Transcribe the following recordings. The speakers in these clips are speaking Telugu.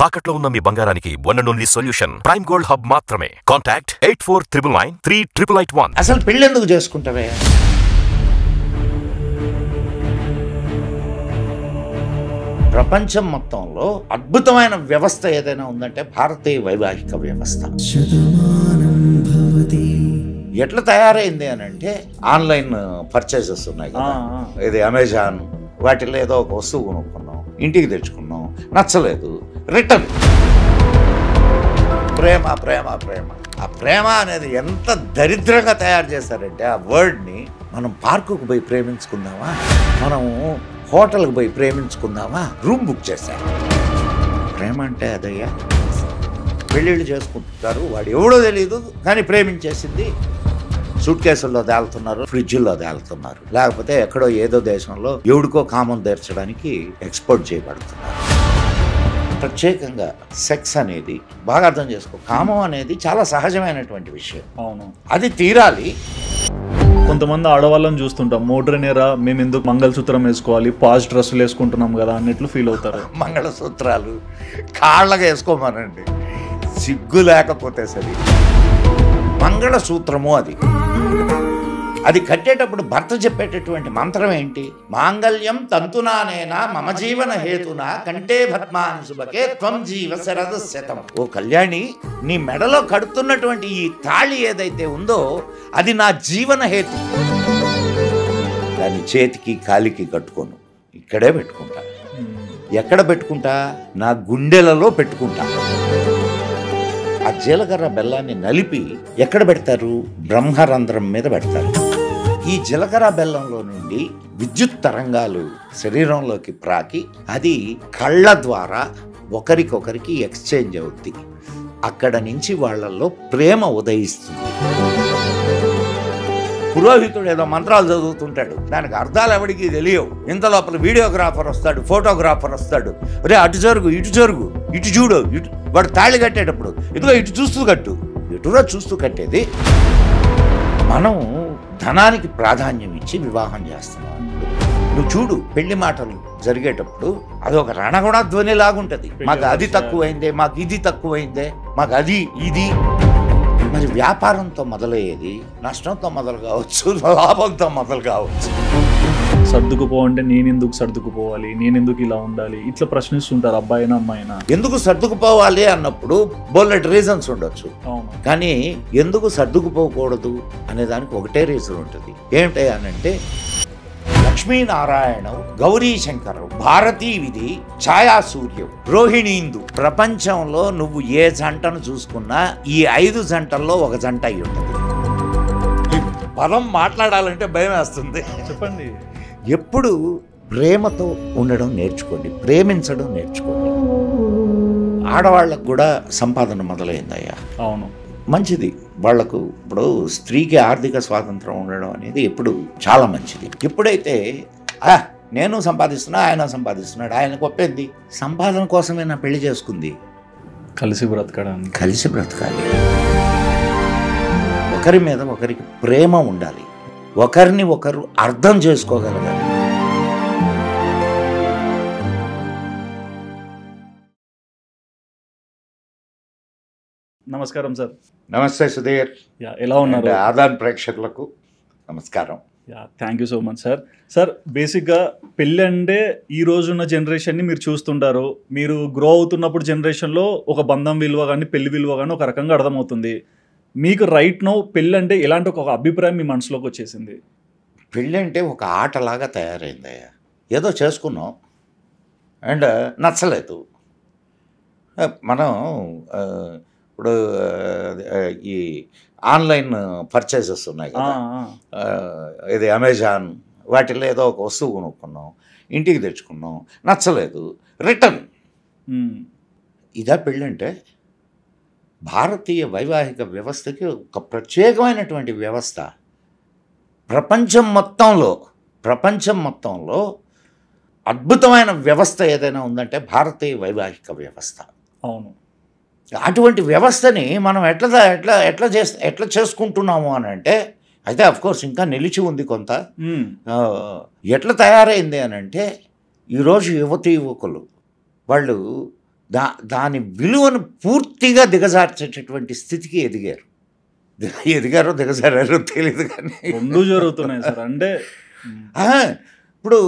తాకట్లో ఉన్న మీ బంగారానికి one and only solution prime gold hub మాత్రమే. కాంటాక్ట్ 8499938881. అసలు పెళ్లి ఎందుకు చేసుకుంటావే? ప్రపంచం మొత్తంలో అద్భుతమైన వ్యవస్థ ఏదైనా ఉందంటే భారతీయ వైవాహిక వ్యవస్థ. ఎట్లా తయారైంది అని అంటే ఆన్లైన్ పర్చేసెస్ ఉన్నాయి కదా, ఇది అమెజాన్, వాటిలో ఏదో ఒక వస్తువు కొనుక్కున్నాం, ఇంటికి తెచ్చుకున్నాం, నచ్చలేదు, రిటర్న్. ప్రేమ ప్రేమ ప్రేమ. ఆ ప్రేమ అనేది ఎంత దరిద్రంగా తయారు చేశారంటే ఆ వర్డ్ని, మనం పార్కుకు పోయి ప్రేమించుకుందామా, మనం హోటల్కి పోయి ప్రేమించుకుందామా, రూమ్ బుక్ చేశారు. ప్రేమ అంటే అదయ్యా. పెళ్ళిళ్ళు చేసుకుంటారు, వాడు ఎవడో తెలియదు కానీ ప్రేమించేసింది సూట్ కేసుల్లో తేలుతున్నారు, ఫ్రిడ్జ్ల్లో తేలుతున్నారు, లేకపోతే ఎక్కడో ఏదో దేశంలో ఎవడికో కామం తీర్చడానికి ఎక్స్పోర్ట్ చేయబడుతున్నారు. ప్రత్యేకంగా సెక్స్ అనేది బాగా అర్థం చేసుకో, కామం అనేది చాలా సహజమైనటువంటి విషయం. అవును, అది తీరాలి. కొంతమంది ఆడవాళ్ళని చూస్తుంటాం, మోడ్రనేరా మేము ఎందుకు మంగళసూత్రం వేసుకోవాలి, పాజ్ డ్రెస్సులు వేసుకుంటున్నాం కదా అన్నట్లు ఫీల్ అవుతారు. మంగళసూత్రాలు కాళ్ళగా వేసుకోమనండి, సిగ్గు లేకపోతే సరే. మంగళసూత్రము అది కట్టేటప్పుడు భర్త చెప్పేటటువంటి మంత్రం ఏంటి? మాంగళ్యం తంతునానేనా మమ జీవన హేతునా కంటే భద్మాని శుభకే త్వం జీవ శరద శతం. ఓ కళ్యాణి, నీ మెడలో కడుతున్నటువంటి ఈ తాళి ఏదైతే ఉందో అది నా జీవన హేతు. దాని చేతికి కాలికి కట్టుకోను, ఇక్కడే పెట్టుకుంటా. ఎక్కడ పెట్టుకుంటా? నా గుండెలలో పెట్టుకుంటా. ఆ జీలకర్ర బెల్లాన్ని నలిపి ఎక్కడ పెడతారు? బ్రహ్మరంధ్రం మీద పెడతారు. ఈ జీలకర్ర బెల్లంలో నుండి విద్యుత్ తరంగాలు శరీరంలోకి ప్రాకి అది కళ్ళ ద్వారా ఒకరికొకరికి ఎక్స్చేంజ్ అవుద్ది. అక్కడ నుంచి వాళ్ళల్లో ప్రేమ ఉదయిస్తుంది. పురోహితుడు ఏదో మంత్రాలు చదువుతుంటాడు, దానికి అర్థాలు ఎవడికి తెలియవు. ఇంత లోపల వీడియోగ్రాఫర్ వస్తాడు, ఫోటోగ్రాఫర్ వస్తాడు, రే అటు జరుగు, ఇటు జరుగు, ఇటు చూడు, ఇటు. వాడు తాళి కట్టేటప్పుడు ఇదిగో ఇటు చూస్తూ కట్టు, ఇటుగా చూస్తూ కట్టేది. మనం ధనానికి ప్రాధాన్యం ఇచ్చి వివాహం చేస్తున్నాం. నువ్వు చూడు, పెళ్లి మాటలు జరిగేటప్పుడు అది ఒక రణగుణ ధ్వని లాగుంటది. మాకు అది తక్కువైందే, మాకు ఇది తక్కువైందే, మాకు అది ఇది. మరి వ్యాపారంతో మొదలయ్యేది నష్టంతో మొదలు కావచ్చు, లాభంతో మొదలు కావచ్చు. సర్దుకుపో అంటే నేను ఎందుకు సర్దుకుపోవాలి, నేను ఎందుకు ఇలా ఉండాలి, ఇట్లా ప్రశ్నిస్తుంటారు అబ్బాయినా అమ్మాయినా. ఎందుకు సర్దుకుపోవాలి అన్నప్పుడు బోలెడ్ రీజన్స్ ఉండొచ్చు, కానీ ఎందుకు సర్దుకుపోకూడదు అనే దానికి ఒకటే రీజన్ ఉంటుంది. ఏమిటి అనంటే లక్ష్మీనారాయణ, గౌరీ శంకర్, భారతీ విధి, ఛాయాసూర్యం, రోహిణీందు. ప్రపంచంలో నువ్వు ఏ జంటను చూసుకున్నా ఈ 5 జంటల్లో ఒక జంట అయి ఉంటుంది. ఈ పదం మాట్లాడాలంటే భయం వేస్తుంది. చెప్పండి. ఎప్పుడు ప్రేమతో ఉండడం నేర్చుకోండి, ప్రేమించడం నేర్చుకోండి. ఆడవాళ్ళకు కూడా సంపాదన మొదలైందయ్యా. అవును, మంచిది వాళ్లకు. ఇప్పుడు స్త్రీకి ఆర్థిక స్వాతంత్రం ఉండడం అనేది ఎప్పుడు చాలా మంచిది. ఎప్పుడైతే నేను సంపాదిస్తున్నా, ఆయన సంపాదిస్తున్నాడు, ఆయనకు ఒప్పింది, సంపాదన కోసమే నా పెళ్లి చేసుకుంది. కలిసి బ్రతకడానికి, కలిసి బ్రతకాలి. ఒకరి మీద ఒకరికి ప్రేమ ఉండాలి, ఒకరిని ఒకరు అర్థం చేసుకోగలగాలి. నమస్కారం సార్. నమస్తే సుధీర్. ఎలా ఉన్నారు? ఆదాన్ ప్రేక్షకులకు నమస్కారం. Thank you so much sir. Sir, బేసిక్గా పెళ్ళి అంటే ఈ రోజున్న జనరేషన్ని మీరు చూస్తుంటారు. మీరు గ్రో అవుతున్నప్పుడు జనరేషన్లో ఒక బంధం విలువ కానీ పెళ్లి విలువ కానీ ఒక రకంగా అర్థమవుతుంది. మీకు రైట్ నో పెళ్ళి అంటే ఎలాంటి ఒక అభిప్రాయం మీ మనసులోకి వచ్చేసింది? పెళ్ళి అంటే ఒక ఆటలాగా తయారైందయ్యా. ఏదో చేసుకున్నాం అండ్ నచ్చలేదు. మనం ఇప్పుడు ఈ ఆన్లైన్ పర్చేసెస్ ఉన్నాయి కదా, ఇది అమెజాన్, వాటిలో ఏదో ఒక వస్తువు కొనుక్కున్నాం, ఇంటికి తెచ్చుకున్నాం, నచ్చలేదు, రిటర్న్. ఇదా పెళ్ళంటే? భారతీయ వైవాహిక వ్యవస్థకి ఒక ప్రత్యేకమైనటువంటి వ్యవస్థ. ప్రపంచం మొత్తంలో అద్భుతమైన వ్యవస్థ ఏదైనా ఉందంటే భారతీయ వైవాహిక వ్యవస్థ. అవును, అటువంటి వ్యవస్థని మనం ఎట్లా చేసుకుంటున్నాము అని అంటే, అయితే అఫ్కోర్స్ ఇంకా నిలిచి ఉంది కొంత. ఎట్లా తయారైంది అని అంటే, ఈరోజు యువతి యువకులు వాళ్ళు దాని విలువను పూర్తిగా దిగజార్చేటటువంటి స్థితికి ఎదిగారో దిగజారారో తెలియదు కానీ రెండు జరుగుతున్నాయి సార్. అంటే ఇప్పుడు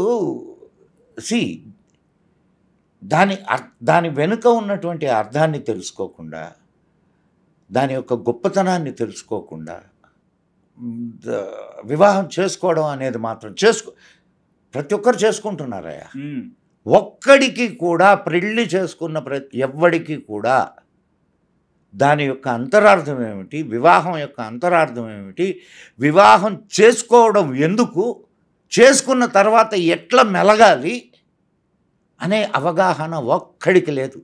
దాని వెనుక ఉన్నటువంటి అర్థాన్ని తెలుసుకోకుండా, దాని యొక్క గొప్పతనాన్ని తెలుసుకోకుండా వివాహం చేసుకోవడం అనేది మాత్రం ప్రతి ఒక్కరు చేసుకుంటున్నారయ్యా. ఒక్కడికి కూడా పెళ్ళి చేసుకున్న ఎవ్వడికి కూడా దాని యొక్క అంతరార్థం ఏమిటి, వివాహం యొక్క అంతరార్థం ఏమిటి, వివాహం చేసుకోవడం ఎందుకు, చేసుకున్న తర్వాత ఎట్లా మెలగాలి అనే అవగాహన ఒక్కడికి లేదు.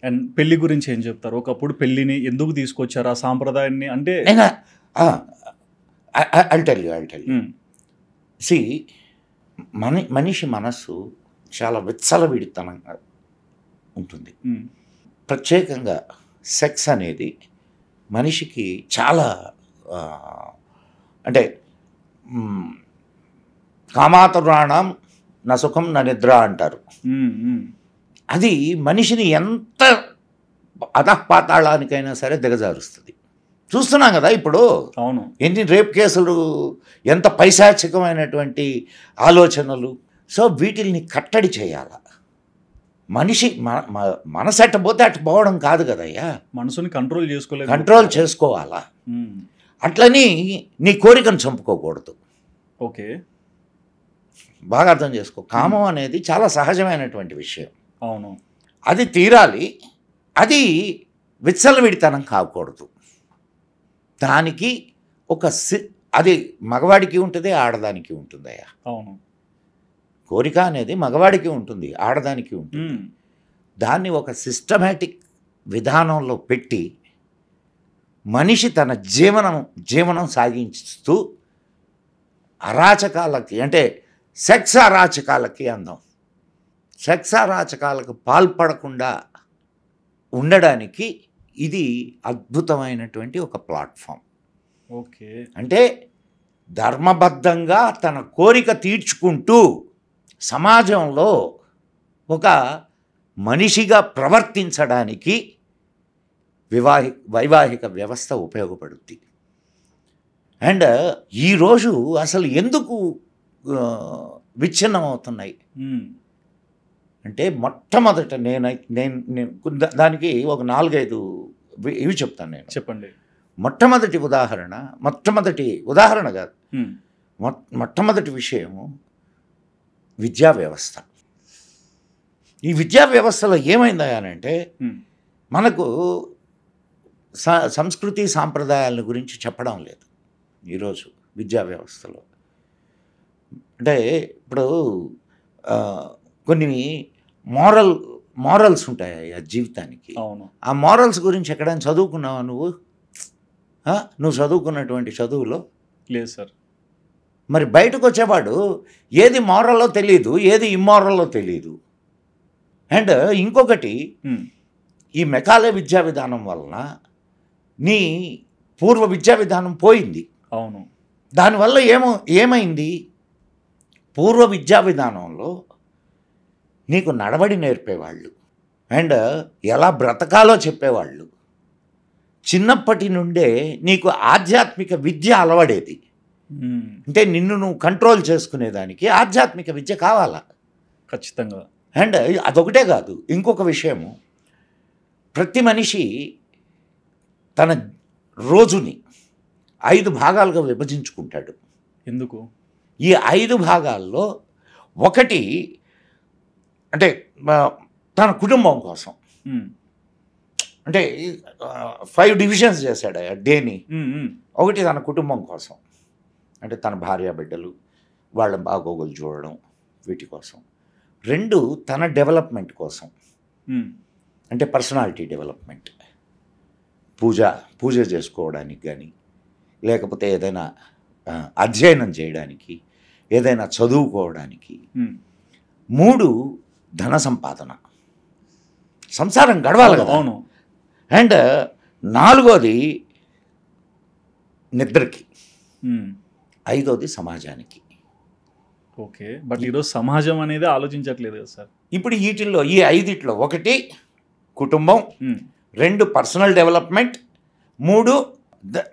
అండ్ పెళ్లి గురించి ఏం చెప్తారు? ఒకప్పుడు పెళ్లిని ఎందుకు తీసుకొచ్చారు ఆ సాంప్రదాయాన్ని? అంటే I'll tell you. See, మనిషి మనస్సు చాలా విచ్చలవిడితనంగా ఉంటుంది. ప్రత్యేకంగా సెక్స్ అనేది మనిషికి చాలా అంటే కామాతురాణం నా సుఖం నా నిద్ర అంటారు. అది మనిషిని ఎంత అధఃపాతాళానికైనా సరే దిగజారుస్తుంది. చూస్తున్నాం కదా ఇప్పుడు. అవును, ఎన్ని రేప్ కేసులు, ఎంత పైశాచికమైనటువంటి ఆలోచనలు. సో వీటిల్ని కట్టడి చేయాల. మనిషి మనసు ఎట్టబోతే అటు పోవడం కాదు కదయ్యా, మనసుని కంట్రోల్ చేసుకోవాలా. అట్లని నీ కోరికను చంపుకోకూడదు. ఓకే, బాగా అర్థం చేసుకో. కామం అనేది చాలా సహజమైనటువంటి విషయం. అవును, అది తీరాలి. అది విచ్చలవిడితనం కాకూడదు. దానికి అది మగవాడికి ఉంటుంది, ఆడదానికి ఉంటుందయ్యా. అవును, కోరిక అనేది మగవాడికి ఉంటుంది, ఆడదానికి ఉంటుంది. దాన్ని ఒక సిస్టమేటిక్ విధానంలో పెట్టి మనిషి తన జీవనం సాగించుతూ అరాచకాలకి, అంటే సెక్స్ అరాచకాలకి అందం, సెక్స్ అరాచకాలకు పాల్పడకుండా ఉండడానికి ఇది అద్భుతమైనటువంటి ఒక ప్లాట్ఫామ్. ఓకే, అంటే ధర్మబద్ధంగా తన కోరిక తీర్చుకుంటూ సమాజంలో ఒక మనిషిగా ప్రవర్తించడానికి వైవాహిక వ్యవస్థ ఉపయోగపడుద్ది. అండ్ ఈరోజు అసలు ఎందుకు విచ్ఛిన్నం అవుతున్నాయి అంటే, మొట్టమొదట నేను దానికి ఒక 4-5 ఇవి చెప్తాను నేను. చెప్పండి. మొట్టమొదటి ఉదాహరణ కాదు, మొట్టమొదటి విషయము విద్యా వ్యవస్థ. ఈ విద్యా వ్యవస్థలో ఏమైందనంటే, మనకు సంస్కృతి సాంప్రదాయాల గురించి చెప్పడం లేదు ఈరోజు విద్యా వ్యవస్థలో. అంటే ఇప్పుడు కొన్ని మారల్స్ ఉంటాయి ఆ జీవితానికి. అవును, ఆ మారల్స్ గురించి ఎక్కడైనా చదువుకున్నావా నువ్వు చదువుకున్నటువంటి చదువులో? లేదు సార్. మరి బయటకు వచ్చేవాడు ఏది మారల్లో తెలియదు, ఏది ఇమ్మారల్లో తెలియదు. అండ్ ఇంకొకటి, ఈ మెకాలే విద్యా విధానం వలన నీ పూర్వ విద్యా విధానం పోయింది. అవును, దానివల్ల ఏమైంది? పూర్వ విద్యా విధానంలో నీకు నడవడి నేర్పేవాళ్ళు అండ్ ఎలా బ్రతకాలో చెప్పేవాళ్ళు. చిన్నప్పటి నుండే నీకు ఆధ్యాత్మిక విద్య అలవడేది. అంటే నిన్ను నువ్వు కంట్రోల్ చేసుకునేదానికి ఆధ్యాత్మిక విద్య కావాలా ఖచ్చితంగా. అండ్ అదొకటే కాదు, ఇంకొక విషయము, ప్రతి మనిషి తన రోజుని 5 భాగాలుగా విభజించుకుంటాడు. ఎందుకు? ఈ 5 భాగాల్లో ఒకటి అంటే తన కుటుంబం కోసం, అంటే 5 డివిజన్స్ చేశాడు ఆ డేని. ఒకటి తన కుటుంబం కోసం, అంటే తన భార్య బిడ్డలు వాళ్ళ బాగోగులు చూడడం, వీటి కోసం. 2 తన డెవలప్మెంట్ కోసం, అంటే పర్సనాలిటీ డెవలప్మెంట్, పూజ చేసుకోవడానికి కానీ, లేకపోతే ఏదైనా అధ్యయనం చేయడానికి, ఏదైనా చదువుకోవడానికి. 3 ధన సంపాదన, సంసారం గడవాలి కదా. అవును. అండ్ 4వది నిద్రకి, 5వది సమాజానికి. ఓకే, బట్ ఈరోజు సమాజం అనేది ఆలోచించట్లేదు కదా సార్. ఇప్పుడు వీటిల్లో ఈ 5 ఒకటి కుటుంబం, 2 పర్సనల్ డెవలప్మెంట్, 3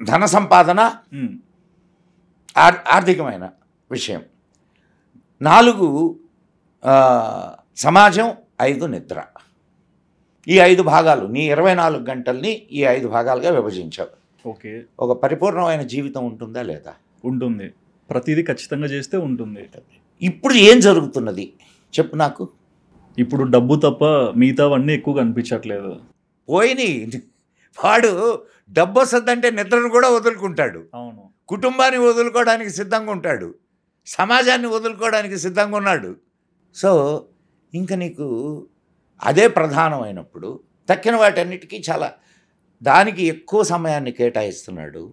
ధన సంపాదన, ఆర్థికమైన విషయం, 4 సమాజం, 5 నిద్ర. ఈ 5 భాగాలు నీ 24 గంటల్ని ఈ 5 భాగాలుగా విభజించావు. ఓకే, ఒక పరిపూర్ణమైన జీవితం ఉంటుందా లేదా? ఉంటుంది. ప్రతిదీ ఖచ్చితంగా చేస్తే ఉంటుంది. ఇప్పుడు ఏం జరుగుతున్నది చెప్పు నాకు. ఇప్పుడు డబ్బు తప్ప మిగతావన్నీ ఎక్కువ కనిపించట్లేదు. పోయినాయి. వాడు డబ్బు వస్తుందంటే నిద్రను కూడా వదులుకుంటాడు, అవును, కుటుంబాన్ని వదులుకోవడానికి సిద్ధంగా ఉంటాడు, సమాజాన్ని వదులుకోవడానికి సిద్ధంగా ఉన్నాడు. సో ఇంకా నీకు అదే ప్రధానమైనప్పుడు తక్కిన వాటన్నిటికీ చాలా దానికి ఎక్కువ సమయాన్ని కేటాయిస్తున్నాడు,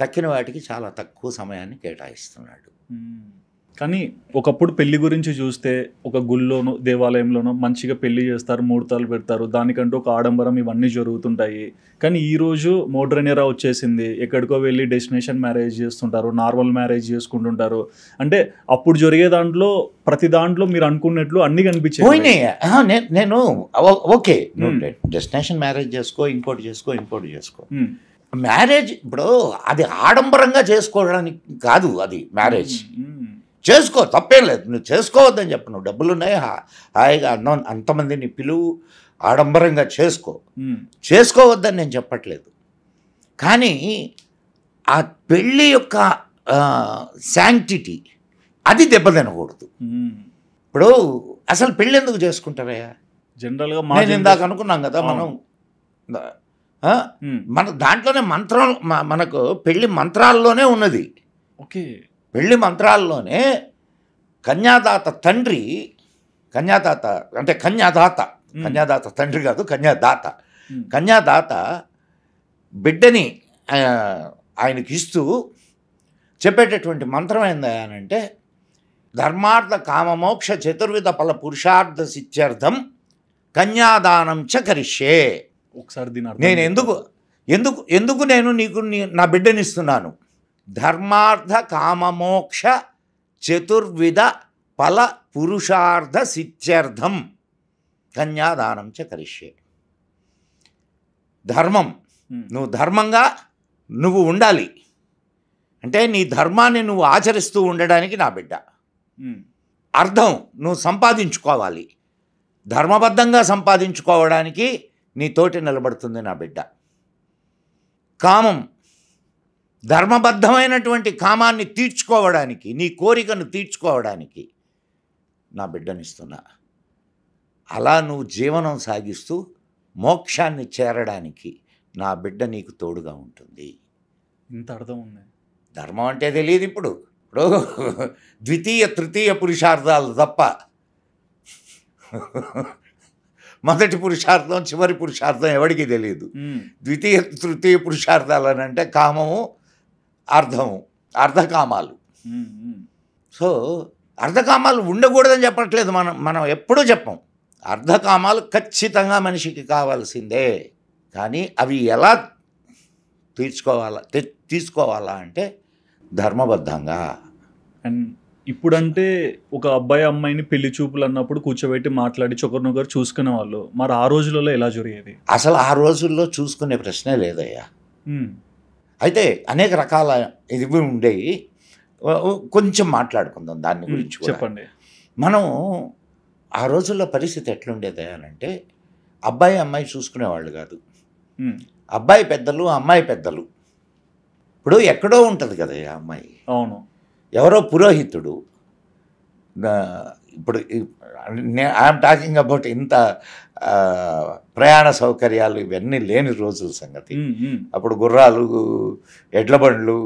తక్కిన వాటికి చాలా తక్కువ సమయాన్ని కేటాయిస్తున్నాడు. కానీ ఒకప్పుడు పెళ్లి గురించి చూస్తే ఒక గుళ్ళోనో దేవాలయంలోనో మంచిగా పెళ్లి చేస్తారు, ముహూర్తాలు పెడతారు, దానికంటూ ఒక ఆడంబరం ఇవన్నీ జరుగుతుంటాయి. కానీ ఈరోజు మోడ్రన్ ఎరా వచ్చేసింది, ఎక్కడికో వెళ్ళి డెస్టినేషన్ మ్యారేజ్ చేస్తుంటారు, నార్మల్ మ్యారేజ్ చేసుకుంటుంటారు. అంటే అప్పుడు జరిగే దాంట్లో ప్రతి దాంట్లో మీరు అనుకున్నట్లు అన్నీ కనిపించాయి. నేను ఓకే, డెస్టినేషన్ మ్యారేజ్ చేసుకో, ఇంకోటి చేసుకో. మ్యారేజ్ ఇప్పుడు అది ఆడంబరంగా చేసుకోవడానికి కాదు, అది మ్యారేజ్. చేసుకో, తప్పేం లేదు, నువ్వు చేసుకోవద్దని చెప్పు. నువ్వు డబ్బులు ఉన్నాయి, హాయిగా అంతమందిని పిలువు, ఆడంబరంగా చేసుకోవద్దని నేను చెప్పట్లేదు. కానీ ఆ పెళ్ళి యొక్క శాంక్టిటీ అది దెబ్బతినకూడదు. ఇప్పుడు అసలు పెళ్ళి ఎందుకు చేసుకుంటారయ్యా? జనరల్గా నేను ఇందాక అనుకున్నాం కదా, మన దాంట్లోనే మంత్రం, మనకు పెళ్లి మంత్రాల్లోనే ఉన్నది. ఓకే, పెళ్లి మంత్రాల్లోనే కన్యాదాత తండ్రి, కన్యాదాత అంటే కన్యాదాత తండ్రి కాదు, కన్యాదాత బిడ్డని ఆయనకి ఇస్తూ చెప్పేటటువంటి మంత్రం ఏందనంటే, ధర్మార్థ కామమోక్ష చతుర్విధ ఫల పురుషార్థ సిద్ధ్యర్థం కన్యాదానం చ కరిష్యే. ఒకసారి నేను ఎందుకు నేను నీకు నా బిడ్డనిస్తున్నాను? ధర్మార్థ కామమోక్ష చతుర్విధ ఫల పురుషార్థ సిద్ధ్యర్థం కన్యాదానం చ కరిష్యే. ధర్మం, నువ్వు ధర్మంగా నువ్వు ఉండాలి అంటే నీ ధర్మాన్ని నువ్వు ఆచరిస్తూ ఉండడానికి నా బిడ్డ. అర్థం, నువ్వు సంపాదించుకోవాలి, ధర్మబద్ధంగా సంపాదించుకోవడానికి నీ తోటి నిలబడుతుంది నా బిడ్డ. కామం, ధర్మబద్ధమైనటువంటి కామాన్ని తీర్చుకోవడానికి, నీ కోరికను తీర్చుకోవడానికి నా బిడ్డనిస్తున్నా. అలా నువ్వు జీవనం సాగిస్తూ మోక్షాన్ని చేరడానికి నా బిడ్డ నీకు తోడుగా ఉంటుంది. ఇంత అర్థం ఉంది. ధర్మం అంటే తెలియదు ఇప్పుడు ద్వితీయ తృతీయ పురుషార్థాలు తప్ప మొదటి పురుషార్థం చివరి పురుషార్థం ఎవరికి తెలియదు. ద్వితీయ తృతీయ పురుషార్థాలు అని అంటే కామము, అర్థము, అర్ధకామాలు. సో అర్ధకామాలు ఉండకూడదని చెప్పట్లేదు, మనం ఎప్పుడూ చెప్పం. అర్ధకామాలు ఖచ్చితంగా మనిషికి కావాల్సిందే. కానీ అవి ఎలా తీసుకోవాలా అంటే ధర్మబద్ధంగా. అండ్ ఇప్పుడంటే ఒక అబ్బాయి అమ్మాయిని పెళ్లి చూపులు అన్నప్పుడు కూర్చోబెట్టి మాట్లాడి ఒకరినొకరు చూసుకునే వాళ్ళు. మరి ఆ రోజులలో ఎలా జరిగేది? అసలు ఆ రోజుల్లో చూసుకునే ప్రశ్నే లేదయ్యా. అయితే అనేక రకాల ఇవి ఉండేవి. కొంచెం మాట్లాడుకుందాం దాని గురించి. చెప్పండి. మనం ఆ రోజుల్లో పరిస్థితి ఎట్లుండేది అంటే, అబ్బాయి అమ్మాయి చూసుకునేవాళ్ళు కాదు. అబ్బాయి పెద్దలు, అమ్మాయి పెద్దలు. ఇప్పుడు ఎక్కడో ఉంటుంది కదా అమ్మాయి. అవును. ఎవరో పురోహితుడు. ఇప్పుడు ఐఎమ్ టాకింగ్ అబౌట్ ఇంత ప్రయాణ సౌకర్యాలు ఇవన్నీ లేని రోజుల సంగతి. అప్పుడు గుర్రాలు, ఎడ్ల బండ్లు,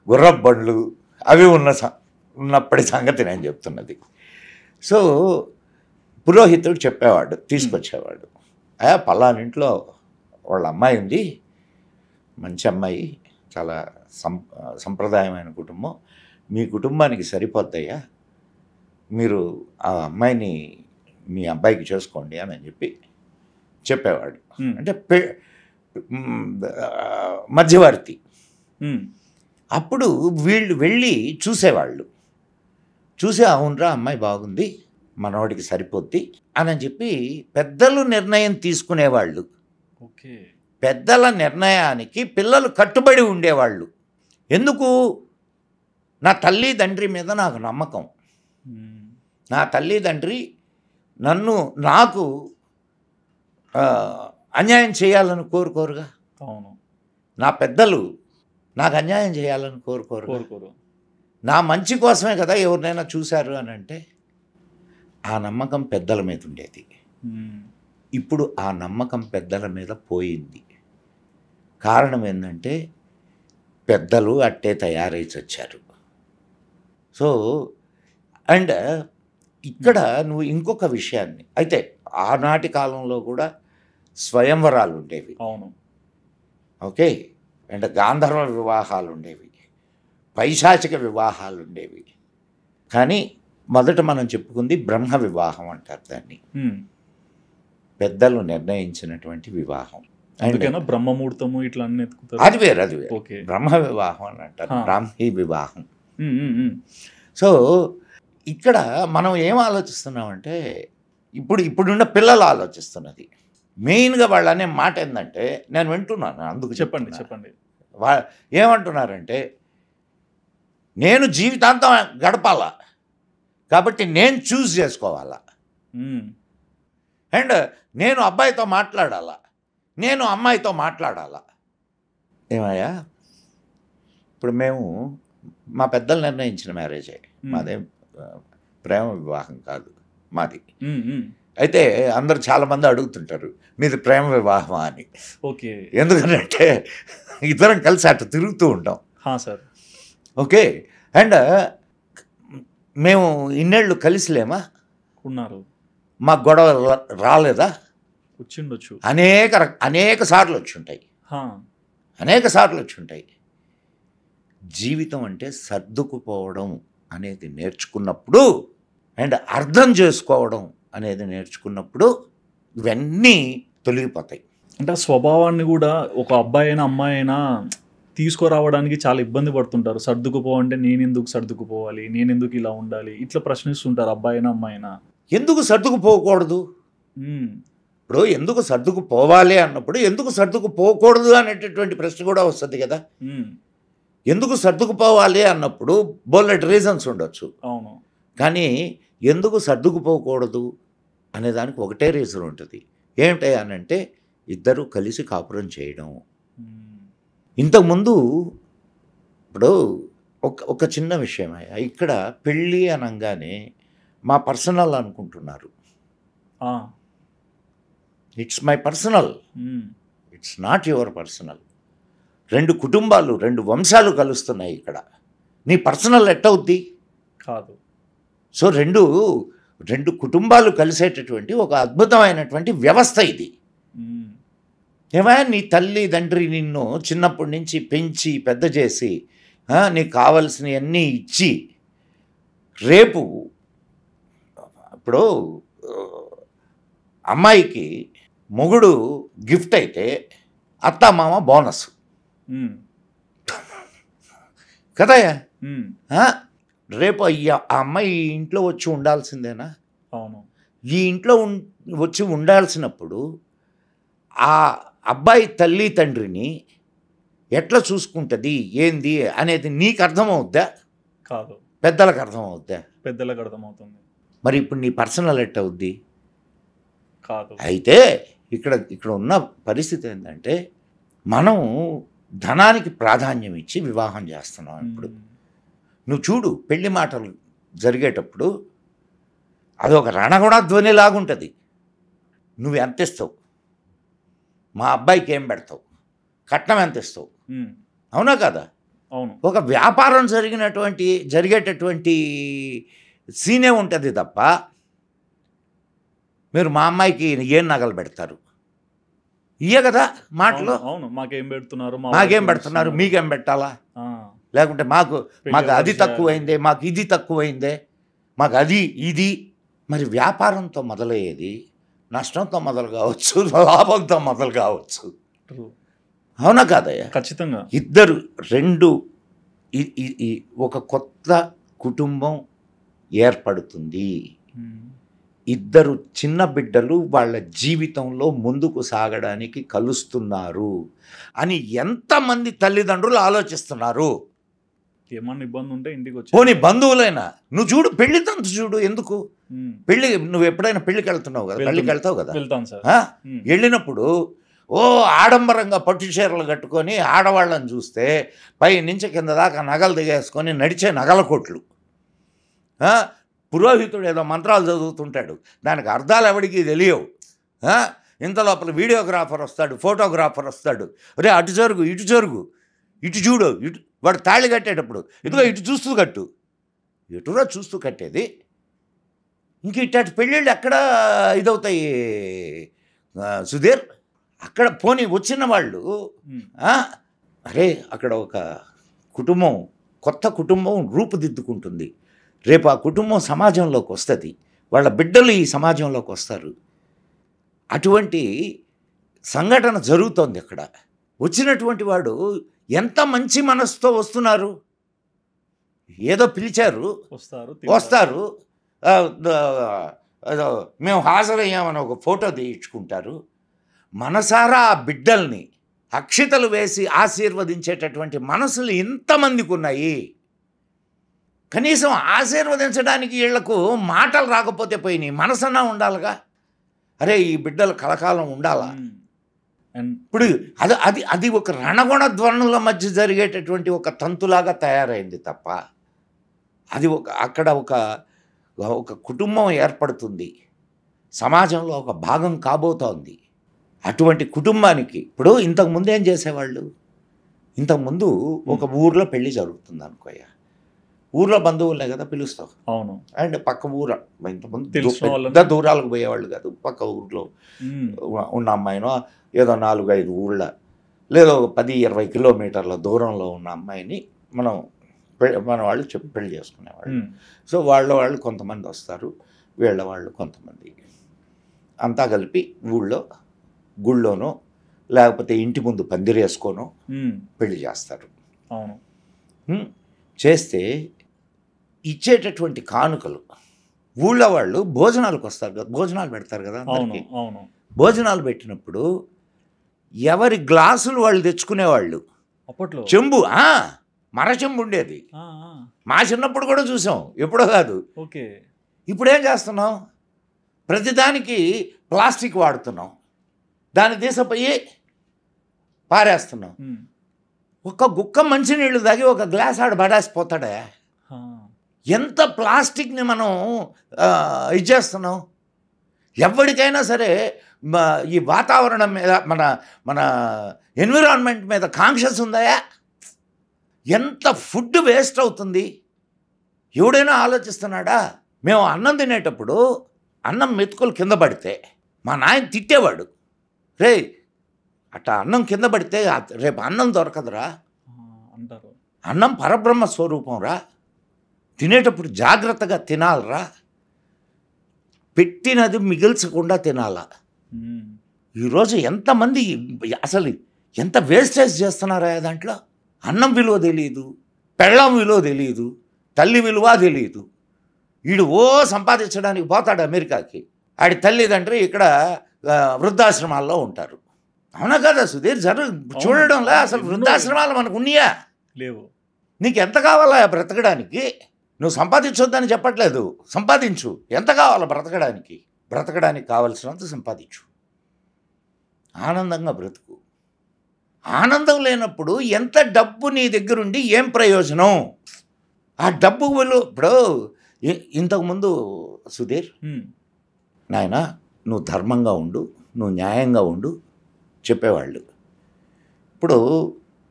గుర్రపు బండ్లు అవి ఉన్నప్పటి సంగతి నేను చెప్తున్నది. సో పురోహితుడు చెప్పేవాడు, తీసుకొచ్చేవాడు. పలానింట్లో వాళ్ళ అమ్మాయి ఉంది, మంచి అమ్మాయి, చాలా సంప్రదాయమైన కుటుంబం, మీ కుటుంబానికి సరిపోద్దయ్యా, మీరు ఆ అమ్మాయిని మీ అబ్బాయికి చేసుకోండి అని చెప్పి చెప్పేవాడు. అంటే మధ్యవర్తి. అప్పుడు వీళ్ళు వెళ్ళి చూసేవాళ్ళు. చూసి అవునరా అమ్మాయి బాగుంది, మనవాడికి సరిపోద్ది అని చెప్పి పెద్దలు నిర్ణయం తీసుకునేవాళ్ళు. ఓకే. పెద్దల నిర్ణయానికి పిల్లలు కట్టుబడి ఉండేవాళ్ళు. ఎందుకు? నా తల్లి తండ్రి మీద నాకు నమ్మకం. నా తల్లి తండ్రి నాకు అన్యాయం చేయాలని కోరుకోరుగా. అవును. నా పెద్దలు నాకు అన్యాయం చేయాలని కోరుకోరు. నా మంచి కోసమే కదా ఎవరినైనా చూశారు అని అంటే ఆ నమ్మకం పెద్దల మీద ఉండేది. ఇప్పుడు ఆ నమ్మకం పెద్దల మీద పోయింది. కారణం ఏంటంటే పెద్దలు అట్టే తయారై చచ్చారు. సో అండ్ ఇక్కడ నువ్వు ఇంకొక విషయాన్ని అయితే ఆనాటి కాలంలో కూడా స్వయంవరాలు ఉండేవి. అవును. ఓకే. అండ్ గాంధర్వ వివాహాలు ఉండేవి, పైశాచిక వివాహాలు ఉండేవి. కానీ మొదట మనం చెప్పుకుంది బ్రహ్మ వివాహం అంటారు దాన్ని. పెద్దలు నిర్ణయించినటువంటి వివాహం. బ్రహ్మముహూర్తము ఇట్లా అన్ని అది వేరు. బ్రహ్మ వివాహం అని అంటారు, బ్రాహ్మీ వివాహం. సో ఇక్కడ మనం ఏం ఆలోచిస్తున్నామంటే ఇప్పుడున్న పిల్లలు ఆలోచిస్తున్నది మెయిన్గా వాళ్ళు అనే మాట ఏంటంటే, నేను వింటున్నాను, అందుకు చెప్పండి. ఏమంటున్నారంటే, నేను జీవితాంతం గడపాలా కాబట్టి నేను చూస్ చేసుకోవాలా, అండ్ నేను అబ్బాయితో మాట్లాడాలా, నేను అమ్మాయితో మాట్లాడాలా. ఏమయ్యా, ఇప్పుడు మేము మా పెద్దలు నిర్ణయించిన మ్యారేజే, మాదేం ప్రేమ వివాహం కాదు మాది. అయితే అందరు చాలామంది అడుగుతుంటారు మీది ప్రేమ వివాహమా అని. ఓకే. ఎందుకంటే ఇద్దరం కలిసి అటు తిరుగుతూ ఉంటాం. సార్. ఓకే. అండ్ మేము ఇన్నేళ్ళు కలిసిలేమా? ఉన్నారు. మా గొడవ రాలేదా? వచ్చిండొచ్చు. అనేక సార్లు వచ్చి ఉంటాయి. జీవితం అంటే సర్దుకుపోవడం అనేది నేర్చుకున్నప్పుడు అండ్ అర్థం చేసుకోవడం అనేది నేర్చుకున్నప్పుడు ఇవన్నీ తొలగిపోతాయి. అంటే స్వభావాన్ని కూడా ఒక అబ్బాయి అయినా అమ్మాయి అయినా తీసుకురావడానికి చాలా ఇబ్బంది పడుతుంటారు. సర్దుకుపోవంటే నేను ఎందుకు సర్దుకుపోవాలి, నేను ఎందుకు ఇలా ఉండాలి, ఇట్లా ప్రశ్నిస్తుంటారు అబ్బాయి అయినా అమ్మాయి అయినా. ఎందుకు సర్దుకుపోకూడదు? ఇప్పుడు ఎందుకు సర్దుకుపోవాలి అన్నప్పుడు ఎందుకు సర్దుకుపోకూడదు అనేటటువంటి ప్రశ్న కూడా వస్తుంది కదా. ఎందుకు సర్దుకుపోవాలి అన్నప్పుడు బోలెడ్ రీజన్స్ ఉండొచ్చు. అవును. కానీ ఎందుకు సర్దుకుపోకూడదు అనే దానికి ఒకటే రీజన్ ఉంటుంది. ఏమిటి అని అంటే ఇద్దరు కలిసి కాపురం చేయడం. ఇంతకుముందు ఇప్పుడు ఒక చిన్న విషయం ఇక్కడ పెళ్ళి అనగానే మా పర్సనల్ అనుకుంటున్నారు. It's my personal, it's not your personal. 2 కుటుంబాలు 2 వంశాలు కలుస్తున్నాయి ఇక్కడ. నీ పర్సనల్ ఎట్టవుద్ది? కాదు. సో రెండు కుటుంబాలు కలిసేటటువంటి ఒక అద్భుతమైనటువంటి వ్యవస్థ ఇది. ఏమైనా నీ తల్లి తండ్రి నిన్ను చిన్నప్పటి నుంచి పెంచి పెద్ద చేసి నీకు కావలసినవన్నీ ఇచ్చి రేపు ఇప్పుడు అమ్మాయికి మొగుడు గిఫ్ట్ అయితే అత్త మామ బోనస్ కదయ్యా. రేపు ఆ అమ్మాయి ఈ ఇంట్లో వచ్చి ఉండాల్సిందేనా? అవును. ఈ ఇంట్లో వచ్చి ఉండాల్సినప్పుడు ఆ అబ్బాయి తల్లి తండ్రిని ఎట్లా చూసుకుంటుంది ఏంది అనేది నీకు అర్థమవుద్దా? కాదు. పెద్దలకు అర్థమవుద్దా? పెద్దలకు అర్థమవుతుంది. మరి ఇప్పుడు నీ పర్సనల్ ఎట్ట అవుద్ది? కాదు. అయితే ఇక్కడ ఉన్న పరిస్థితి ఏంటంటే మనం ధనానికి ప్రాధాన్యం ఇచ్చి వివాహం చేస్తున్నాం. ఇప్పుడు నువ్వు చూడు, పెళ్లి మాటలు జరిగేటప్పుడు అదొక రణగుణధ్వని లాగుంటుంది. నువ్వు ఎంత ఇస్తావు, మా అబ్బాయికి ఏం పెడతావు, కట్నం ఎంత ఇస్తావు, అవునా కదా? అవును. ఒక వ్యాపారం జరిగేటటువంటి సీనే ఉంటుంది తప్ప మీరు మా అమ్మాయికి ఏం నగలు పెడతారు ఇయ్యే కదా మాటలు. అవును. మాకేం పెడుతున్నారు, మీకేం పెట్టాలా, లేకుంటే మాకు అది తక్కువైందే, మాకు ఇది తక్కువైందే, మాకు అది ఇది. మరి వ్యాపారంతో మొదలయ్యేది నష్టంతో మొదలు కావచ్చు, లాభంతో మొదలు కావచ్చు. అవునా కాదయ్యా? ఖచ్చితంగా. ఇద్దరు ఒక కొత్త కుటుంబం ఏర్పడుతుంది. ఇద్దరు చిన్న బిడ్డలు వాళ్ళ జీవితంలో ముందుకు సాగడానికి కలుస్తున్నారు అని ఎంతమంది తల్లిదండ్రులు ఆలోచిస్తున్నారు? ఏమన్నా ఇబ్బంది ఉంటే ఇంటికి వచ్చి పోనీ బంధువులైనా నువ్వు చూడు, పెళ్లి తంతు చూడు. ఎందుకు పెళ్లి? నువ్వు ఎప్పుడైనా పెళ్లికి వెళ్తున్నావు కదా, పెళ్లికి వెళ్తావు కదా, వెళ్తాను సార్. వెళ్ళినప్పుడు ఆడంబరంగా పట్టు చీరలు కట్టుకొని ఆడవాళ్ళని చూస్తే పై నుంచి కింద దాకా నగలు దిగేసుకొని నడిచే నగల కొట్లు. పురోహితుడు ఏదో మంత్రాలు చదువుతుంటాడు, దానికి అర్థాలు ఎవడికి తెలియవు. ఇంత లోపల వీడియోగ్రాఫర్ వస్తాడు, ఫోటోగ్రాఫర్ వస్తాడు, అరే అటు జరుగు, ఇటు జరుగు, ఇటు చూడు, ఇటు. వాడు తాళి కట్టేటప్పుడు ఇదిగో ఇటు చూస్తూ కట్టు. ఎటురా చూస్తూ కట్టేది? ఇంక ఇట్లాంటి పెళ్ళిళ్ళు ఎక్కడ ఇదవుతాయి సుధీర్? అక్కడ పోనీ వచ్చిన వాళ్ళు అరే అక్కడ ఒక కుటుంబం, కొత్త కుటుంబం రూపుదిద్దుకుంటుంది. రేపు ఆ కుటుంబం సమాజంలోకి వస్తుంది, వాళ్ళ బిడ్డలు ఈ సమాజంలోకి వస్తారు. అటువంటి సంఘటన జరుగుతోంది అక్కడ. వచ్చినటువంటి వాడు ఎంత మంచి మనసుతో వస్తున్నారు. ఏదో పిలిచారు, వస్తారు, మేము హాజరయ్యామని ఒక ఫోటో తీయించుకుంటారు. మనసారా ఆ బిడ్డల్ని అక్షితలు వేసి ఆశీర్వదించేటటువంటి మనసులు ఇంతమందికి ఉన్నాయి. కనీసం ఆశీర్వదించడానికి వీళ్లకు మాటలు రాకపోతే పోయినాయి, మనసన్నా ఉండాలిగా. అరే ఈ బిడ్డలు కలకాలం ఉండాలా. ఇప్పుడు అది అది అది ఒక రణగుణ ధ్వనుల మధ్య జరిగేటటువంటి ఒక తంతులాగా తయారైంది తప్ప అది అక్కడ ఒక కుటుంబం ఏర్పడుతుంది, సమాజంలో ఒక భాగం కాబోతోంది. అటువంటి కుటుంబానికి ఇప్పుడు ఇంతకుముందు ఏం చేసేవాళ్ళు? ఇంతకుముందు ఒక ఊర్లో పెళ్లి జరుగుతుంది అనుకోయ్యా, ఊర్లో బంధువులనే కదా పిలుస్తావు. అవును. అండ్ పక్క ఊర, ఇంతకుముందు పెద్ద దూరాలకు పోయేవాళ్ళు కాదు, పక్క ఊర్లో ఉన్న అమ్మాయినో ఏదో 4-5 ఊళ్ళ లేదో 10-20 కిలోమీటర్ల దూరంలో ఉన్న అమ్మాయిని మన వాళ్ళు చెప్పి పెళ్లి చేసుకునేవాళ్ళు. సో వాళ్ళు కొంతమంది వస్తారు, వీళ్ళ వాళ్ళు కొంతమంది, అంతా కలిపి ఊళ్ళో గుళ్ళోనో లేకపోతే ఇంటి ముందు పందిరేసుకోనో పెళ్లి చేస్తారు. అవును. చేస్తే ఇచ్చేటటువంటి కానుకలు ఊళ్ళో వాళ్ళు భోజనాలకు వస్తారు కదా, భోజనాలు పెడతారు కదా అందరికీ. భోజనాలు పెట్టినప్పుడు ఎవరి గ్లాసులు వాళ్ళు తెచ్చుకునేవాళ్ళు. అప్పట్లో చెంబు, మర చెంబు ఉండేది. మా చిన్నప్పుడు కూడా చూసాం, ఎప్పుడో కాదు. ఓకే. ఇప్పుడు ఏం చేస్తున్నాం? ప్రతిదానికి ప్లాస్టిక్ వాడుతున్నాం, దాన్ని తీసపోయి పారేస్తున్నాం. ఒక గుక్క మంచినీళ్ళు తాగి ఒక గ్లాస్ ఆడ పడేసిపోతాడే. ఎంత ప్లాస్టిక్ని మనం ఇచ్చేస్తున్నాం. ఎవరికైనా సరే ఈ వాతావరణం మీద మన ఎన్విరాన్మెంట్ మీద కాన్షియస్ ఉందా? ఎంత ఫుడ్ వేస్ట్ అవుతుంది ఎవడైనా ఆలోచిస్తున్నాడా? మేము అన్నం తినేటప్పుడు అన్నం మెతుకులు కింద పడితే మా నాయన తిట్టేవాడు, రే అట్టా అన్నం కింద పడితే రేపు అన్నం దొరకదురా అంటారు. అన్నం పరబ్రహ్మ స్వరూపం రా, తినేటప్పుడు జాగ్రత్తగా తినాలరా, పెట్టినది మిగిల్చకుండా తినాలా. ఈరోజు ఎంతమంది అసలు ఎంత వేస్టేజ్ చేస్తున్నారా దాంట్లో. అన్నం విలువ తెలియదు, పెళ్ళం విలువ తెలియదు, తల్లి విలువ తెలియదు. వీడు సంపాదించడానికి పోతాడు అమెరికాకి, ఆడి తల్లిదండ్రి ఇక్కడ వృద్ధాశ్రమాల్లో ఉంటారు. అవునా కదా సుధీర్? చూడడంలో అసలు వృద్ధాశ్రమాలు మనకు ఉన్నాయా? లేవు. నీకు ఎంత కావాలా బ్రతకడానికి? నువ్వు సంపాదించొద్దని చెప్పట్లేదు, సంపాదించు. ఎంత కావాలా బ్రతకడానికి? బ్రతకడానికి కావలసినంత సంపాదించు, ఆనందంగా బ్రతుకు. ఆనందం లేనప్పుడు ఎంత డబ్బు నీ దగ్గరుండి ఏం ప్రయోజనం? ఆ డబ్బు విలువ ఇప్పుడు ఇంతకుముందు సుధీర్, నాయనా నువ్వు ధర్మంగా ఉండు, నువ్వు న్యాయంగా ఉండు చెప్పేవాళ్ళు.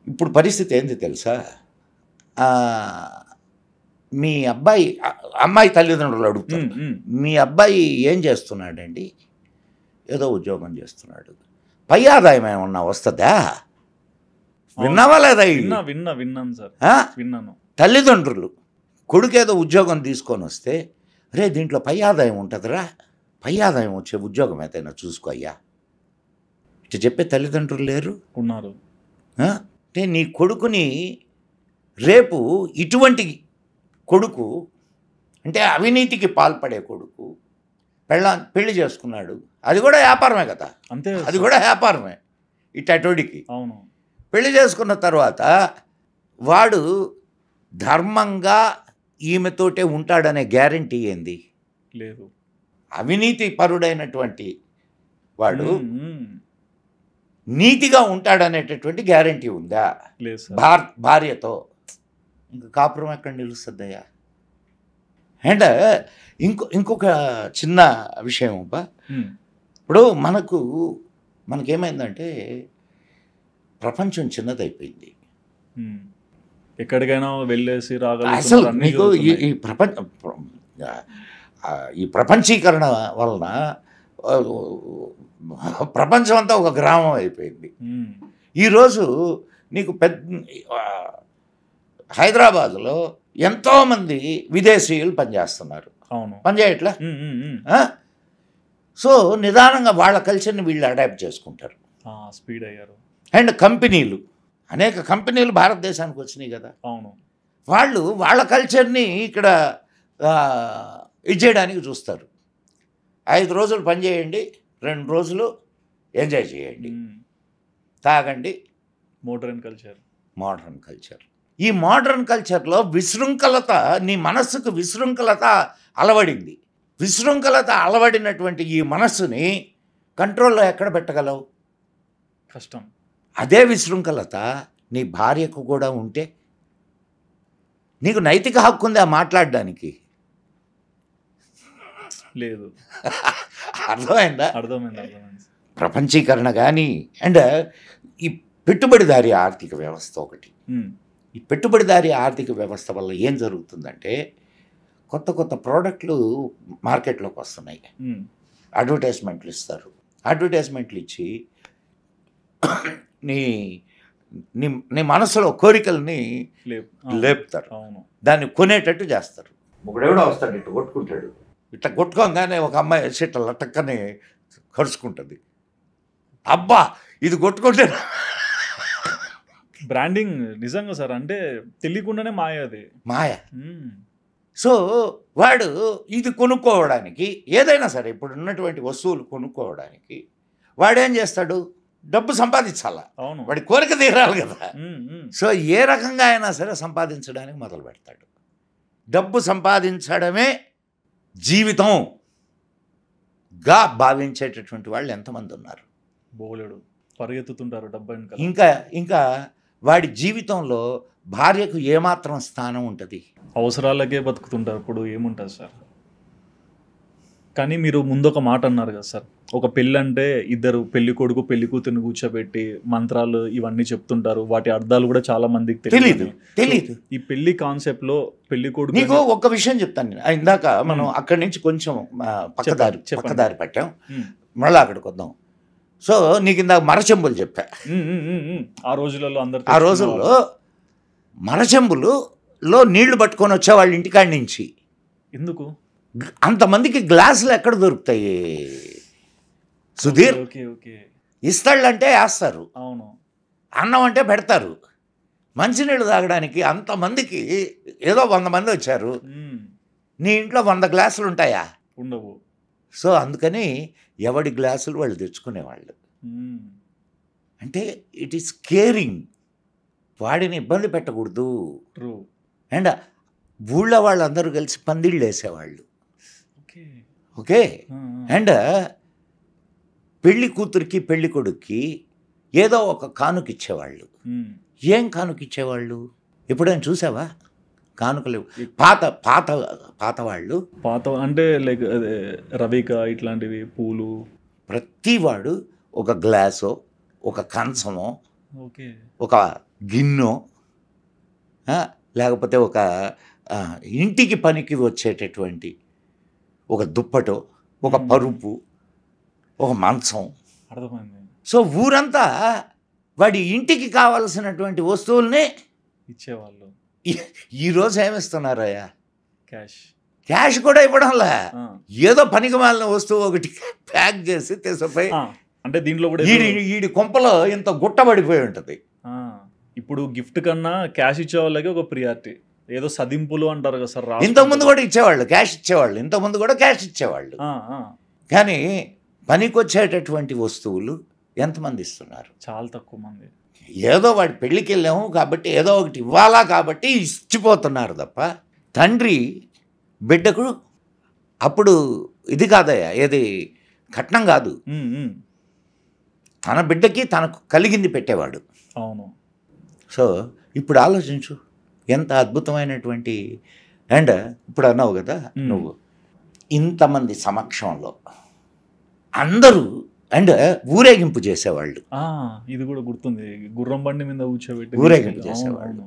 ఇప్పుడు పరిస్థితి ఏంది తెలుసా? మీ అమ్మాయి తల్లిదండ్రులు అడుగుతారు, మీ అబ్బాయి ఏం చేస్తున్నాడండి? ఏదో ఉద్యోగం చేస్తున్నాడు, పై ఆదాయం ఏమన్నా వస్తుందా? విన్నావా లేదా? విన్నాను సార్, విన్నాను. తల్లిదండ్రులు కొడుకేదో ఉద్యోగం తీసుకొని వస్తే, రే దీంట్లో పై ఆదాయం ఉంటుందిరా, పై ఆదాయం వచ్చే ఉద్యోగం ఏదైనా చూసుకో అయ్యా, ఇట్లా చెప్పే తల్లిదండ్రులు లేరు, ఉన్నారు. అంటే నీ కొడుకుని రేపు ఇటువంటి కొడుకు, అంటే అవినీతికి పాల్పడే కొడుకు, పెళ్లి చేసుకున్నాడు, అది కూడా వ్యాపారమే కదా, అంతే అది కూడా వ్యాపారమే ఇటోడికి. అవును. పెళ్లి చేసుకున్న తర్వాత వాడు ధర్మంగా ఈమెతోటే ఉంటాడనే గ్యారంటీ ఏంది? లేదు. అవినీతి పరుడైనటువంటి వాడు నీతిగా ఉంటాడనేటటువంటి గ్యారంటీ ఉందా? లేదు. భార్యతో ఇంకా కాపురం ఎక్కడ నిలుస్తుందయ్యా? అండ్ ఇంకొక చిన్న విషయం అబ్బా, ఇప్పుడు మనకేమైందంటే ప్రపంచం చిన్నదైపోయింది. ఎక్కడికైనా వెళ్ళేసి అసలు మీకు ఈ ప్రపంచీకరణ వలన ప్రపంచం అంతా ఒక గ్రామం అయిపోయింది. ఈరోజు నీకు హైదరాబాదులో ఎంతోమంది విదేశీయులు పనిచేస్తున్నారు. పనిచేయట్లా? సో నిదానంగా వాళ్ళ కల్చర్ని వీళ్ళు అడాప్ట్ చేసుకుంటారు, స్పీడ్ అయ్యారు. అండ్ అనేక కంపెనీలు భారతదేశానికి వచ్చినాయి కదా. అవును. వాళ్ళు వాళ్ళ కల్చర్ని ఇక్కడ ఇచ్చేయడానికి చూస్తారు. 5 రోజులు పని చేయండి, 2 రోజులు ఎంజాయ్ చేయండి, తాగండి. Modern culture. ఈ మోడర్న్ కల్చర్లో విశృంఖలత, నీ మనస్సుకు విశృంఖలత అలవడింది. విశృంఖలత అలవడినటువంటి ఈ మనస్సుని కంట్రోల్లో ఎక్కడ పెట్టగలవు? కష్టం. అదే విశృంఖలత నీ భార్యకు కూడా ఉంటే నీకు నైతిక హక్కు ఉందా మాట్లాడడానికి? లేదు. అర్థమైందా? అర్థమైంది. ప్రపంచీకరణ కానీ అండ్ ఈ పెట్టుబడిదారీ ఆర్థిక వ్యవస్థ ఒకటి. ఈ పెట్టుబడిదారీ ఆర్థిక వ్యవస్థ వల్ల ఏం జరుగుతుందంటే కొత్త కొత్త ప్రోడక్ట్లు మార్కెట్లోకి వస్తున్నాయి. అడ్వర్టైజ్మెంట్లు ఇస్తారు. అడ్వర్టైజ్మెంట్లు ఇచ్చి నీ నీ మనసులో కోరికల్ని లేపుతారు, దాన్ని కొనేటట్టు చేస్తారు. ఒకడెవడో వస్తాడు, ఇట్లా కొట్టుకుంటాడు, ఇట్లా కొట్టుకోగానే ఒక అమ్మాయి వచ్చి ఇట్లా లటక్కని కరుచుకుంటుంది. అబ్బా ఇది కొట్టుకుంటే బ్రాండింగ్ నిజంగా సార్, అంటే తెలియకుండానే మాయ. సో వాడు ఇది కొనుక్కోవడానికి, ఏదైనా సరే ఇప్పుడు ఉన్నటువంటి వస్తువులు కొనుక్కోవడానికి వాడేం చేస్తాడు? డబ్బు సంపాదించాలా, వాడి కోరిక తీరాలి కదా. సో ఏ రకంగా అయినా సరే సంపాదించడానికి మొదలు పెడతాడు. డబ్బు సంపాదించడమే జీవితంగా భావించేటటువంటి వాళ్ళు ఎంతమంది ఉన్నారు? బోలెడు పరిగెత్తుతుంటారు డబ్బు. ఇంకా వాడి జీవితంలో భార్యకు ఏమాత్రం స్థానం ఉంటుంది? అవసరాలకే బతుకుతుంటారు. ఇప్పుడు ఏముంటుంది సార్? కానీ మీరు ముందు ఒక మాట అన్నారు కదా సార్, ఒక పెళ్ళి అంటే ఇద్దరు పెళ్లి కొడుకు పెళ్లి కూతురిని కూర్చోబెట్టి మంత్రాలు ఇవన్నీ చెప్తుంటారు. వాటి అర్థాలు కూడా చాలా మందికి తెలియదు. ఈ పెళ్లి కాన్సెప్ట్ లో పెళ్లి కొడుకు, నీకు ఒక్క విషయం చెప్తాను నేను. ఇందాక మనం అక్కడి నుంచి కొంచెం పక్కదారి పట్టాం, మళ్ళీ అక్కడికి వద్దాం. సో నీకు ఇందాక మరచెంబులు చెప్పా. ఆ రోజుల్లో మరచెంబులులో నీళ్లు పట్టుకొని వచ్చేవాళ్ళు ఇంటికాడి నుంచి. ఎందుకు అంతమందికి గ్లాసులు ఎక్కడ దొరుకుతాయి సుధీర్? ఇస్తాళ్ళంటే వేస్తారు, అన్నం అంటే పెడతారు. మంచినీళ్ళు తాగడానికి అంతమందికి ఏదో 100 మంది వచ్చారు, నీ ఇంట్లో 100 గ్లాసులు ఉంటాయా? ఉండవు. సో అందుకని ఎవడి గ్లాసులు వాళ్ళు తెచ్చుకునేవాళ్ళు. అంటే ఇట్ ఈస్ కేరింగ్, వాడిని ఇబ్బంది పెట్టకూడదు. అండ్ ఊళ్ళో వాళ్ళందరూ కలిసి పందిళ్ళు వేసేవాళ్ళు. ఓకే. అండ్ పెళ్లి కూతురికి పెళ్లి కొడుక్కి ఏదో ఒక కానుక ఇచ్చేవాళ్ళు. ఏం కానుక ఇచ్చేవాళ్ళు? ఎప్పుడైనా చూసావా? కానుకలు పాత వాళ్ళు అంటే లైక్ రవిక ఇట్లాంటివి, పూలు. ప్రతివాడు ఒక గ్లాసో, ఒక కంచమో, ఒక గిన్నో, లేకపోతే ఒక ఇంటికి పనికి వచ్చేటటువంటి ఒక దుప్పటో, ఒక పరుపు, ఒక మంచం. అర్థమైంది. సో ఊరంతా వాడి ఇంటికి కావలసినటువంటి వస్తువుల్ని ఇచ్చేవాళ్ళు. ఈరోజు ఏమిస్తున్నారయ్యా? క్యాష్ కూడా ఇవ్వడంలా, ఏదో పనికి మాలిన వస్తువు ఒకటి ప్యాక్ చేసి తీసుకుపోయి, అంటే దీంట్లో కూడా ఈడి కొంపలో ఇంత గుట్టబడిపోయి ఉంటుంది. ఇప్పుడు గిఫ్ట్ కన్నా క్యాష్ ఇచ్చే వాళ్ళకి ఒక ప్రియారిటీ. ఏదో సదింపులు అంటారు కదా సార్, ఇంతకుముందు కూడా ఇచ్చేవాళ్ళు, క్యాష్ ఇచ్చేవాళ్ళు, ఇంతకుముందు కూడా క్యాష్ ఇచ్చేవాళ్ళు. కానీ పనికొచ్చేటటువంటి వస్తువులు ఎంతమంది ఇస్తున్నారు? చాలా తక్కువ మంది. ఏదో వాడి పెళ్ళికి వెళ్ళాము కాబట్టి ఏదో ఒకటి ఇవ్వాలా కాబట్టి ఇచ్చిపోతున్నారు తప్ప తండ్రి బిడ్డకు అప్పుడు ఇది కాదయ్యా, ఏది కట్నం కాదు, తన బిడ్డకి తనకు కలిగింది పెట్టేవాడు. అవును. సో ఇప్పుడు ఆలోచించు ఎంత అద్భుతమైనటువంటి. అండ్ ఇప్పుడు అన్నావు కదా నువ్వు, ఇంతమంది సమక్షంలో అందరూ అండ్ ఊరేగింపు చేసేవాళ్ళు. ఇది కూడా గుర్తుంది, గుర్రం బండి మీద కూర్చోబెట్టి ఊరేగింపు చేసేవాళ్ళు.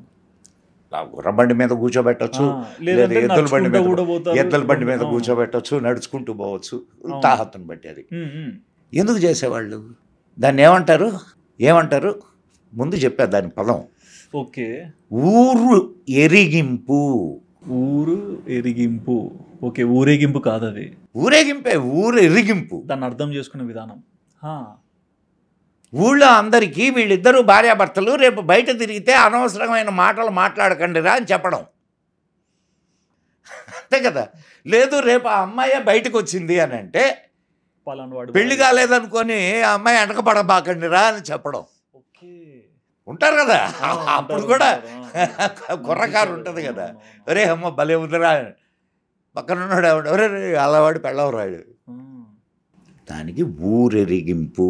గుర్రం బండి మీద కూర్చోబెట్టచ్చు, లేదా ఎద్దుల బండి మీద కూర్చోబెట్టచ్చు, నడుచుకుంటూ పోవచ్చు, తాహతుని బట్టి. అది ఎందుకు చేసేవాళ్ళు? దాన్ని ఏమంటారు ముందు చెప్పా దాని పదం. ఓకే, ఊరు ఎరిగింపు. ఊరు ఎరిగింపు. ఓకే, ఊరేగింపు కాదు అది, ఊరేగింపే, ఊరు ఎరిగింపు. దాన్ని అర్థం చేసుకునే విధానం. ఊళ్ళో అందరికీ వీళ్ళిద్దరూ భార్యాభర్తలు రేపు బయట తిరిగితే అనవసరమైన మాటలు మాట్లాడకండిరా అని చెప్పడం, అంతే కదా. లేదు రేపు ఆ అమ్మాయి బయటకు వచ్చింది అని అంటే పెళ్లి కాలేదనుకొని ఆ అమ్మాయి వెనకపడబాకండిరా అని చెప్పడం. ఉంటారు కదా అప్పుడు కూడా కుర్రకారు ఉంటుంది కదా, ఒరే అమ్మ భలే ఉందిరా, పక్కనున్నాడు ఆవిడ, ఒరే అల్లవాడు పెళ్ళవరాడు. దానికి ఊరెరిగింపు.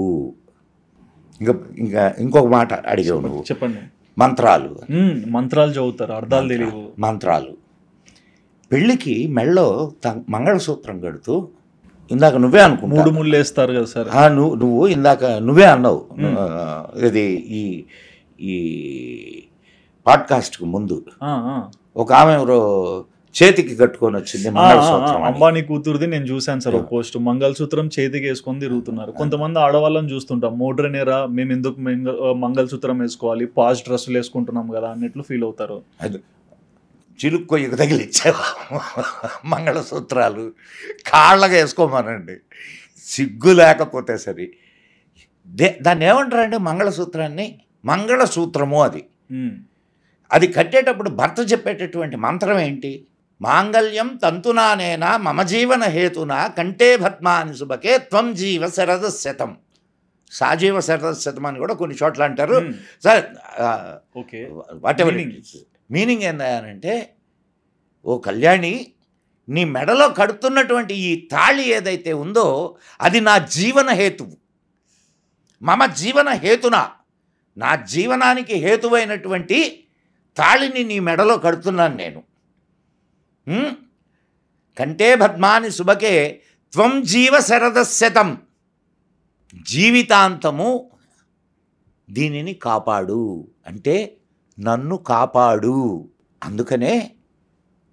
ఇంకా ఇంకొక మాట అడిగావు నువ్వు, చెప్పండి. మంత్రాలు చదువుతారు, అర్థాలు తెలియవు. మంత్రాలు. పెళ్ళికి మెళ్ళో మంగళసూత్రం కడుతూ, ఇందాక నువ్వే అనుకుంటా 3 ముళ్ళు వేస్తారు కదా సార్, నువ్వు ఇందాక నువ్వే అన్నావు, ఇది ఈ పాడ్కాస్ట్కు ముందు ఒక ఆమె ఎవరో చేతికి కట్టుకొని వచ్చింది మంగళసూత్రం. అంబానీ కూతురుది నేను చూశాను సార్, ఒక పోస్ట్, మంగళసూత్రం చేతికి వేసుకొని తిరుగుతున్నారు. కొంతమంది ఆడవాళ్ళని చూస్తుంటాం, మోడ్రనేరా మేము ఎందుకు మంగళసూత్రం వేసుకోవాలి, పాజ్ డ్రెస్సులు వేసుకుంటున్నాం కదా అన్నట్లు ఫీల్ అవుతారు. అది చిలుక్కొయ్యకు తగిలిచ్చావా మంగళసూత్రాలు, కాళ్ళగా వేసుకోమానండి, సిగ్గు లేకపోతే సరి. దాన్ని ఏమంటారండి మంగళసూత్రాన్ని? మంగళసూత్రము. అది కట్టేటప్పుడు భర్త చెప్పేటటువంటి మంత్రం ఏంటి? మాంగళ్యం తంతునానేనా మమ జీవన హేతునా కంటే భద్మాని శుభకే త్వం జీవ శరద శతం. సాజీవ శరద శతం అని కూడా కొన్ని చోట్ల అంటారు. సార్ వాట్ ఎవర్ మీనింగ్ ఏంటంటే, ఓ కళ్యాణి, నీ మెడలో కడుతున్నటువంటి ఈ తాళి ఏదైతే ఉందో అది నా జీవన హేతువు. మమ జీవన హేతున, నా జీవనానికి హేతువైనటువంటి తాళిని నీ మెడలో కడుతున్నాను నేను. కంటే భద్మాని శుభకే త్వం జీవ శరదశతం. జీవితాంతము దీనిని కాపాడు అంటే నన్ను కాపాడు. అందుకనే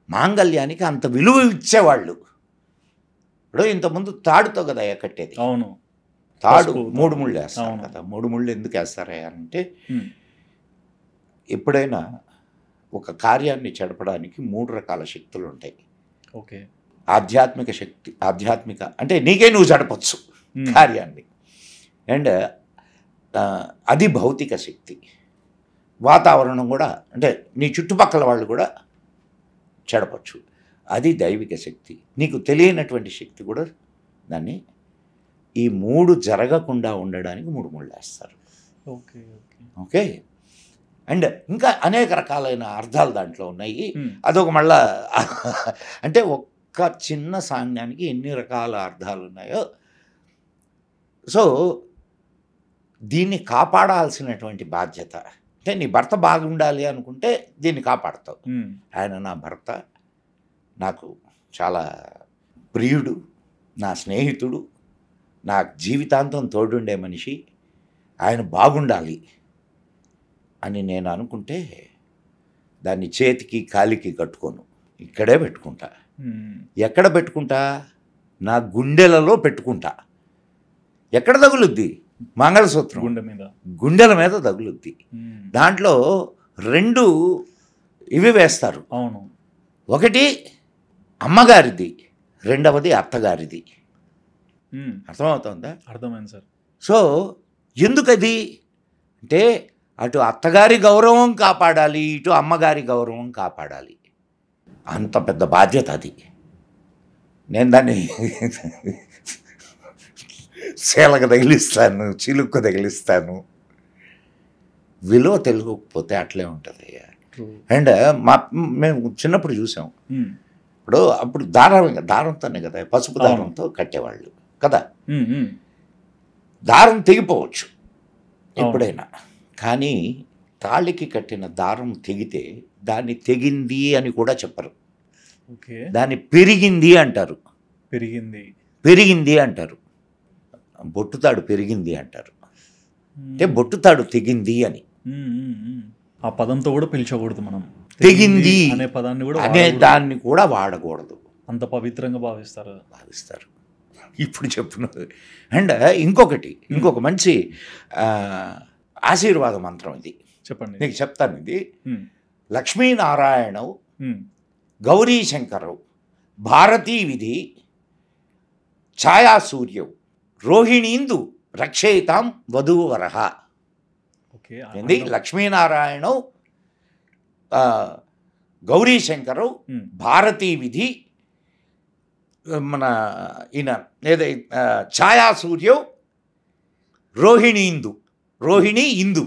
మాంగళ్యానికి అంత విలువ ఇచ్చేవాళ్ళు. ఇప్పుడు ఇంతకుముందు తాడుతో కదా కట్టేది. అవును, తాడు 3 ముళ్ళు వేస్తారు కదా. 3 ముళ్ళు ఎందుకు వేస్తారా అంటే, ఎప్పుడైనా ఒక కార్యాన్ని చెడపడానికి 3 రకాల శక్తులు ఉంటాయి. ఓకే, ఆధ్యాత్మిక శక్తి, ఆధ్యాత్మిక అంటే నీకే నువ్వు జడపచ్చు కార్యాన్ని. అండ్ అది భౌతిక శక్తి, వాతావరణం కూడా, అంటే నీ చుట్టుపక్కల వాళ్ళు కూడా చెడపచ్చు. అది దైవిక శక్తి. నీకు తెలియనటువంటి శక్తి కూడా దాన్ని, ఈ 3 జరగకుండా ఉండడానికి 3 ముళ్ళు వేస్తారు. Okay okay okay. అండ్ ఇంకా అనేక రకాలైన అర్థాలు దాంట్లో ఉన్నాయి. అదొక మళ్ళా అంటే ఒక్క చిన్న సాంగ్యానికి ఎన్ని రకాల అర్థాలు ఉన్నాయో. సో దీన్ని కాపాడాల్సినటువంటి బాధ్యత, అంటే నీ భర్త బాగుండాలి అనుకుంటే దీన్ని కాపాడుతావు. ఆయన నా భర్త, నాకు చాలా ప్రియుడు, నా స్నేహితుడు, నా జీవితాంతం తోడుండే మనిషి, ఆయన బాగుండాలి అని నేను అనుకుంటే దాన్ని చేతికి కాలికి కట్టుకోను, ఇక్కడే పెట్టుకుంటా. ఎక్కడ పెట్టుకుంటా? నా గుండెలలో పెట్టుకుంటా. ఎక్కడ తగులుద్ది? మంగళసూత్రం గుండెల మీద తగులుద్ది. దాంట్లో 2 ఇవి వేస్తారు. అవును, ఒకటి అమ్మగారిది, రెండవది అత్తగారిది. అర్థమవుతుందా? అర్థమైంది సార్. సో ఎందుకది అంటే, అటు అత్తగారి గౌరవం కాపాడాలి, ఇటు అమ్మగారి గౌరవం కాపాడాలి. అంత పెద్ద బాధ్యత అది. నేను దాన్ని శీలకు తగిలిస్తాను, చిలుక్కు తగిలిస్తాను. విలువ తెలియకపోతే అట్లే ఉంటుంది. అండ్ మేము చిన్నప్పుడు చూసాం. ఇప్పుడు అప్పుడు దారంతోనే కదా, పసుపు దారంతో కట్టేవాళ్ళు కదా. దారం తెగిపోవచ్చు ఎప్పుడైనా, కానీ తాళికి కట్టిన దారం తెగితే దాన్ని తెగింది అని కూడా చెప్పరు. దాన్ని పెరిగింది అంటారు. పెరిగింది అంటారు. బొట్టుతాడు పెరిగింది అంటారు. అంటే బొట్టుతాడు తెగింది అని. ఆ పదంతో కూడా పిలిచకూడదు మనం. తెగింది అనే పదాన్ని కూడా అనే దాన్ని కూడా వాడకూడదు. అంత పవిత్రంగా భావిస్తారు. ఇప్పుడు చెప్పున్నది. అండ్ ఇంకొక మంచి ఆశీర్వాద మంత్రం ఇది. చెప్పండి. నీకు చెప్తాను. ఇది లక్ష్మీనారాయణవు, గౌరీశంకరవు, భారతీ విధి, ఛాయాసూర్యవు, రోహిణీందు రక్షయితాం వధూవరః. ఏంది? లక్ష్మీనారాయణవు, గౌరీశంకరవు, భారతీ విధి, మన ఈయన ఏదై ఛాయాసూర్యవు, రోహిణి ఇందు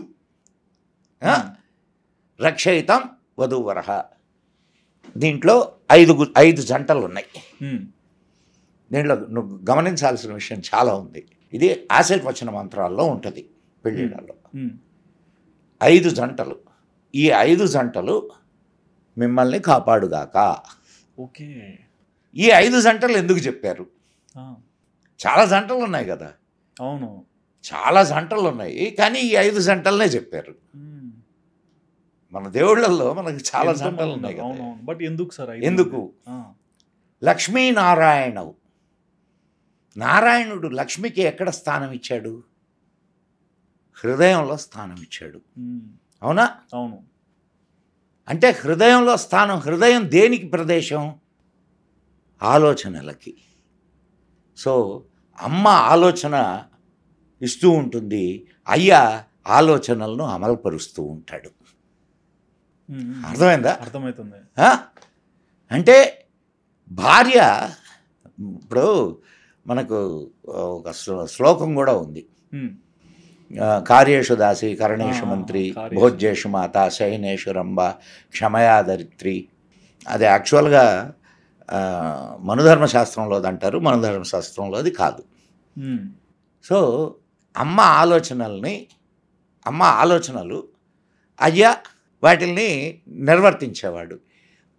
రక్షయితం వధూవరః. దీంట్లో 5 జంటలు ఉన్నాయి. దీంట్లో నువ్వు గమనించాల్సిన విషయం చాలా ఉంది. ఇది ఆశీర్వచన మంత్రాల్లో ఉంటుంది పెళ్ళిళ్ళలో. 5 జంటలు. ఈ 5 జంటలు మిమ్మల్ని కాపాడుగాక. ఈ 5 జంటలు ఎందుకు చెప్పారు? చాలా జంటలు ఉన్నాయి కదా. అవును, చాలా జంటలు ఉన్నాయి, కానీ ఈ 5 జంటలనే చెప్పారు. మన దేవుళ్ళల్లో మనకి చాలా జంటలు ఉన్నాయి కదా. బట్ ఎందుకు సార్? ఎందుకు? లక్ష్మీనారాయణవు. నారాయణుడు లక్ష్మికి ఎక్కడ స్థానం ఇచ్చాడు? హృదయంలో స్థానం ఇచ్చాడు. అవునా? అవును. అంటే హృదయంలో స్థానం. హృదయం దేనికి ప్రదేశం? ఆలోచనలకి. సో అమ్మ ఆలోచన ఇస్తూ ఉంటుంది, అయ్య ఆలోచనలను అమలుపరుస్తూ ఉంటాడు. అర్థమైందా? అర్థమవుతుంది. అంటే భార్య, ఇప్పుడు మనకు ఒక శ్లోకం కూడా ఉంది. కార్యేషు దాసి కరణేషు మంత్రి భోజ్యేషు మాత శయనేషు రంభ క్షమయా ధరిత్రి. అది యాక్చువల్గా మనుధర్మశాస్త్రంలోది అంటారు, మనుధర్మశాస్త్రంలో అది కాదు. సో అమ్మ ఆలోచనలు అయ్యా వాటిల్ని నిర్వర్తించేవాడు.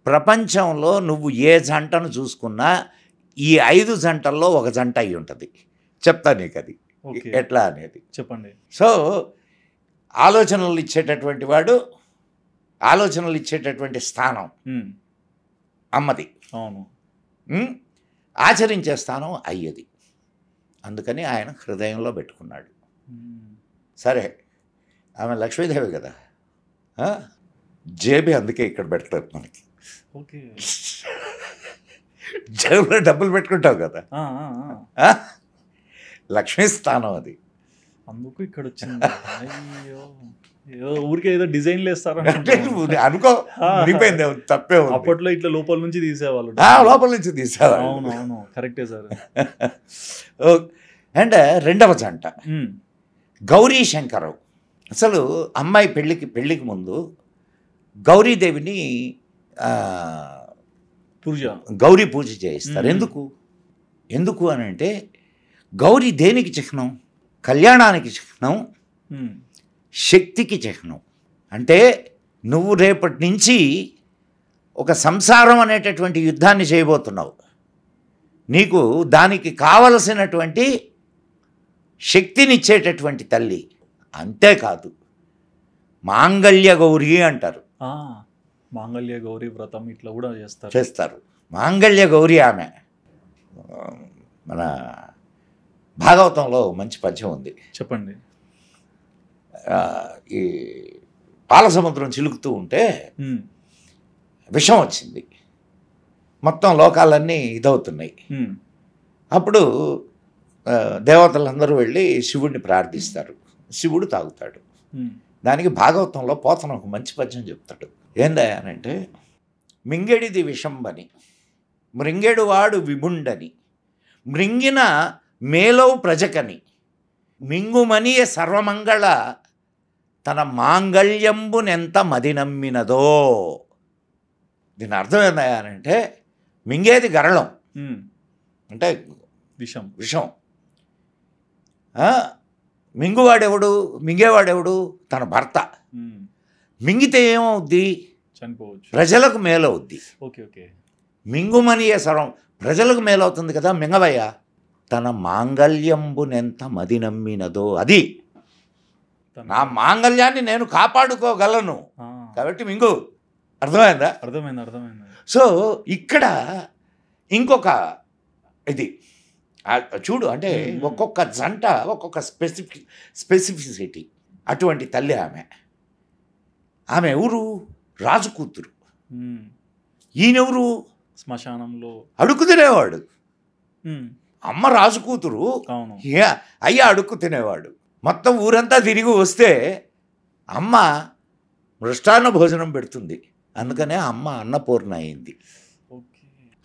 ప్రపంచంలో నువ్వు ఏ జంటను చూసుకున్నా ఈ 5 జంటల్లో ఒక జంట అయి ఉంటుంది. చెప్తా నీకు అది ఎట్లా అనేది. చెప్పండి. సో ఆలోచనలు ఇచ్చేటటువంటి వాడు, ఆలోచనలు ఇచ్చేటటువంటి స్థానం అమ్మది. అవును. ఆచరించే స్థానం అయ్యది. అందుకని ఆయన హృదయంలో పెట్టుకున్నాడు. సరే, ఆమె లక్ష్మీదేవి కదా, జేబీ అందుకే ఇక్కడ పెడతారు మనకి. జేబులో డబ్బులు పెట్టుకుంటావు కదా, లక్ష్మీ స్థానం అది. అందుకు ఇక్కడ వచ్చింది. ఊరికే ఏదో డిజైన్లు వేస్తారు అనుకో, నింపైంది, తప్పే. అప్పట్లో ఇట్లా లోపల నుంచి తీసేవాళ్ళు. లోపల నుంచి తీసేవాళ్ళు. అవునవును, కరెక్టే సార్. అండ్ రెండవ జంట గౌరీశంకరవు. అసలు అమ్మాయి పెళ్ళికి ముందు గౌరీదేవిని గౌరీ పూజ చేయిస్తారు. ఎందుకు అని అంటే గౌరీ దేనికి చిహ్నం? కళ్యాణానికి చిహ్నం, శక్తికి చిహ్నం. అంటే నువ్వు రేపటి నుంచి ఒక సంసారం అనేటటువంటి యుద్ధాన్ని చేయబోతున్నావు. నీకు దానికి కావలసినటువంటి శక్తినిచ్చేటటువంటి తల్లి. అంతేకాదు, మాంగళ్య గౌరీ అంటారు. మాంగళ్య గౌరీ వ్రతం ఇట్లా కూడా చేస్తారు. మాంగళ్య గౌరీ ఆమె. మన భాగవతంలో మంచి పద్యం ఉంది, చెప్పండి. ఈ పాలసముద్రం చిలుకుతూ ఉంటే విషం వచ్చింది, మొత్తం లోకాలన్నీ ఇదవుతున్నాయి. అప్పుడు దేవతలందరూ వెళ్ళి శివుడిని ప్రార్థిస్తారు. శివుడు తాగుతాడు. దానికి భాగవతంలో పోతన ఒక మంచి పద్యం చెప్తాడు. ఏందా అనంటే, మింగెడిది విషంబని మృంగెడువాడు విభుండని మృంగిన మేలవు ప్రజకని మింగుమనియ సర్వమంగళ తన మాంగళ్యంబునెంత మది నమ్మినదో. దీని అర్థం ఏంటంటే మింగేది గరళం అంటే విషం. మింగేవాడెవడు తన భర్త. మింగితే ఏమవుద్ది? చనిపోవచ్చు, ప్రజలకు మేలవుద్ది. Okay okay. మింగుమనియ సర్వం ప్రజలకు మేలవుతుంది కదా. మింగవయ్యా తన మాంగళ్యంబునెంత మది నమ్మినదో. అది నా మాంగళ్యాన్ని నేను కాపాడుకోగలను కాబట్టి మింగు. అర్థమైందా? అర్థమైంది. సో ఇక్కడ ఇంకొక ఇది చూడు, అంటే ఒక్కొక్క జంట ఒక్కొక్క స్పెసిఫిసిటీ. అటువంటి తల్లి ఆమె ఎవరు? రాజు కూతురు. ఈయనెవరు? శ్మశానంలో అడుక్కు తినేవాడు. అమ్మ రాజు కూతురు, అయ్య అడుక్కు తినేవాడు. మొత్తం ఊరంతా తిరిగి వస్తే అమ్మ మృష్టాన్న భోజనం పెడుతుంది. అందుకనే అమ్మ అన్నపూర్ణ అయింది.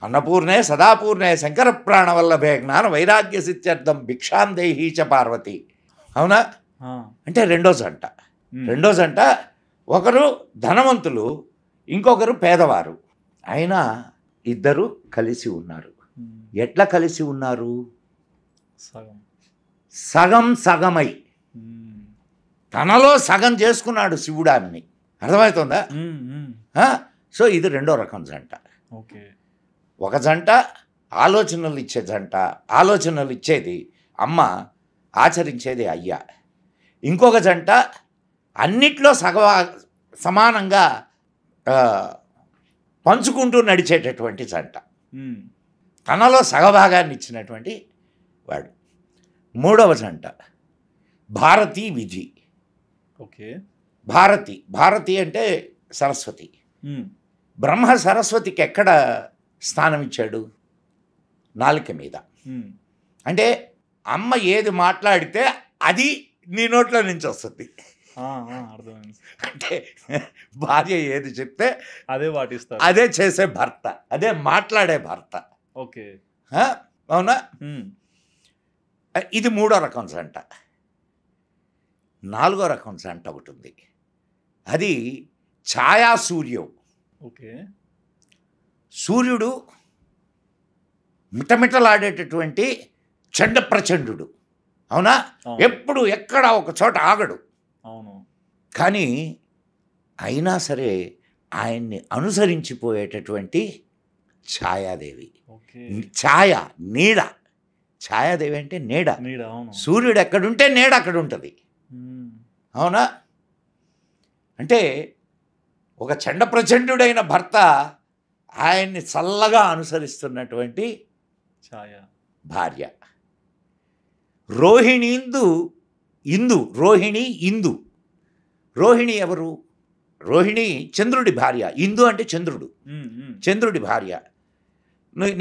అన్నపూర్ణే సదాపూర్ణే శంకర ప్రాణవల్లభే జ్ఞాన వైరాగ్య సిత్యర్థం భిక్షాందేహీ చ పార్వతి. అవునా? అంటే రెండో జంట. ఒకరు ధనవంతులు, ఇంకొకరు పేదవారు. అయినా ఇద్దరు కలిసి ఉన్నారు. ఎట్లా కలిసి ఉన్నారు? సగమై తనలో సగం చేసుకున్నాడు శివుడాన్ని. అర్థమవుతుందా? సో ఇది రెండో రకం జంట. ఒక జంట ఆలోచనలు ఇచ్చే జంట, ఆలోచనలు ఇచ్చేది అమ్మ, ఆచరించేది అయ్య. ఇంకొక జంట అన్నిట్లో సమానంగా పంచుకుంటూ నడిచేటటువంటి జంట, తనలో సగభాగాన్ని ఇచ్చినటువంటి వాడు. మూడవ జంట భారతి విధి. ఓకే. భారతి అంటే సరస్వతి. బ్రహ్మ సరస్వతికి ఎక్కడ స్థానం ఇచ్చాడు? నాలుక మీద. అంటే అమ్మ ఏది మాట్లాడితే అది నీ నోట్లో నుంచి వస్తుంది. అంటే భార్య ఏది చెప్తే అదే పాటిస్తారు, అదే చేసే భర్త, అదే మాట్లాడే భర్త. ఓకే, అవునా? ఇది మూడో రకం జంట. నాలుగో రకం జంట ఒకటి ఉంది, అది ఛాయా సూర్యం. ఓకే. సూర్యుడు మిటమిటలాడేటటువంటి చండ ప్రచండు. అవునా? ఎప్పుడు ఎక్కడ ఒక చోట ఆగడు. అవును. కానీ అయినా సరే ఆయన్ని అనుసరించిపోయేటటువంటి ఛాయాదేవి. ఛాయ, నీడ. ఛాయాదేవి అంటే నీడ. సూర్యుడు ఎక్కడుంటే నీడ అక్కడ ఉంటుంది. అవునా? అంటే ఒక చండ ప్రచండుడైన భర్త ఆయన్ని చల్లగా అనుసరిస్తున్నటువంటి భార్య. రోహిణి ఇందు. రోహిణి ఎవరు? రోహిణి చంద్రుడి భార్య. ఇందు అంటే చంద్రుడు, చంద్రుడి భార్య.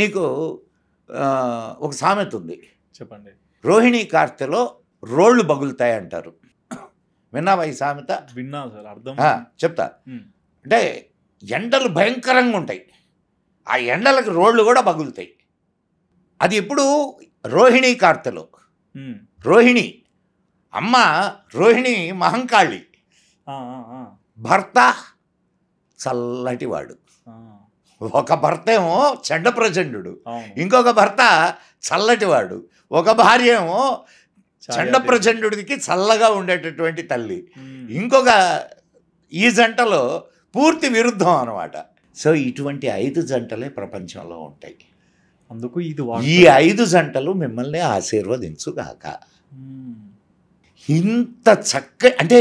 నీకు ఒక సామెత ఉంది, చెప్పండి. రోహిణి కార్తెలో రోళ్ళు బగులుతాయి అంటారు. విన్నావా ఈ సామెత? విన్నా సార్. అర్థం చెప్తా. అంటే ఎండలు భయంకరంగా ఉంటాయి, ఆ ఎండలకు రోళ్ళు కూడా బగులుతాయి. అది ఎప్పుడు? రోహిణి కార్తెలో. రోహిణి అమ్మ, రోహిణి మహంకాళి, భర్త చల్లటివాడు. ఒక భర్త ఏమో చెడ్డ ప్రచండు, ఇంకొక భర్త చల్లటివాడు. ఒక భార్య ఏమో చండ ప్రచండుడికి చల్లగా ఉండేటటువంటి తల్లి. ఇంకొక ఈ జంటలో పూర్తి విరుద్ధం అన్నమాట. సో ఇటువంటి 5 జంటలే ప్రపంచంలో ఉంటాయి. అందుకు ఈ 5 జంటలు మిమ్మల్ని ఆశీర్వదించుగాక. ఇంత అంటే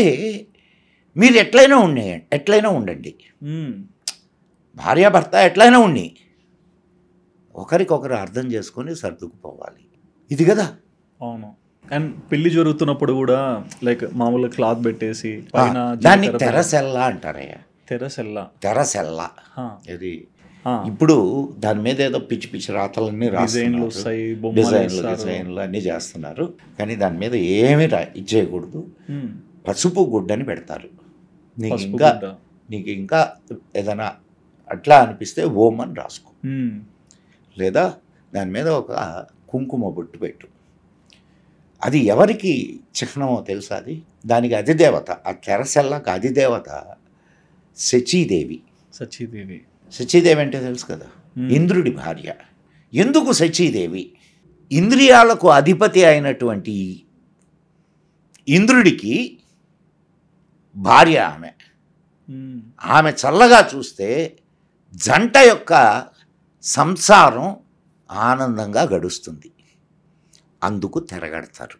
మీరు ఎట్లయినా ఉండండి, భార్యాభర్త ఎట్లయినా ఉండి ఒకరికొకరు అర్థం చేసుకొని సర్దుకుపోవాలి. ఇది కదా. అవును. అండ్ పెళ్లి జరుగుతున్నప్పుడు కూడా లైక్ మామూలుగా క్లాత్ పెట్టేసి దాన్ని తెరసెల్లా అంటారయ్యా. తెరసెల్లా. ఇది ఇప్పుడు దాని మీద ఏదో పిచ్చి పిచ్చి రాతలన్నీ డిజైన్లు అన్నీ చేస్తున్నారు. కానీ దాని మీద ఏమీ ఇచ్చేయకూడదు. పసుపు గుడ్డని పెడతారు. నీకు ఇంకా ఏదైనా అట్లా అనిపిస్తే ఓం అని రాసుకో, లేదా దాని మీద ఒక కుంకుమ బొట్టు పెట్టు. అది ఎవరికి చిహ్నమో తెలుసా? అది దానికి అధిదేవత, ఆ కెరసెల్లాకి అధిదేవత శచీదేవి. శచీదేవి అంటే తెలుసు కదా, ఇంద్రుడి భార్య. ఎందుకు శచీదేవి? ఇంద్రియాలకు అధిపతి అయినటువంటి ఇంద్రుడికి భార్య ఆమె. ఆమె చల్లగా చూస్తే జంట యొక్క సంసారం ఆనందంగా గడుస్తుంది. అందుకు తిరగడతారు.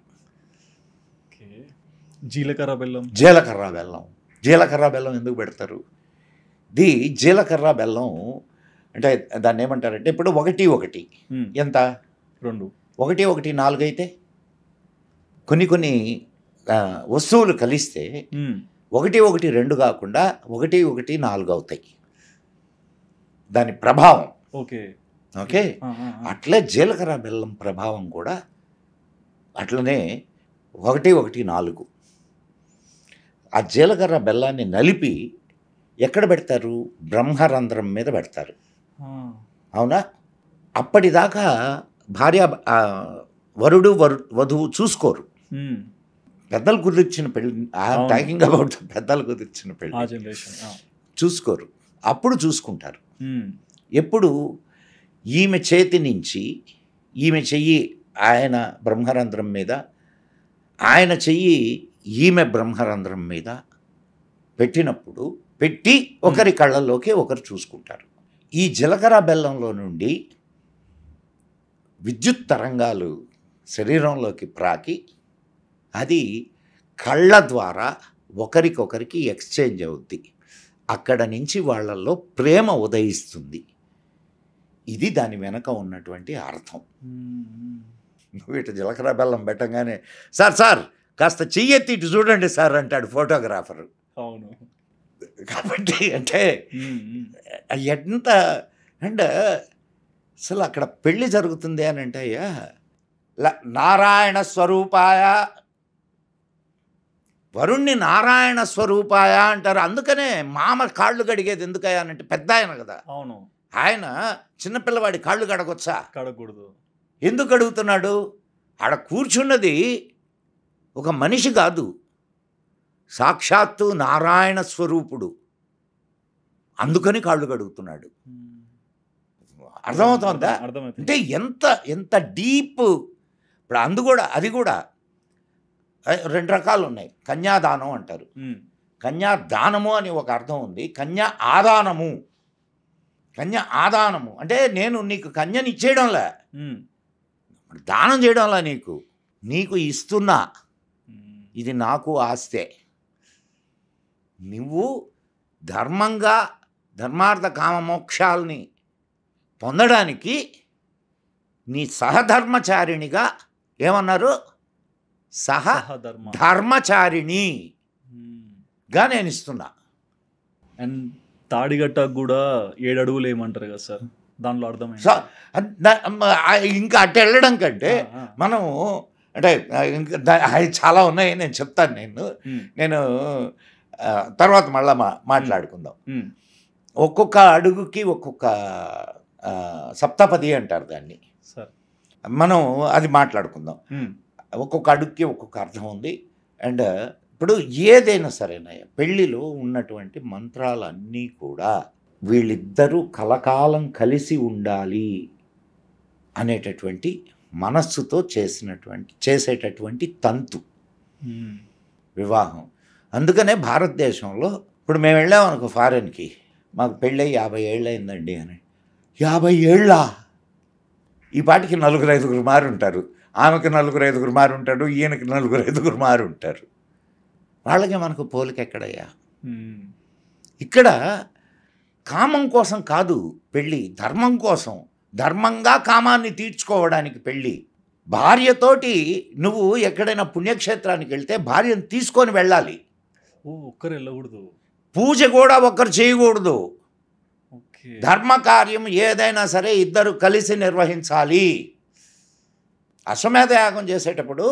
జీలకర్ర బెల్లం ఎందుకు పెడతారు? జీలకర్ర బెల్లం అంటే దాన్ని ఏమంటారంటే, ఇప్పుడు 1 1 ఎంత? 2. 1 1 4 అయితే కొన్ని వస్తువులు కలిస్తే 1 1 2 కాకుండా 1 1 4 అవుతాయి. దాని ప్రభావం. ఓకే. అట్లే జీలకర్ర బెల్లం ప్రభావం కూడా అట్లనే 1 1 4. ఆ జీలకర్ర బెల్లాన్ని నలిపి ఎక్కడ పెడతారు? బ్రహ్మరంధ్రం మీద పెడతారు. అవునా? అప్పటిదాకా భార్య వరుడు వధువు చూసుకోరు. పెద్దలు కుదిర్చిన పెళ్ళి, టాకింగ్ అబౌట్ పెద్దలు కుదిర్చిన పెళ్ళి చూసుకోరు. అప్పుడు చూసుకుంటారు. ఎప్పుడు? ఈమె చేతి నుంచి ఈమె చెయ్యి ఆయన బ్రహ్మరంధ్రం మీద, ఆయన చెయ్యి ఈమె బ్రహ్మరంధ్రం మీద పెట్టినప్పుడు పెట్టి ఒకరి కళ్ళల్లోకి ఒకరు చూసుకుంటారు. ఈ జీలకర్ర బెల్లంలో నుండి విద్యుత్ తరంగాలు శరీరంలోకి ప్రాకి అది కళ్ళ ద్వారా ఒకరికొకరికి ఎక్స్చేంజ్ అవుద్ది. అక్కడ నుంచి వాళ్ళల్లో ప్రేమ ఉదయిస్తుంది. ఇది దాని వెనక ఉన్నటువంటి అర్థం. నువ్వు ఇటు జీలకర్ర బెల్లం పెట్టగానే సార్ కాస్త చెయ్యెత్తి ఇటు చూడండి సార్ అంటాడు ఫోటోగ్రాఫరు. అవును. కాబట్టి అంటే ఎంత అంటే అసలు అక్కడ పెళ్ళి జరుగుతుంది అని అంటే, అయ్యా నారాయణ స్వరూపాయ, వరుణ్ణి నారాయణ స్వరూపాయ అంటారు. అందుకనే మామ కాళ్ళు కడిగేది ఎందుకయ్యా అంటే, పెద్ద ఆయన కదా. అవును. ఆయన చిన్నపిల్లవాడి కాళ్ళు కడగొచ్చా? కడగకూడదు. ఎందుకు అడుగుతున్నాడు? ఆడ కూర్చున్నది ఒక మనిషి కాదు, సాక్షాత్తు నారాయణ స్వరూపుడు. అందుకని కాళ్ళు కడుగుతున్నాడు. అర్థమవుతుందా? అంటే ఎంత డీప్. ఇప్పుడు అది కూడా 2 రకాలు ఉన్నాయి. కన్యాదానం అంటారు. కన్యాదానము అని ఒక అర్థం ఉంది. ఆదానము అంటే నేను నీకు కన్యని ఇచ్చేయడంలే, దానం చేయడంలా, నీకు ఇస్తున్నా. ఇది నాకు ఆస్తే. నువ్వు ధర్మంగా ధర్మార్థ కామ మోక్షాలని పొందడానికి నీ సహధర్మచారిణిగా ఏమన్నారు? ధర్మచారిణిగా నేను ఇస్తున్నా. అండ్ తాడిగట్టకు కూడా 7 అడుగులు ఏమంటారు కదా సార్, దానిలో అర్థమైంది. ఇంకా అట్ట వెళ్ళడం కంటే మనం అంటే అవి చాలా ఉన్నాయి, నేను చెప్తాను. నేను తర్వాత మళ్ళా మాట్లాడుకుందాం. ఒక్కొక్క అడుగుకి ఒక్కొక్క సప్తపది అంటారు దాన్ని. మనం అది మాట్లాడుకుందాం. ఒక్కొక్క అడుగుకి ఒక్కొక్క అర్థం ఉంది. అండ్ ఇప్పుడు ఏదైనా సరేనయ్య, పెళ్ళిలో ఉన్నటువంటి మంత్రాలన్నీ కూడా వీళ్ళిద్దరూ కలకాలం కలిసి ఉండాలి అనేటటువంటి మనస్సుతో చేసేటటువంటి తంతు వివాహం. అందుకనే భారతదేశంలో ఇప్పుడు మేము వెళ్ళామనుకో ఫారెన్కి, మాకు పెళ్ళై 50 ఏళ్ళు అయిందండి అని. 50 ఏళ్ళ? ఈ పాటికి 4 5 మారు ఉంటారు. ఆమెకు 4 5 మారు ఉంటాడు, ఈయనకి 4 5 మారు ఉంటారు. వాళ్ళకి మనకు పోలిక ఎక్కడయ్యా? ఇక్కడ కామం కోసం కాదు పెళ్ళి, ధర్మం కోసం. ధర్మంగా కామాన్ని తీర్చుకోవడానికి పెళ్ళి. భార్యతోటి నువ్వు ఎక్కడైనా పుణ్యక్షేత్రానికి వెళ్తే భార్యను తీసుకొని వెళ్ళాలి. ఒక్కరు వెళ్ళకూడదు. పూజ కూడా ఒక్కరు చేయకూడదు. ధర్మకార్యం ఏదైనా సరే ఇద్దరు కలిసి నిర్వహించాలి. అశ్వమేధ యాగం చేసేటప్పుడు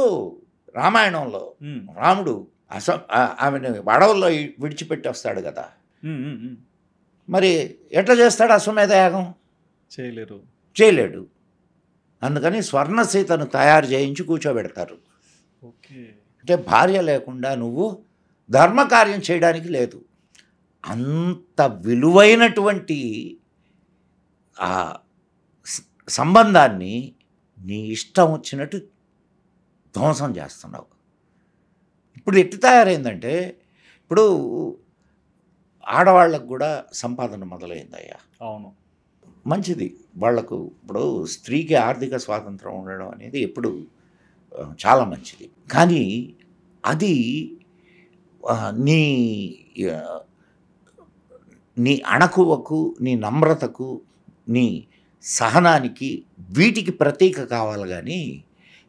రామాయణంలో రాముడు ఆమెను అడవుల్లో విడిచిపెట్టి వస్తాడు కదా. మరి ఎట్లా చేస్తాడు అశ్వమేధ యాగం? చేయలేడు. అందుకని స్వర్ణ సీతను తయారు చేయించి కూర్చోబెడతారు. ఓకే. అంటే భార్య లేకుండా నువ్వు ధర్మకార్యం చేయడానికి లేదు. అంత విలువైనటువంటి ఆ సంబంధాన్ని నీ ఇష్టం వచ్చినట్టు ధ్వంసం చేస్తున్నావు. ఇప్పుడు ఎట్టి తయారైందంటే, ఇప్పుడు ఆడవాళ్ళకు కూడా సంపాదన మొదలైందయ్యా. అవును, మంచిది వాళ్లకు. ఇప్పుడు స్త్రీకి ఆర్థిక స్వాతంత్రం ఉండడం అనేది ఎప్పుడు చాలా మంచిది. కానీ అది నీ నీ అణకువకు, నీ నమ్రతకు, నీ సహనానికి, వీటికి ప్రతీక కావాలి కానీ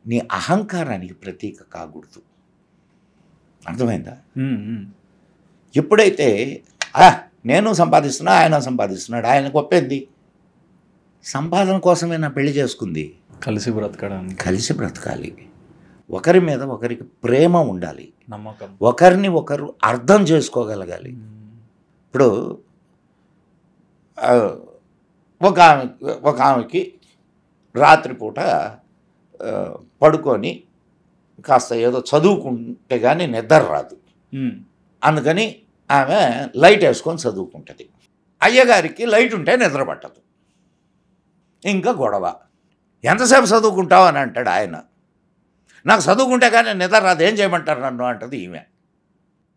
నీ అహంకారానికి ప్రతీక కాకూడదు. అర్థమైందా? ఎప్పుడైతే నేను సంపాదిస్తున్నా, ఆయన సంపాదిస్తున్నాడు, ఆయనకు ఒప్పింది, సంపాదన కోసమే నా పెళ్లి చేసుకుంది. కలిసి బ్రతకడానికి, కలిసి బ్రతకాలి. ఒకరి మీద ఒకరికి ప్రేమ ఉండాలి, నమ్మకం, ఒకరిని ఒకరు అర్థం చేసుకోగలగాలి. ఇప్పుడు ఒక ఆమెకి రాత్రిపూట పడుకొని కాస్త ఏదో చదువుకుంటే కానీ నిద్ర రాదు. అందుకని ఆమె లైట్ వేసుకొని చదువుకుంటుంది. అయ్యగారికి లైట్ ఉంటే నిద్ర పట్టదు. ఇంకా గొడవ. ఎంతసేపు చదువుకుంటావు అని అంటాడు ఆయన. నాకు చదువుకుంటే కానీ నిద్ర రాదు, ఏం చేయమంటారు నన్ను అంటది ఈమె.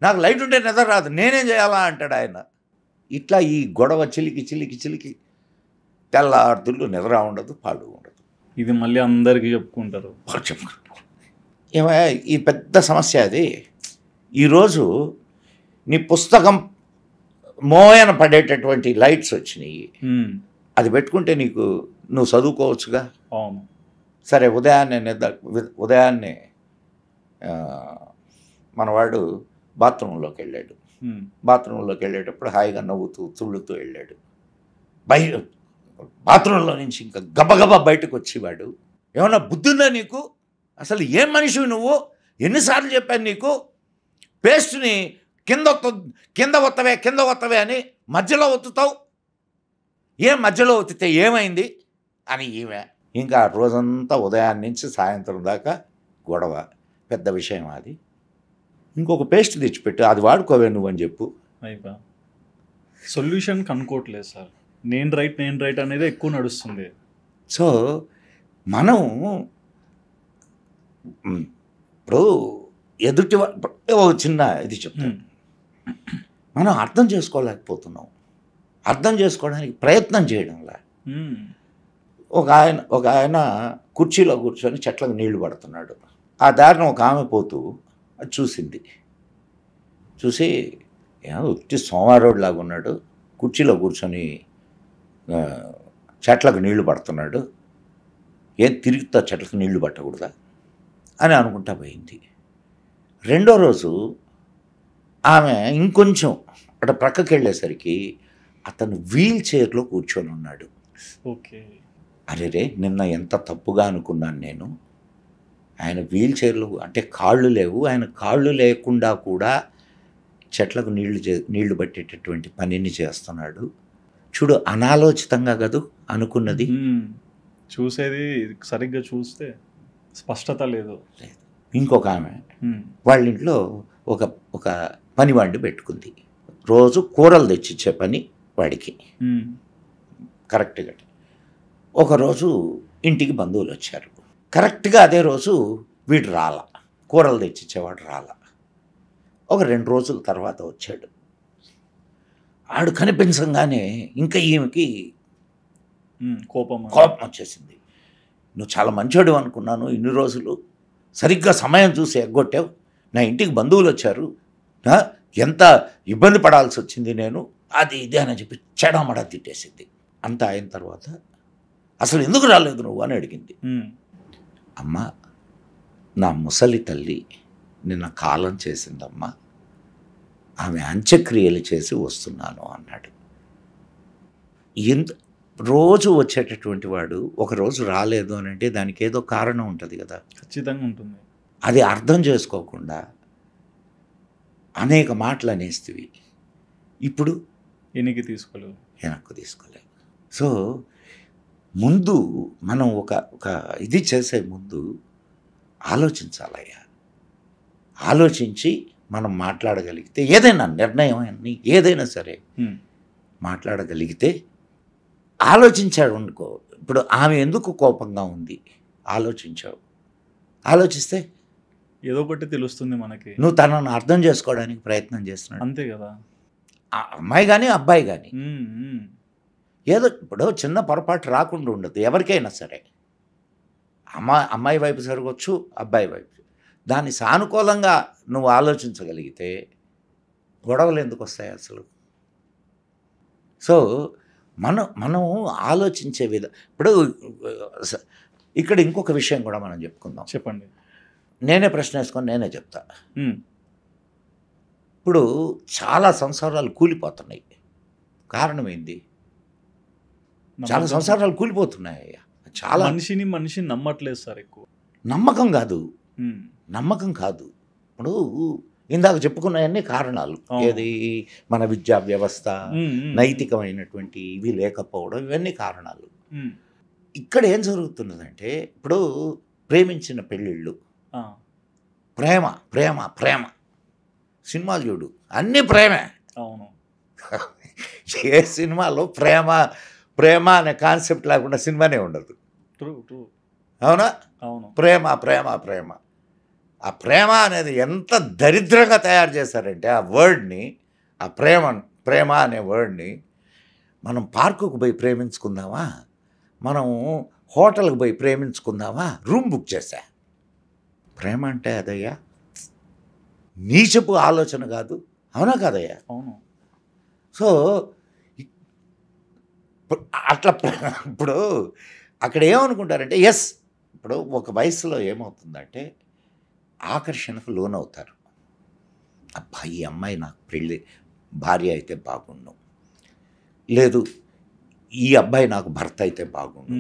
నాకు లైట్ ఉంటే నిద్ర రాదు, నేనేం చేయాలా అంటాడు ఆయన. ఇట్లా ఈ గొడవ చిలికి చిలికి చిలికి తెల్లార్దులు నిద్ర ఉండదు, పాడు ఉండదు. ఇది మళ్ళీ అందరికీ చెప్పుకుంటారు. ఏమయ్యా ఈ పెద్ద సమస్య అది. ఈరోజు నీ పుస్తకం మోయన పడేటటువంటి లైట్స్ వచ్చినాయి, అది పెట్టుకుంటే నువ్వు చదువుకోవచ్చుగా. అవును. సరే, ఉదయాన్నే మనవాడు బాత్రూంలోకి వెళ్ళాడు. బాత్రూంలోకి వెళ్ళేటప్పుడు హాయిగా నవ్వుతూ తుళ్ళుతూ వెళ్ళాడు. బాత్రూంలో నుంచి ఇంకా గబగబా బయటకు వచ్చేవాడు. ఏమన్నా బుద్ధుందా నీకు? అసలు ఏం మనిషివి నువ్వు? ఎన్నిసార్లు చెప్పాను నీకు పేస్ట్ని కింద ఒత్తవే అని మధ్యలో ఒత్తుతావు. ఏం మధ్యలో ఒత్తితే ఏమైంది అని ఈమె. ఇంకా రోజంతా ఉదయాన్నే నుంచి సాయంత్రం దాకా గొడవ. పెద్ద విషయం అది. ఇంకొక పేస్ట్ తెచ్చిపెట్టు, అది వాడుకోవే నువ్వు అని చెప్పు. అయిపో. సొల్యూషన్ కనుక్కోవట్లేదు సార్. నేను రైట్ అనేది ఎక్కువ నడుస్తుంది. సో మనం ఇప్పుడు ఎదుటి చిన్న ఇది చెప్తాను, మనం అర్థం చేసుకోలేకపోతున్నాం. అర్థం చేసుకోవడానికి ప్రయత్నం చేయడంలా. ఒక ఆయన కుర్చీలో కూర్చొని చెట్లకు నీళ్లు పడుతున్నాడు. ఆ దారిన ఒక ఆమె పోతూ అది చూసింది. చూసి ఉత్తి సోమారోడ్ లాగా ఉన్నాడు, కుర్చీలో కూర్చొని చెట్లకు నీళ్లు పడుతున్నాడు, ఏం తిరుగుతా చెట్లకు నీళ్లు పట్టకూడదా అని అనుకుంటా పోయింది. రెండో రోజు ఆమె ఇంకొంచెం అటు ప్రక్కకి వెళ్ళేసరికి అతను వీల్ చైర్లో కూర్చొని ఉన్నాడు. ఓకే. అరే నిన్న ఎంత తప్పుగా అనుకున్నాను నేను. ఆయన వీల్ చైర్లో అంటే కాళ్ళు లేవు, ఆయన కాళ్ళు లేకుండా కూడా చెట్లకు నీళ్లు పట్టేటటువంటి పనిని చేస్తున్నాడు. చూడు, అనాలోచితంగా కదూ అనుకున్నది. చూసేది సరిగ్గా చూస్తే స్పష్టత లేదు. ఇంకొక ఆమె వాళ్ళ ఇంట్లో ఒక పనివాడిని పెట్టుకుంది. రోజు కూరలు తెచ్చిచ్చే పని వాడికి కరెక్ట్గా. ఒకరోజు ఇంటికి బంధువులు వచ్చారు. కరెక్ట్గా అదే రోజు వీడు రాల, కూరలు తెచ్చిచ్చేవాడు రాల. ఒక 2 రోజుల తర్వాత వచ్చాడు. ఆడు కనిపించగానే ఇంకా ఈమెకి కోపం వచ్చేసింది. నువ్వు చాలా మంచోడు అనుకున్నాను, ఇన్ని రోజులు సరిగ్గా సమయం చూసి ఎగ్గొట్టావు. నా ఇంటికి బంధువులు వచ్చారు, ఎంత ఇబ్బంది పడాల్సి వచ్చింది నేను, అది ఇదే అని చెప్పి చెడమడ తిట్టేసింది. అంతా అయిన తర్వాత అసలు ఎందుకు రాలేదు నువ్వు అని అడిగింది. అమ్మ, నా ముసలి తల్లి నిన్న కాలం చేసిందమ్మా, ఆమె అంత్యక్రియలు చేసి వస్తున్నాను అన్నాడు. రోజు వచ్చేటటువంటి వాడు ఒకరోజు రాలేదు అని అంటే దానికి ఏదో కారణం ఉంటుంది కదా. ఖచ్చితంగా ఉంటుంది. అది అర్థం చేసుకోకుండా అనేక మాటలు అనేస్తేవి. ఇప్పుడు వెనక్కి తీసుకోలేవు. సో ముందు మనం ఒక ఇది చేసే ముందు ఆలోచించాలయ్యా. ఆలోచించి మనం మాట్లాడగలిగితే ఏదైనా నిర్ణయం అన్ని ఏదైనా సరే మాట్లాడగలిగితే, ఆలోచించాడు అనుకో. ఇప్పుడు ఆమె ఎందుకు కోపంగా ఉంది ఆలోచించావు, ఆలోచిస్తే ఏదో ఒకటి తెలుస్తుంది మనకి. నువ్వు తనను అర్థం చేసుకోవడానికి ప్రయత్నం చేస్తున్నాడు, అంతే కదా. అమ్మాయి కానీ అబ్బాయి కానీ. ఏదో ఇప్పుడు చిన్న పొరపాటు రాకుండా ఉండదు ఎవరికైనా సరే. అమ్మాయి వైపు జరగవచ్చు, అబ్బాయి వైపు. దాన్ని సానుకూలంగా నువ్వు ఆలోచించగలిగితే గొడవలు ఎందుకు వస్తాయి అసలు? సో మనం ఆలోచించే ఇప్పుడు ఇక్కడ ఇంకొక విషయం కూడా మనం చెప్పుకుందాం. చెప్పండి. నేనే ప్రశ్న వేసుకొని నేనే చెప్తా. ఇప్పుడు చాలా సంసారాలు కూలిపోతున్నాయి. కారణం ఏంది? చాలా సంసారాలు కూలిపోతున్నాయి. చాలా మనిషిని నమ్మట్లేదు సార్. ఎక్కువ నమ్మకం కాదు. ఇప్పుడు ఇందాక చెప్పుకున్నవన్నీ కారణాలు. ఏది మన విద్యా వ్యవస్థ, నైతికమైనటువంటి ఇవి లేకపోవడం, ఇవన్నీ కారణాలు. ఇక్కడ ఏం జరుగుతున్నదంటే ఇప్పుడు ప్రేమించిన పెళ్ళిళ్ళు, ప్రేమ ప్రేమ ప్రేమ సినిమాలు చూడు, అన్నీ ప్రేమే. అవును. ఏ సినిమాలో ప్రేమ అనే కాన్సెప్ట్ లేకుండా సినిమానే ఉండదు. అవునా? అవును. ప్రేమ ప్రేమ ప్రేమ. ఆ ప్రేమ అనేది ఎంత దరిద్రంగా తయారు చేశారంటే ఆ వర్డ్ని, ఆ ప్రేమ అనే వర్డ్ని. మనం పార్కుకు పోయి ప్రేమించుకుందామా, మనం హోటల్కి పోయి ప్రేమించుకుందామా, రూమ్ బుక్ చేశా. ప్రేమ అంటే అదయ్యా, నీచపు ఆలోచన కాదు. అవునా కాదయ్యా? అవును. సో అట్లా ఇప్పుడు అక్కడ ఏమనుకుంటారంటే ఎస్, ఇప్పుడు ఒక వయసులో ఏమవుతుందంటే ఆకర్షణకు లోనవుతారు. అబ్బాయి ఈ అమ్మాయి నాకు భార్య అయితే బాగుండు, లేదు ఈ అబ్బాయి నాకు భర్త అయితే బాగుండు.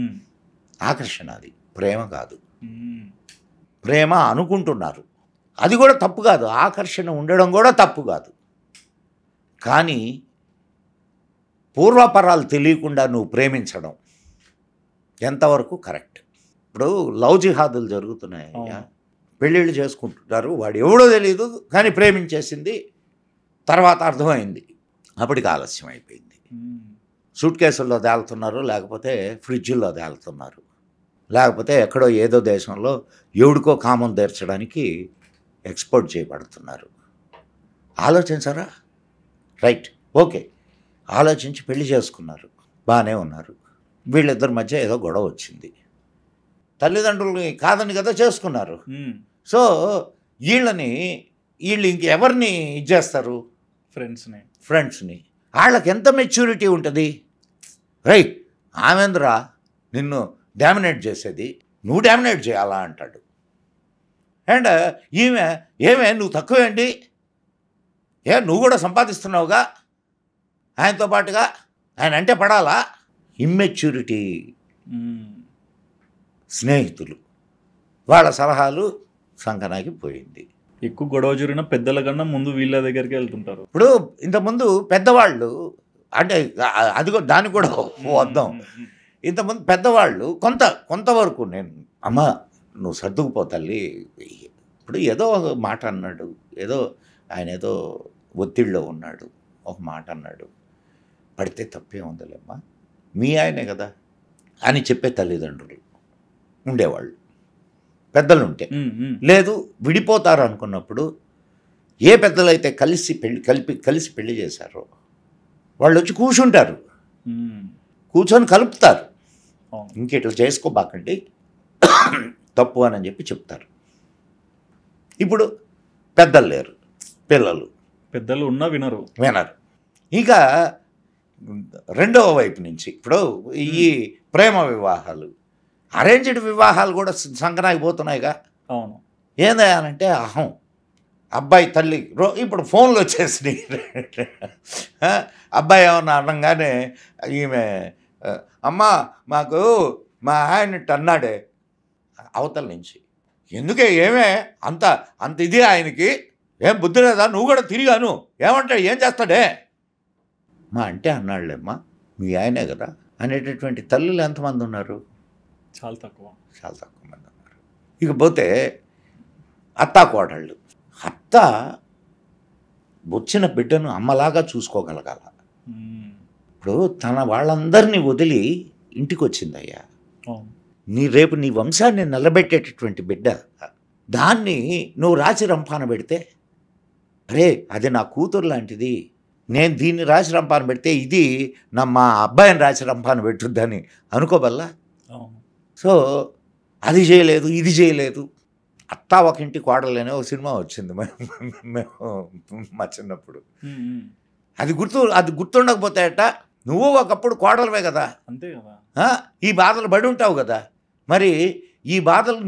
ఆకర్షణ, అది ప్రేమ కాదు. ప్రేమ అనుకుంటున్నారు, అది కూడా తప్పు కాదు. ఆకర్షణ ఉండడం కూడా తప్పు కాదు. కానీ పూర్వాపరాలు తెలియకుండా నువ్వు ప్రేమించడం ఎంతవరకు కరెక్ట్? ఇప్పుడు లవ్ జిహాదులు జరుగుతున్నాయి. పెళ్ళిళ్ళు చేసుకుంటున్నారు, వాడు ఎవడో తెలియదు కానీ ప్రేమించేసింది, తర్వాత అర్థమైంది, అప్పటికి ఆలస్యం అయిపోయింది. సూట్ కేసుల్లో తేలుతున్నారు, లేకపోతే ఫ్రిడ్జ్ల్లో తేలుతున్నారు, లేకపోతే ఎక్కడో ఏదో దేశంలో ఎవడికో కామం తీర్చడానికి ఎక్స్పోర్ట్ చేయబడుతున్నారు. ఆలోచించారా? రైట్, ఓకే, ఆలోచించి పెళ్లి చేసుకున్నారు, బాగానే ఉన్నారు. వీళ్ళిద్దరి మధ్య ఏదో గొడవ వచ్చింది, తల్లిదండ్రులని కాదని కదా చేసుకున్నారు. సో వీళ్ళు ఇంకెవరిని ఇచ్చేస్తారు? ఫ్రెండ్స్ని. వాళ్ళకి ఎంత మెచ్యూరిటీ ఉంటుంది? రైట్, ఆమెంద్రా నిన్ను డామినేట్ చేసేది, నువ్వు డామినేట్ చేయాలా అంటాడు. అండ్ ఏమే నువ్వు తక్కువేంటి, నువ్వు కూడా సంపాదిస్తున్నావుగా ఆయనతో పాటుగా, ఆయన అంటే పడాలా? ఇమ్మెచ్యూరిటీ. స్నేహితులు, వాళ్ళ సలహాలు సంకనాకి పోయింది. ఎక్కువ గొడవ జరిగిన పెద్దల కన్నా ముందు వీళ్ళ దగ్గరికి వెళ్తుంటారు. ఇప్పుడు ఇంతకుముందు పెద్దవాళ్ళు అంటే అది దానికి కూడా వద్దాం. ఇంతకుముందు పెద్దవాళ్ళు కొంతవరకు నేను అమ్మ నువ్వు సర్దుకుపో తల్లి, ఇప్పుడు ఏదో ఒక మాట అన్నాడు, ఆయన ఏదో ఒత్తిడిలో ఉన్నాడు, ఒక మాట అన్నాడు, పడితే తప్పే ఉందిలేమ్మా, మీ ఆయనే కదా అని చెప్పే తల్లిదండ్రులు ఉండేవాళ్ళు, పెద్దలు ఉంటే. లేదు విడిపోతారు అనుకున్నప్పుడు ఏ పెద్దలైతే కలిసి పెళ్లి చేశారో వాళ్ళు వచ్చి కూర్చుంటారు, కూర్చొని కలుపుతారు, ఇంకెట్లా చేసుకోబాకండి తప్పు అని చెప్పి చెప్తారు. ఇప్పుడు పెద్దలు లేరు, పెద్దలు ఉన్నా వినరు. ఇక రెండవ వైపు నుంచి ఇప్పుడు ఈ ప్రేమ వివాహాలు, అరేంజ్డ్ వివాహాలు కూడా సంకనాకి పోతున్నాయిగా. అవును. ఏందనంటే అహం, అబ్బాయి తల్లి ఇప్పుడు ఫోన్లు వచ్చేసినాయి. అబ్బాయి ఏమన్నా అనగానే ఈమె అమ్మ మాకు మా ఆయన అన్నాడే అవతల నుంచి, ఎందుకే ఏమే అంత ఇది ఆయనకి ఏం బుద్ధి లేదా, నువ్వు కూడా తిరిగాను ఏమంటాడు, ఏం చేస్తాడే మా అంటే అన్నాళ్ళేమ్మా మీ ఆయనే కదా అనేటటువంటి తల్లులు ఎంతమంది ఉన్నారు? చాలా తక్కువ మంది ఉన్నారు. ఇకపోతే అత్తా కోడళ్ళు. అత్త వచ్చిన బిడ్డను అమ్మలాగా చూసుకోగలగాల. ఇప్పుడు తన వాళ్ళందరినీ వదిలి ఇంటికి వచ్చిందయ్యా. రేపు నీ వంశాన్ని నిలబెట్టేటటువంటి బిడ్డ, దాన్ని నువ్వు రాసి రంపాన పెడితే, అరే అది నా కూతురు లాంటిది, నేను దీన్ని రాసి రంపాన పెడితే ఇది మా అబ్బాయిని రాసి రంపాన పెట్టుద్దని అనుకోబల్లా. సో అది చేయలేదు, ఇది చేయలేదు. అత్తా ఒక ఇంటి కోడలేనే ఒక సినిమా వచ్చింది మేము మా చిన్నప్పుడు. అది గుర్తుండకపోతే అట్ట నువ్వు ఒకప్పుడు కోడలవే కదా, అంతే కదా, ఈ బాధలు పడి ఉంటావు కదా. మరి ఈ బాధలు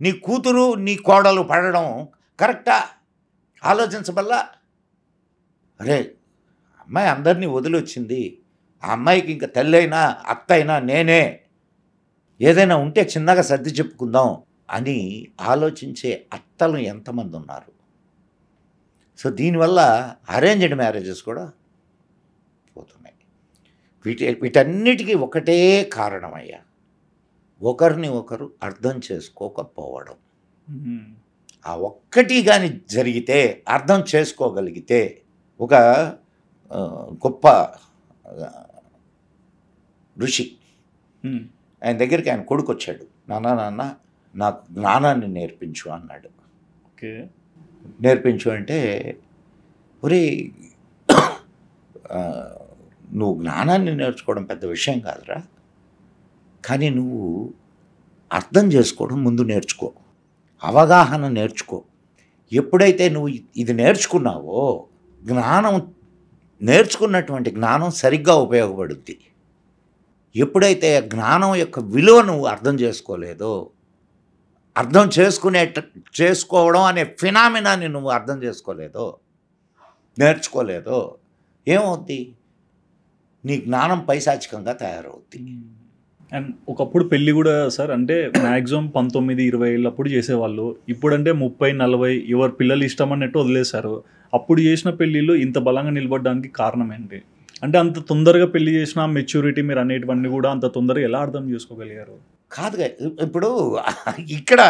నీ కూతురు నీ కోడలు పడడం కరెక్టా? ఆలోచించబల్లా. అరే అమ్మాయి అందరినీ వదిలొచ్చింది, ఆ అమ్మాయికి ఇంకా తల్లి అయినా అత్త అయినా నేనే, ఏదైనా ఉంటే చిన్నగా సర్ది చెప్పుకుందాం అని ఆలోచించే అత్తలు ఎంతమంది ఉన్నారు? సో దీనివల్ల అరేంజ్డ్ మ్యారేజెస్ కూడా పోతున్నాయి. వీటన్నిటికీ ఒకటే కారణమయ్యా, ఒకరిని ఒకరు అర్థం చేసుకోకపోవడం. ఆ ఒక్కటి కానీ జరిగితే, అర్థం చేసుకోగలిగితే, ఒక గొప్ప ఋషి ఆయన దగ్గరికి ఆయన కొడుకు వచ్చాడు. నాన్న నాకు జ్ఞానాన్ని నేర్పించు అన్నాడు. ఓకే, నేర్పించు అంటే, ఒరే నువ్వు జ్ఞానాన్ని నేర్చుకోవడం పెద్ద విషయం కాదురా, కానీ నువ్వు అర్థం చేసుకోవడం ముందు నేర్చుకో, అవగాహన నేర్చుకో. ఎప్పుడైతే నువ్వు ఇది నేర్చుకున్నావో, నేర్చుకున్నటువంటి జ్ఞానం సరిగ్గా ఉపయోగపడుద్ది. ఎప్పుడైతే జ్ఞానం యొక్క విలువ నువ్వు అర్థం చేసుకోలేదో, అర్థం చేసుకోవడం అనే ఫినామినాన్ని నువ్వు అర్థం చేసుకోలేదో, నేర్చుకోలేదో, ఏమవుద్ది? నీ జ్ఞానం పైశాచికంగా తయారవుద్ది. అండ్ ఒకప్పుడు పెళ్ళి కూడా సార్ అంటే మ్యాక్సిమం 19-20 ఏళ్ళప్పుడు చేసేవాళ్ళు. ఇప్పుడంటే 30-40 ఎవరు పిల్లలు ఇష్టం అన్నట్టు వదిలేశారు. అప్పుడు చేసిన పెళ్ళిళ్ళు ఇంత బలంగా నిలబడడానికి కారణం ఏంటి? అంటే అంత తొందరగా పెళ్లి చేసిన మెచ్యూరిటీ మీరు అనేటివన్నీ కూడా అంత తొందరగా ఎలా అర్థం చేసుకోగలిగారు? కాదుగా, ఇప్పుడు ఇక్కడ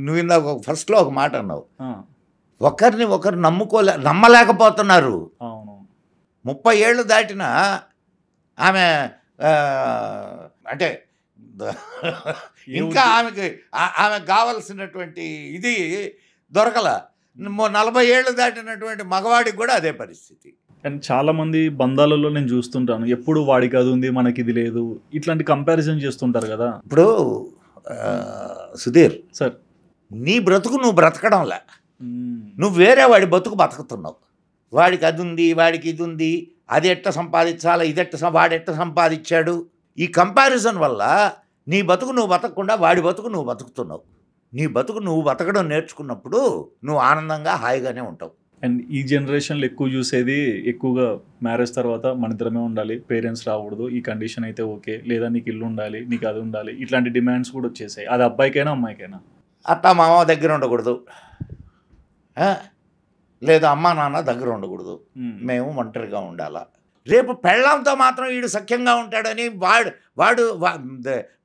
నువ్వు ఇందాక ఫస్ట్లో ఒక మాట అన్నావు, ఒకరిని ఒకరు నమ్మలేకపోతున్నారు. అవును, 30 ఏళ్ళు దాటినా ఆమె అంటే ఇంకా ఆమెకు కావలసినటువంటి ఇది దొరకల. 40 ఏళ్ళు దాటినటువంటి మగవాడికి కూడా అదే పరిస్థితి. అండ్ చాలా మంది బంధాలలో నేను చూస్తుంటాను, ఎప్పుడు వాడికి అది ఉంది మనకి ఇది లేదు, ఇట్లాంటి కంపారిజన్ చేస్తుంటారు కదా. ఇప్పుడు సుధీర్ సార్, నీ బ్రతుకు నువ్వు బ్రతకడంలే, నువ్వు వేరే వాడి బతుకు బతుకుతున్నావు. వాడికి అది ఉంది, వాడికి ఇది ఉంది, అది ఎట్ట సంపాదించాలా, వాడెట్ట సంపాదించాడు. ఈ కంపారిజన్ వల్ల నీ బతుకు నువ్వు బతకకుండా వాడి బతుకు నువ్వు బతుకుతున్నావు. నీ బతుకు నువ్వు బతకడం నేర్చుకున్నప్పుడు నువ్వు ఆనందంగా హాయిగానే ఉంటావు. అండ్ ఈ జనరేషన్లో ఎక్కువ చూసేది, ఎక్కువగా మ్యారేజ్ తర్వాత మన ఇద్దరమే ఉండాలి, పేరెంట్స్ రాకూడదు, ఈ కండిషన్ అయితే ఓకే, లేదా నీకు ఇల్లు ఉండాలి, నీకు అది ఉండాలి, ఇట్లాంటి డిమాండ్స్ కూడా వచ్చేసాయి. అది అబ్బాయికైనా అమ్మాయికైనా. అత్త మామ దగ్గర ఉండకూడదు, లేదా అమ్మా నాన్న దగ్గర ఉండకూడదు, మేము ఒంటరిగా ఉండాలా. రేపు పెళ్ళాంతో మాత్రం వీడు సఖ్యంగా ఉంటాడని వాడు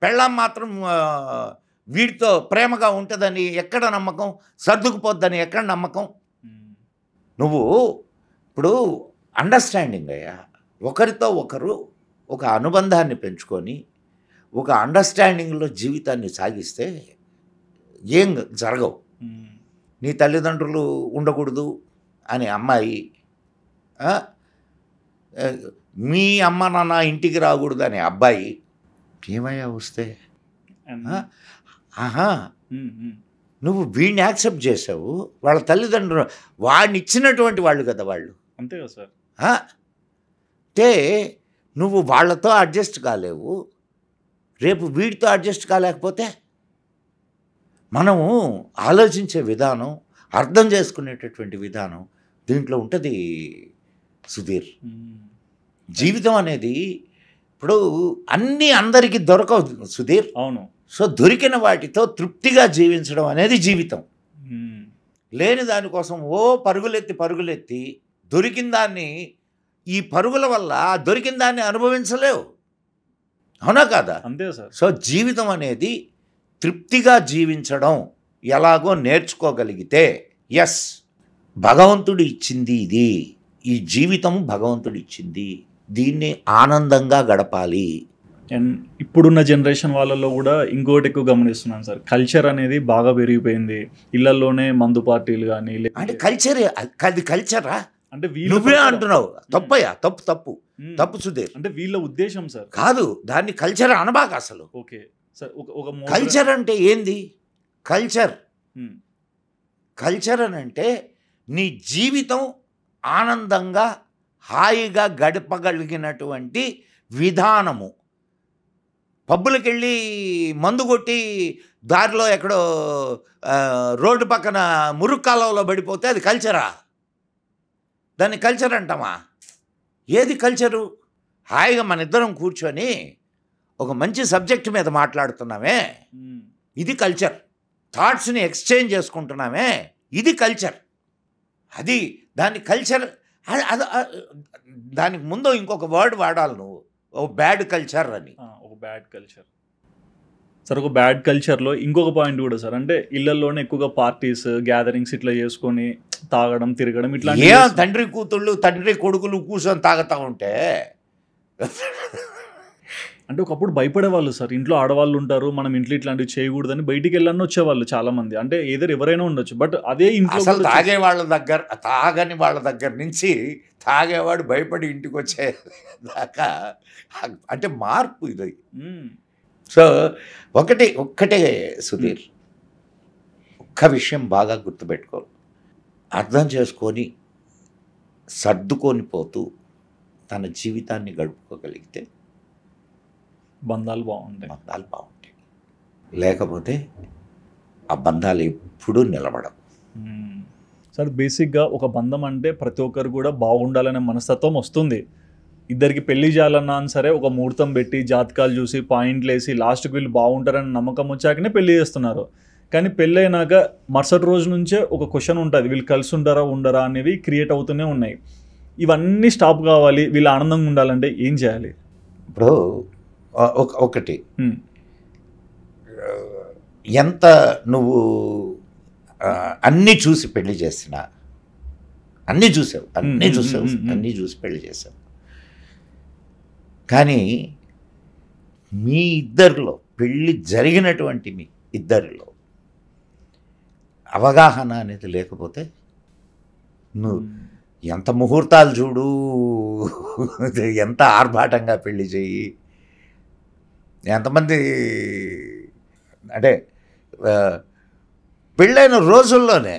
పెళ్ళాం మాత్రం వీడితో ప్రేమగా ఉంటుందని ఎక్కడ నమ్మకం? సర్దుకుపోద్దని ఎక్కడ నమ్మకం? నువ్వు ఇప్పుడు అండర్స్టాండింగ్ అయ్యా, ఒకరితో ఒకరు ఒక అనుబంధాన్ని పెంచుకొని ఒక అండర్స్టాండింగ్లో జీవితాన్ని సాగిస్తే ఏం జరగవు. నీ తల్లిదండ్రులు ఉండకూడదు అని అమ్మాయి, మీ అమ్మ నాన్న ఇంటికి రాకూడదు అనే అబ్బాయి, ఏమయ్యా వస్తే ఆహా నువ్వు వీడిని యాక్సెప్ట్ చేసావు, వాళ్ళ తల్లిదండ్రులు వాడిని ఇచ్చినటువంటి వాళ్ళు కదా వాళ్ళు, అంతే కదా సార్. అంటే నువ్వు వాళ్ళతో అడ్జస్ట్ కాలేవు, రేపు వీడితో అడ్జస్ట్ కాలేకపోతే మనము ఆలోచించే విధానం, అర్థం చేసుకునేటటువంటి విధానం దీంట్లో ఉంటుంది సుధీర్. జీవితం అనేది ఇప్పుడు అన్నీ అందరికీ దొరకవు సుధీర్. అవును. సో దొరికిన వాటితో తృప్తిగా జీవించడం అనేది జీవితం. లేని దానికోసం పరుగులెత్తి దొరికిన దాన్ని ఈ పరుగుల వల్ల దొరికిన దాన్ని అనుభవించలేవు. అవునా కాదా? అంతే సార్. సో జీవితం అనేది తృప్తిగా జీవించడం ఎలాగో నేర్చుకోగలిగితే, ఎస్ భగవంతుడు ఇచ్చింది ఇది, ఈ జీవితం భగవంతుడు ఇచ్చింది, దీన్ని ఆనందంగా గడపాలి. అండ్ ఇప్పుడున్న జనరేషన్ వాళ్ళలో కూడా ఇంకోటి ఎక్కువ గమనిస్తున్నాను సార్, కల్చర్ అనేది బాగా పెరిగిపోయింది. ఇళ్లలోనే మందు పార్టీలు కానీ, అంటే కల్చరే అది కల్చరా అంటే నువ్వే అంటున్నావు. తప్పయ్యా, తప్పు సుధీర్. అంటే వీళ్ళ ఉద్దేశం సార్ కాదు, దాన్ని కల్చర్ అనబాక అసలు. ఓకే సార్, ఒక కల్చర్ అంటే ఏంది? కల్చర్ అని అంటే నీ జీవితం ఆనందంగా హాయిగా గడపగలిగినటువంటి విధానము. పబ్బులకి వెళ్ళి మందు కొట్టి దారిలో ఎక్కడో రోడ్డు పక్కన మురుగు కాలువలో పడిపోతే అది కల్చరా? దాన్ని కల్చర్ అంటామా? ఏది కల్చరు? హాయిగా మన ఇద్దరం కూర్చొని ఒక మంచి సబ్జెక్ట్ మీద మాట్లాడుతున్నామే, ఇది కల్చర్. థాట్స్ని ఎక్స్చేంజ్ చేసుకుంటున్నామే, ఇది కల్చర్. అది దాన్ని కల్చర్. దానికి ముందు ఇంకొక వర్డ్ వాడాలి నువ్వు, ఓ బ్యాడ్ కల్చర్ అని. ఒక బ్యాడ్ కల్చర్ సార్. ఒక బ్యాడ్ కల్చర్లో ఇంకొక పాయింట్ కూడా సార్, అంటే ఇళ్లలోనే ఎక్కువగా పార్టీస్ గ్యాదరింగ్స్ ఇట్లా చేసుకొని తాగడం తిరగడం ఇట్లా. తండ్రి కూతుళ్ళు తండ్రి కొడుకులు కూర్చొని తాగుతూ ఉంటే అంటే ఒకప్పుడు భయపడేవాళ్ళు సార్, ఇంట్లో ఆడవాళ్ళు ఉంటారు, మనం ఇంట్లో ఇట్లాంటివి చేయకూడదని బయటికి వెళ్ళని వచ్చేవాళ్ళు చాలా మంది. అంటే ఏదో ఎవరైనా ఉండొచ్చు, బట్ అదే ఇంట్లో అసలు తాగని వాళ్ళ దగ్గర నుంచి తాగేవాడు భయపడి ఇంటికి వచ్చే దాకా అంటే మార్పు ఇది. సో ఒక్కటే సుధీర్, ఒక్క విషయం బాగా గుర్తుపెట్టుకో, అర్థం చేసుకొని సర్దుకొని పోతూ తన జీవితాన్ని గడుపుకోగలిగితే బంధాలు బాగుంటాయి. లేకపోతే ఆ బంధాలు ఎప్పుడూ నిలబడవు. సార్ బేసిక్గా ఒక బంధం అంటే ప్రతి ఒక్కరు కూడా బాగుండాలనే మనస్తత్వం వస్తుంది. ఇద్దరికి పెళ్లి చేయాలన్నా సరే ఒక ముహూర్తం పెట్టి జాతకాలు చూసి పాయింట్లు వేసి లాస్ట్కి వీళ్ళు బాగుంటారని నమ్మకం వచ్చాకనే పెళ్లి చేస్తున్నారు. కానీ పెళ్ళి అయినాక మరుసటి రోజు నుంచే ఒక క్వశ్చన్ ఉంటుంది, వీళ్ళు కలిసి ఉంటారా ఉండరా అనేవి క్రియేట్ అవుతూనే ఉన్నాయి. ఇవన్నీ స్టాప్ కావాలి, వీళ్ళు ఆనందంగా ఉండాలంటే ఏం చేయాలి? ఇప్పుడు ఒకటి, ఎంత నువ్వు అన్నీ చూసి పెళ్లి చేసినా, అన్నీ చూసి పెళ్లి చేసావు, కానీ మీ ఇద్దరిలో పెళ్ళి జరిగినటువంటి మీ ఇద్దరిలో అవగాహన అనేది లేకపోతే నువ్వు ఎంత ముహూర్తాలు చూడు, ఎంత ఆర్భాటంగా పెళ్లి చెయ్యి, ఎంతమంది అంటే పెళ్ళైన రోజుల్లోనే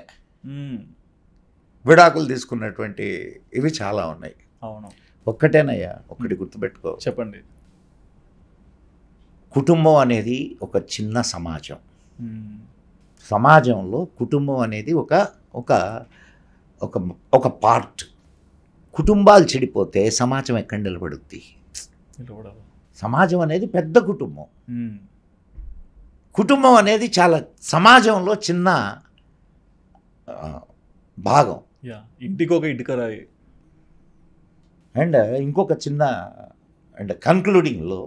విడాకులు తీసుకున్నటువంటి ఇవి చాలా ఉన్నాయి. అవును. ఒక్కటేనయ్యా, ఒక్కటి గుర్తుపెట్టుకో. చెప్పండి. కుటుంబం అనేది ఒక చిన్న సమాజం. సమాజంలో కుటుంబం అనేది ఒక ఒక ఒక ఒక పార్ట్. కుటుంబాలు చెడిపోతే సమాజం ఎక్కడ నిలబడుద్ది? సమాజం అనేది పెద్ద కుటుంబం. కుటుంబం అనేది చాలా సమాజంలో చిన్న భాగం. ఇంటికి ఒక ఇటుకరాయి. అండ్ ఇంకొక చిన్న అండ్ కన్క్లూడింగ్లో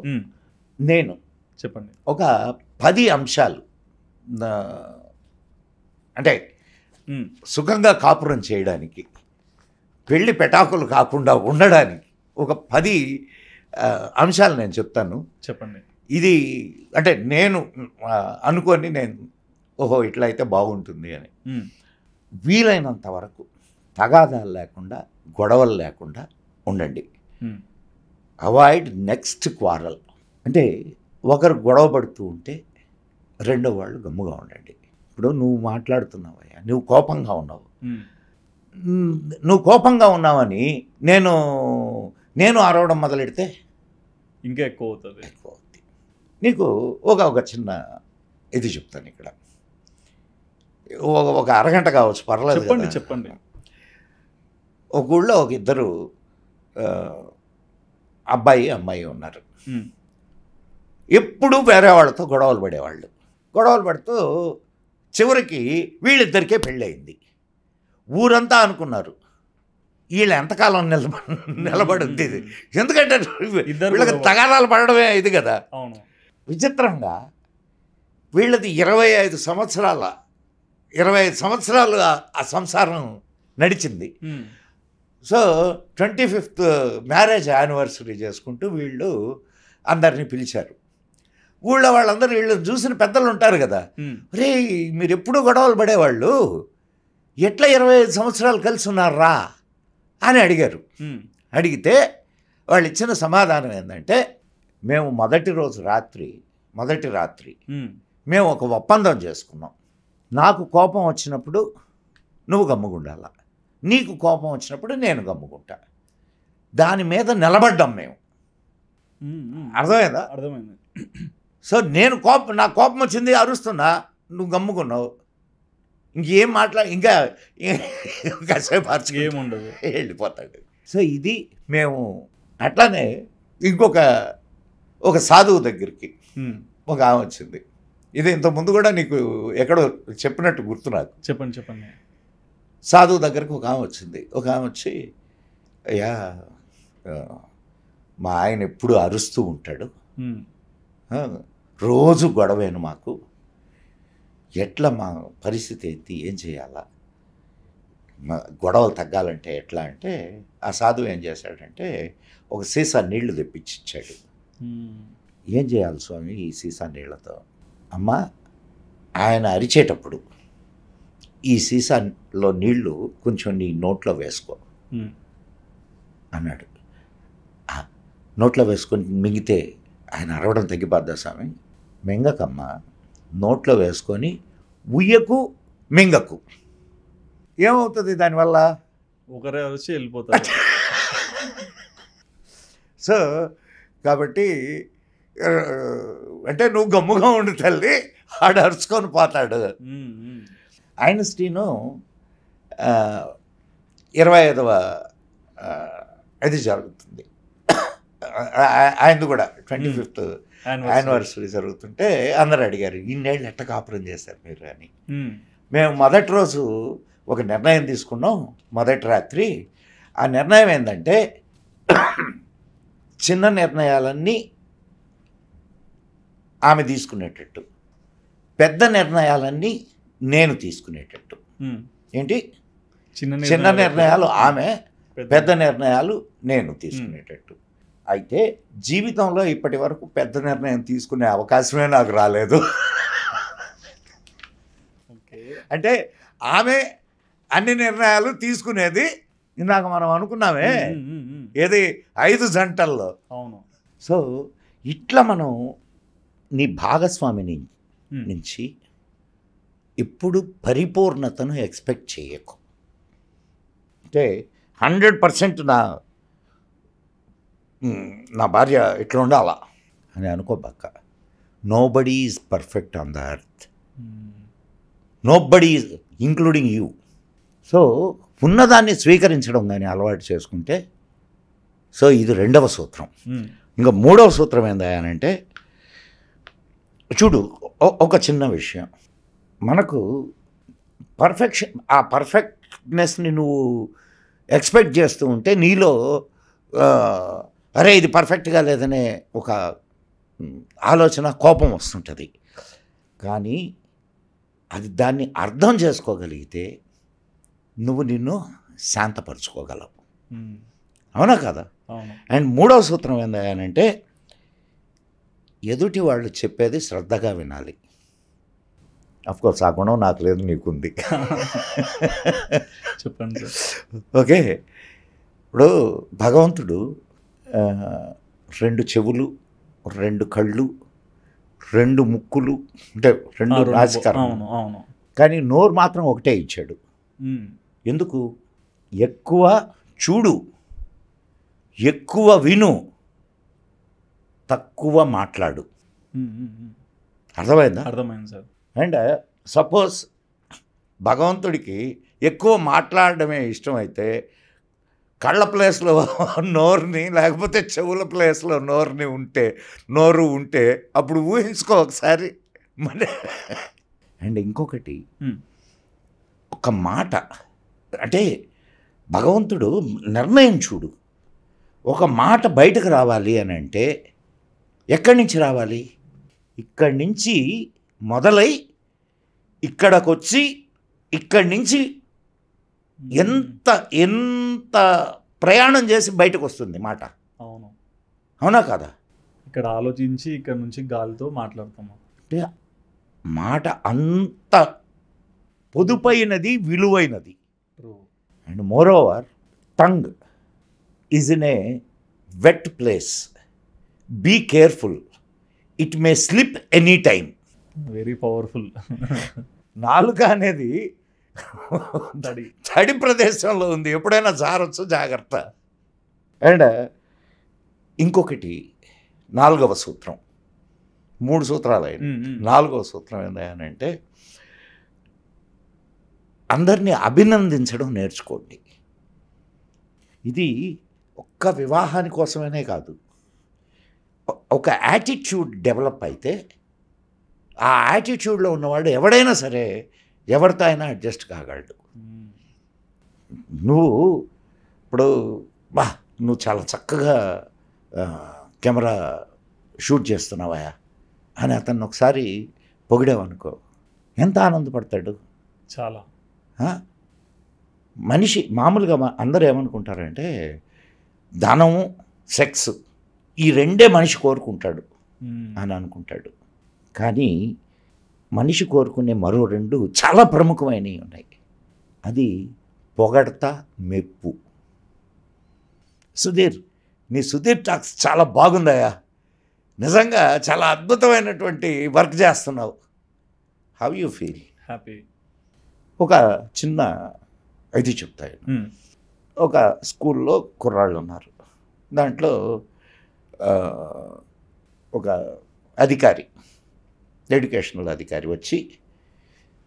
నేను చెప్పండి ఒక 10 అంశాలు, అంటే సుఖంగా కాపురం చేయడానికి, పెళ్ళి పెటాకులు కాకుండా ఉండడానికి ఒక 10 అంశాలు నేను చెప్తాను. చెప్పండి. ఇది అంటే నేను అనుకొని నేను ఓహో ఇట్లా అయితే బాగుంటుంది అని. వీలైనంత వరకు తగాదాలు లేకుండా, గొడవలు లేకుండా ఉండండి. Avoid next quarrel. అంటే ఒకరు గొడవ పడుతూ ఉంటే రెండో వాళ్ళు గమ్ముగా ఉండండి. ఇప్పుడు నువ్వు మాట్లాడుతున్నావయ్యా, నువ్వు కోపంగా ఉన్నావు, నువ్వు కోపంగా ఉన్నావని నేను అరవడం మొదలెడితే ఇంకా ఎక్కువ అవుతుంది. నీకు ఒక చిన్న ఇది చెప్తాను ఇక్కడ. ఒక అరగంట కావచ్చు, పర్లేదు. చెప్పండి. ఒక ఊళ్ళో ఒక ఇద్దరు అబ్బాయి అమ్మాయి ఉన్నారు. ఎప్పుడు వేరే వాళ్ళతో గొడవలు పడుతూ చివరికి వీళ్ళిద్దరికే పెళ్ళయింది. ఊరంతా అనుకున్నారు వీళ్ళు ఎంతకాలం నిలబడుద్ది ఇది. ఎందుకంటే ఇద్దరు వీళ్ళకి తగాదాలు పడడమే ఇది కదా. అవును. విచిత్రంగా వీళ్ళది 25 సంవత్సరాలు ఆ సంసారం నడిచింది. సో 25th మ్యారేజ్ యానివర్సరీ చేసుకుంటూ వీళ్ళు అందరినీ పిలిచారు. ఊళ్ళో వాళ్ళందరూ వీళ్ళు చూసిన పెద్దలు ఉంటారు కదా, రే మీరు ఎప్పుడూ గొడవలు పడేవాళ్ళు, ఎట్లా 25 సంవత్సరాలు కలిసి ఉన్నారా అని అడిగారు. అడిగితే వాళ్ళు ఇచ్చిన సమాధానం ఏంటంటే, మేము మొదటి రాత్రి మేము ఒక ఒప్పందం చేసుకున్నాం. నాకు కోపం వచ్చినప్పుడు నువ్వు గమ్ముగుండాల, నీకు కోపం వచ్చినప్పుడు నేను గమ్ముకుంటా. దాని మీద నిలబడ్డాం మేము. అర్థమైందా? అర్థమైంది. సో నా కోపం వచ్చింది, అరుస్తున్నా, నువ్వు గమ్ముకున్నావు, ఇంకేం ఇంకా కాసేపు అరచు ఏముండదు, వెళ్ళిపోతాడు. సో ఇది మేము. అట్లానే ఒక సాధువు దగ్గరికి ఒక ఆమె వచ్చింది. ఇది ఇంతకుముందు కూడా నీకు ఎక్కడో చెప్పినట్టు గుర్తు నాకు. చెప్పండి. సాధువు దగ్గరికి ఒక ఆమె వచ్చింది. ఒక ఆమె వచ్చి, అయ్యా మా ఆయన ఎప్పుడు అరుస్తూ ఉంటాడు, రోజు గొడవేను మాకు, ఎట్లా మా పరిస్థితి ఏంటి, ఏం చేయాలా, గొడవలు తగ్గాలంటే ఎట్లా అంటే, ఆ సాధువు ఏం చేశాడంటే ఒక సీసా నీళ్లు తెప్పించిచ్చాడు. ఏం చేయాలి స్వామి ఈ సీసా నీళ్లతో? అమ్మ, ఆయన అరిచేటప్పుడు ఈ సీసాలో నీళ్లు కొంచెం నీ నోట్లో వేసుకో అన్నాడు. నోట్లో వేసుకొని మింగితే ఆయన అరవడం తగ్గిపోద్దా స్వామి? మింగకమ్మ, నోట్లో వేసుకొని ఉయ్యకు మింగకు. ఏమవుతుంది దానివల్ల? ఒకరే వచ్చి వెళ్ళిపోతారు. సో కాబట్టి అంటే నువ్వు గమ్ముగా ఉండు తల్లి, ఆడు అరుచుకొని పోతాడు. ఐన్స్టీను 25వ ఇది జరుగుతుంది, ఆయనది కూడా 25th యానివర్సరీ జరుగుతుంటే అందరూ అడిగారు, ఇన్నేళ్ళు ఎట్ట కాపురం చేశారు మీరు అని. మేము మొదటి రోజు ఒక నిర్ణయం తీసుకున్నాం, మొదటి రాత్రి. ఆ నిర్ణయం ఏంటంటే, చిన్న నిర్ణయాలన్నీ ఆమె తీసుకునేటట్టు, పెద్ద నిర్ణయాలన్నీ నేను తీసుకునేటట్టు. ఏంటి? చిన్న నిర్ణయాలు ఆమె, పెద్ద నిర్ణయాలు నేను తీసుకునేటట్టు. అయితే జీవితంలో ఇప్పటి వరకు పెద్ద నిర్ణయం తీసుకునే అవకాశమే నాకు రాలేదు. అంటే ఆమె అన్ని నిర్ణయాలు తీసుకునేది. ఇందాక మనం అనుకున్నామే ఏది 5 జంటల్లో. అవును. సో ఇట్లా మనం నీ భాగస్వామి నుంచి ఇప్పుడు పరిపూర్ణతను ఎక్స్పెక్ట్ చేయకు. అంటే 100% నా భార్య ఇట్లా ఉండాలా అని అనుకోబాక. Nobody is perfect on the earth, nobody is including you. So ఉన్నదాన్ని స్వీకరించడం కానీ అలవాటు చేసుకుంటే, సో ఇది 2వ సూత్రం. ఇంకా 3వ సూత్రం ఏందంటే, చూడు ఒక చిన్న విషయం, మనకు ఆ పర్ఫెక్ట్నెస్ని నువ్వు ఎక్స్పెక్ట్ చేస్తూ ఉంటే నీలో అరే ఇది పర్ఫెక్ట్గా లేదనే ఒక ఆలోచన, కోపం వస్తుంటుంది. కానీ దాన్ని అర్థం చేసుకోగలిగితే నువ్వు నిన్ను శాంతపరచుకోగలవు. అవునా కదా? అండ్ 3వ సూత్రం ఏందంటే, ఎదుటి వాళ్ళు చెప్పేది శ్రద్ధగా వినాలి. అఫ్కోర్స్ ఆ గుణం నాకు లేదు, నీకుంది. చెప్పండి. ఓకే, ఇప్పుడు భగవంతుడు 2 చెవులు, 2 కళ్ళు, 2 ముక్కులు, అంటే 2 రాశికరం, కానీ నోరు మాత్రం ఒకటే ఇచ్చాడు. ఎందుకు? ఎక్కువ చూడు, ఎక్కువ విను, తక్కువ మాట్లాడు. అర్థమైందా? అర్థమైంది సార్. అండ్ సపోజ్ భగవంతుడికి ఎక్కువ మాట్లాడడమే ఇష్టమైతే కళ్ళ ప్లేస్లో నోరుని, లేకపోతే చెవుల ప్లేస్లో నోరు ఉంటే అప్పుడు ఊహించుకో ఒకసారి. మరి అండ్ ఇంకొకటి, ఒక మాట అంటే భగవంతుడు నిర్ణయం చూడు. ఒక మాట బయటకు రావాలి అని అంటే ఎక్కడి నుంచి రావాలి? ఇక్కడి నుంచి మొదలై ఇక్కడికొచ్చి ఇక్కడి నుంచి ఎంత ఎంత ప్రయాణం చేసి బయటకు వస్తుంది మాట. అవును, అవునా కదా? ఇక్కడ ఆలోచించి ఇక్కడ నుంచి గాలితో మాట్లాడతాము. అంటే మాట అంత పొదుపైనది, విలువైనది. And moreover tongue is in a wet place. Be careful, it may slip any time. Very powerful. నాలుక అనేది తడి ప్రదేశంలో ఉంది, ఎప్పుడైనా జారొచ్చు, జాగ్రత్త. అండ్ ఇంకొకటి 4వ సూత్రం, 3 సూత్రాలు అయిన 4వ సూత్రం ఏంటంటే అందరినీ అభినందించడం నేర్చుకోండి. ఇది ఒక్క వివాహాని కోసమనే కాదు, ఒక యాటిట్యూడ్ డెవలప్ అయితే ఆ యాటిట్యూడ్లో ఉన్నవాడు ఎవడైనా సరే ఎవరితో అయినా అడ్జస్ట్ కాగలడు. నువ్వు ఇప్పుడు నువ్వు చాలా చక్కగా కెమెరా షూట్ చేస్తున్నావా అని అతన్ని ఒకసారి పొగిడావనుకో, ఎంత ఆనందపడతాడు. చాలా. మనిషి మామూలుగా అందరూ ఏమనుకుంటారంటే ధనము, సెక్స్ ఈ రెండే మనిషి కోరుకుంటాడు అని అనుకుంటాడు. కానీ మనిషి కోరుకునే మరో 2 చాలా ప్రముఖమైనవి ఉన్నాయి. అది పొగడత, మెప్పు. సుధీర్, నీ సుధీర్ టాక్స్ చాలా బాగుందయ్యా, నిజంగా చాలా అద్భుతమైనటువంటి వర్క్ చేస్తున్నావు. How you feel? హ్యాపీ. ఒక చిన్న ఇది చెప్తాయి. ఒక స్కూల్లో కుర్రాళ్ళు ఉన్నారు. దాంట్లో ఒక అధికారి, ఎడ్యుకేషనల్ అధికారి వచ్చి,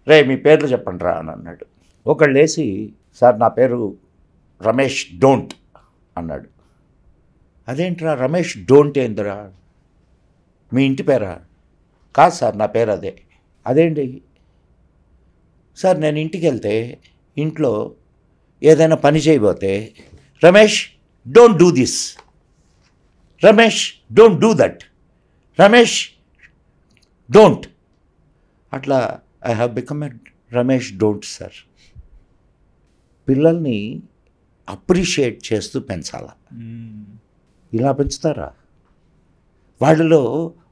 రే మీ పేర్లు చెప్పండి రా అని అన్నాడు. ఒకళ్ళు వేసి, సార్ నా పేరు రమేష్ డోంట్ అన్నాడు. అదేంట్రా రమేష్ డోంట్ ఏందిరా, మీ ఇంటి పేరా? కాదు సార్ నా పేరు అదే. అదేంటి సార్, నేను ఇంటికి వెళ్తే ఇంట్లో ఏదైనా పని చేయబోతే Ramesh don't do this, Ramesh don't do that, Ramesh don't, అట్లా I have become a Ramesh don't sir. పిల్లల్ని అప్రిషియేట్ చేస్తూ పెంచాల. ఇలా పెంచుతారా? వాళ్ళలో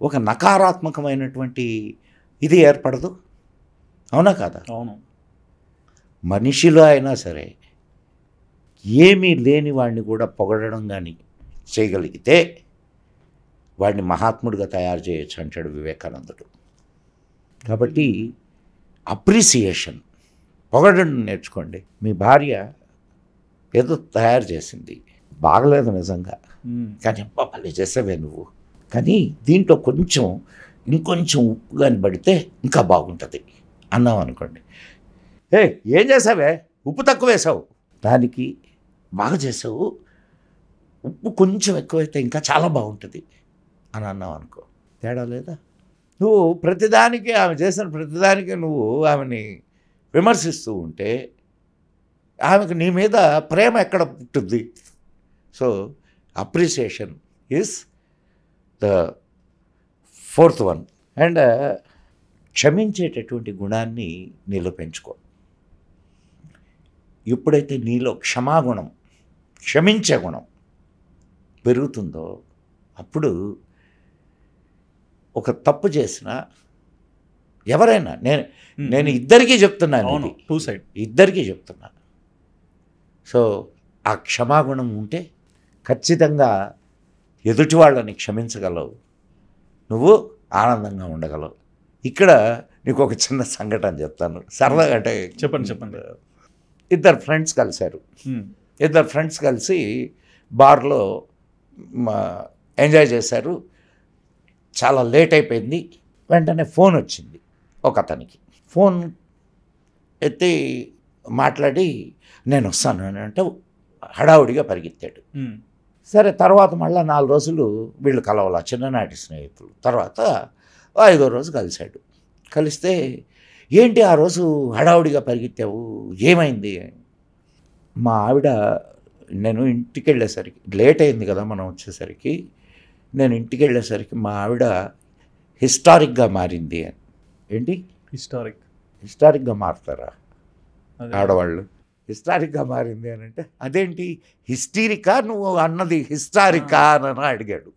ఒక నకారాత్మకమైనటువంటి ఇది ఏర్పడదు. అవునా కాదా? అవును. మనిషిలో అయినా సరే ఏమీ లేని వాడిని కూడా పొగడడం కానీ చేయగలిగితే వాడిని మహాత్ముడిగా తయారు చేయొచ్చు అంటాడు వివేకానందుడు. కాబట్టి అప్రిసియేషన్, పొగడడం నేర్చుకోండి. మీ భార్య ఏదో తయారు చేసింది, బాగలేదు నిజంగా, కానీ భలే చేసావే నువ్వు, కానీ దీంట్లో కొంచెం ఇంకొంచెం ఉప్పు కానీ పడితే ఇంకా బాగుంటుంది అన్నాం అనుకోండి. ఏం చేసావే, ఉప్పు తక్కువ వేసావు, దానికి బాగా చేసావు, ఉప్పు కొంచెం ఎక్కువైతే ఇంకా చాలా బాగుంటుంది అని అన్నావు అనుకో, తేడా లేదా? నువ్వు ప్రతిదానికి, ఆమె చేసిన ప్రతిదానికి నువ్వు ఆమెని విమర్శిస్తూ ఉంటే ఆమెకు నీ మీద ప్రేమ ఎక్కడ పుట్టుద్ది? So appreciation is the 4th one. And క్షమించేటటువంటి గుణాన్ని నీలో పెంచుకో. ఎప్పుడైతే నీలో క్షమాగుణం, క్షమించే గుణం పెరుగుతుందో అప్పుడు ఒక తప్పు చేసిన ఎవరైనా, నేను ఇద్దరికీ చెప్తున్నాను, ఇద్దరికీ చెప్తున్నాను. సో ఆ క్షమాగుణం ఉంటే ఖచ్చితంగా ఎదుటి వాళ్ళని క్షమించగలవు, నువ్వు ఆనందంగా ఉండగలవు. ఇక్కడ నీకు ఒక చిన్న సంఘటన చెప్తాను, సరదాగా. అంటే చెప్పండి. ఇద్దరు ఫ్రెండ్స్ కలిశారు. ఇద్దరు ఫ్రెండ్స్ కలిసి బార్లో ఎంజాయ్ చేశారు. చాలా లేట్ అయిపోయింది. వెంటనే ఫోన్ వచ్చింది ఒక అతనికి. ఫోన్ ఎత్తి మాట్లాడి నేను వస్తాను అని అంటే హడావుడిగా పరిగెత్తాడు. సరే, తర్వాత మళ్ళీ 4 రోజులు వీళ్ళు కలవాల, చిన్ననాటి స్నేహితులు. తర్వాత 5వ రోజు కలిశాడు. కలిస్తే ఏంటి ఆ రోజు హడావుడిగా పరిగెత్తావు, ఏమైంది? మా ఆవిడ, నేను ఇంటికి వెళ్ళేసరికి లేట్ అయింది కదా మనం వచ్చేసరికి, నేను ఇంటికి వెళ్ళేసరికి మా ఆవిడ హిస్టారిక్గా మారింది అని. ఏంటి హిస్టారిక్గా మారుతారా ఆడవాళ్ళు? హిస్టారిక్గా మారింది అని అంటే అదేంటి హిస్టీరికా నువ్వు అన్నది హిస్టారికా అని అడిగాడు.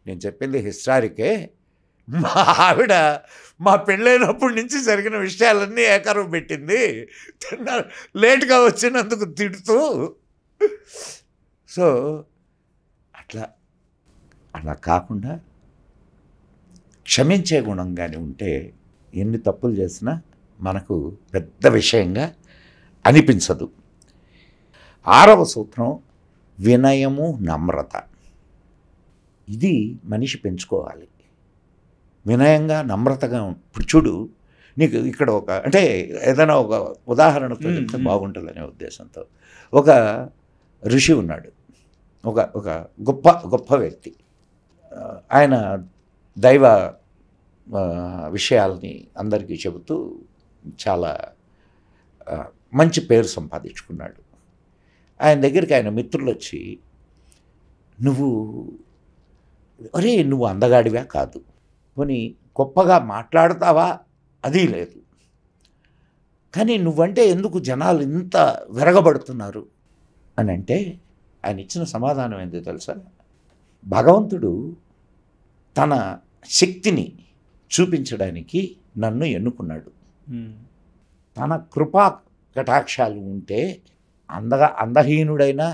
నేను చెప్పింది హిస్టారికే. మా ఆవిడ మా పెళ్ళైనప్పటి నుంచి జరిగిన విషయాలన్నీ ఏకరువు పెట్టింది, లేట్గా వచ్చినందుకు తిడుతూ. సో అలా కాకుండా క్షమించే గుణం కానీ ఉంటే ఎన్ని తప్పులు చేసినా మనకు పెద్ద విషయంగా అనిపించదు. 6వ సూత్రం వినయము నమ్రత. ఇది మనిషి పెంచుకోవాలి. వినయంగా నమ్రతగా ఇప్పుడు చూడు, నీకు ఇక్కడ అంటే ఏదైనా ఒక ఉదాహరణతో చెప్తే బాగుంటుందనే ఉద్దేశంతో ఒక ఋషి ఉన్నాడు, ఒక గొప్ప వ్యక్తి. ఆయన దైవ విషయాల్ని అందరికీ చెబుతూ చాలా మంచి పేరు సంపాదించుకున్నాడు. ఆయన దగ్గరికి ఆయన మిత్రులు వచ్చి, నువ్వు అందగాడివా? కాదు. పోనీ గొప్పగా మాట్లాడతావా? అది లేదు. కానీ నువ్వంటే ఎందుకు జనాలు ఇంత విరగబడుతున్నారు అని అంటే ఆయన ఇచ్చిన సమాధానం ఏందో తెలుసా? భగవంతుడు తన శక్తిని చూపించడానికి నన్ను ఎన్నుకున్నాడు. తన కృపా కటాక్షాలు ఉంటే అందహీనుడైనా,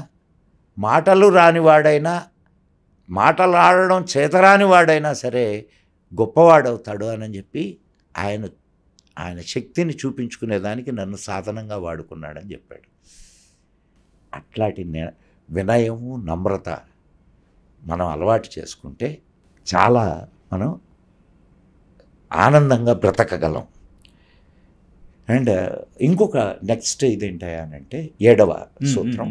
మాటలు రానివాడైనా, మాటలాడడం చేతరాని వాడైనా సరే గొప్పవాడవుతాడు అని చెప్పి ఆయన శక్తిని చూపించుకునేదానికి నన్ను సాధనంగా వాడుకున్నాడని చెప్పాడు. అట్లాంటి వినయము నమ్రత మనం అలవాటు చేసుకుంటే చాలా మనం ఆనందంగా బ్రతకగలం. అండ్ ఇంకొక నెక్స్ట్ ఇదేంటంటే 7వ సూత్రం.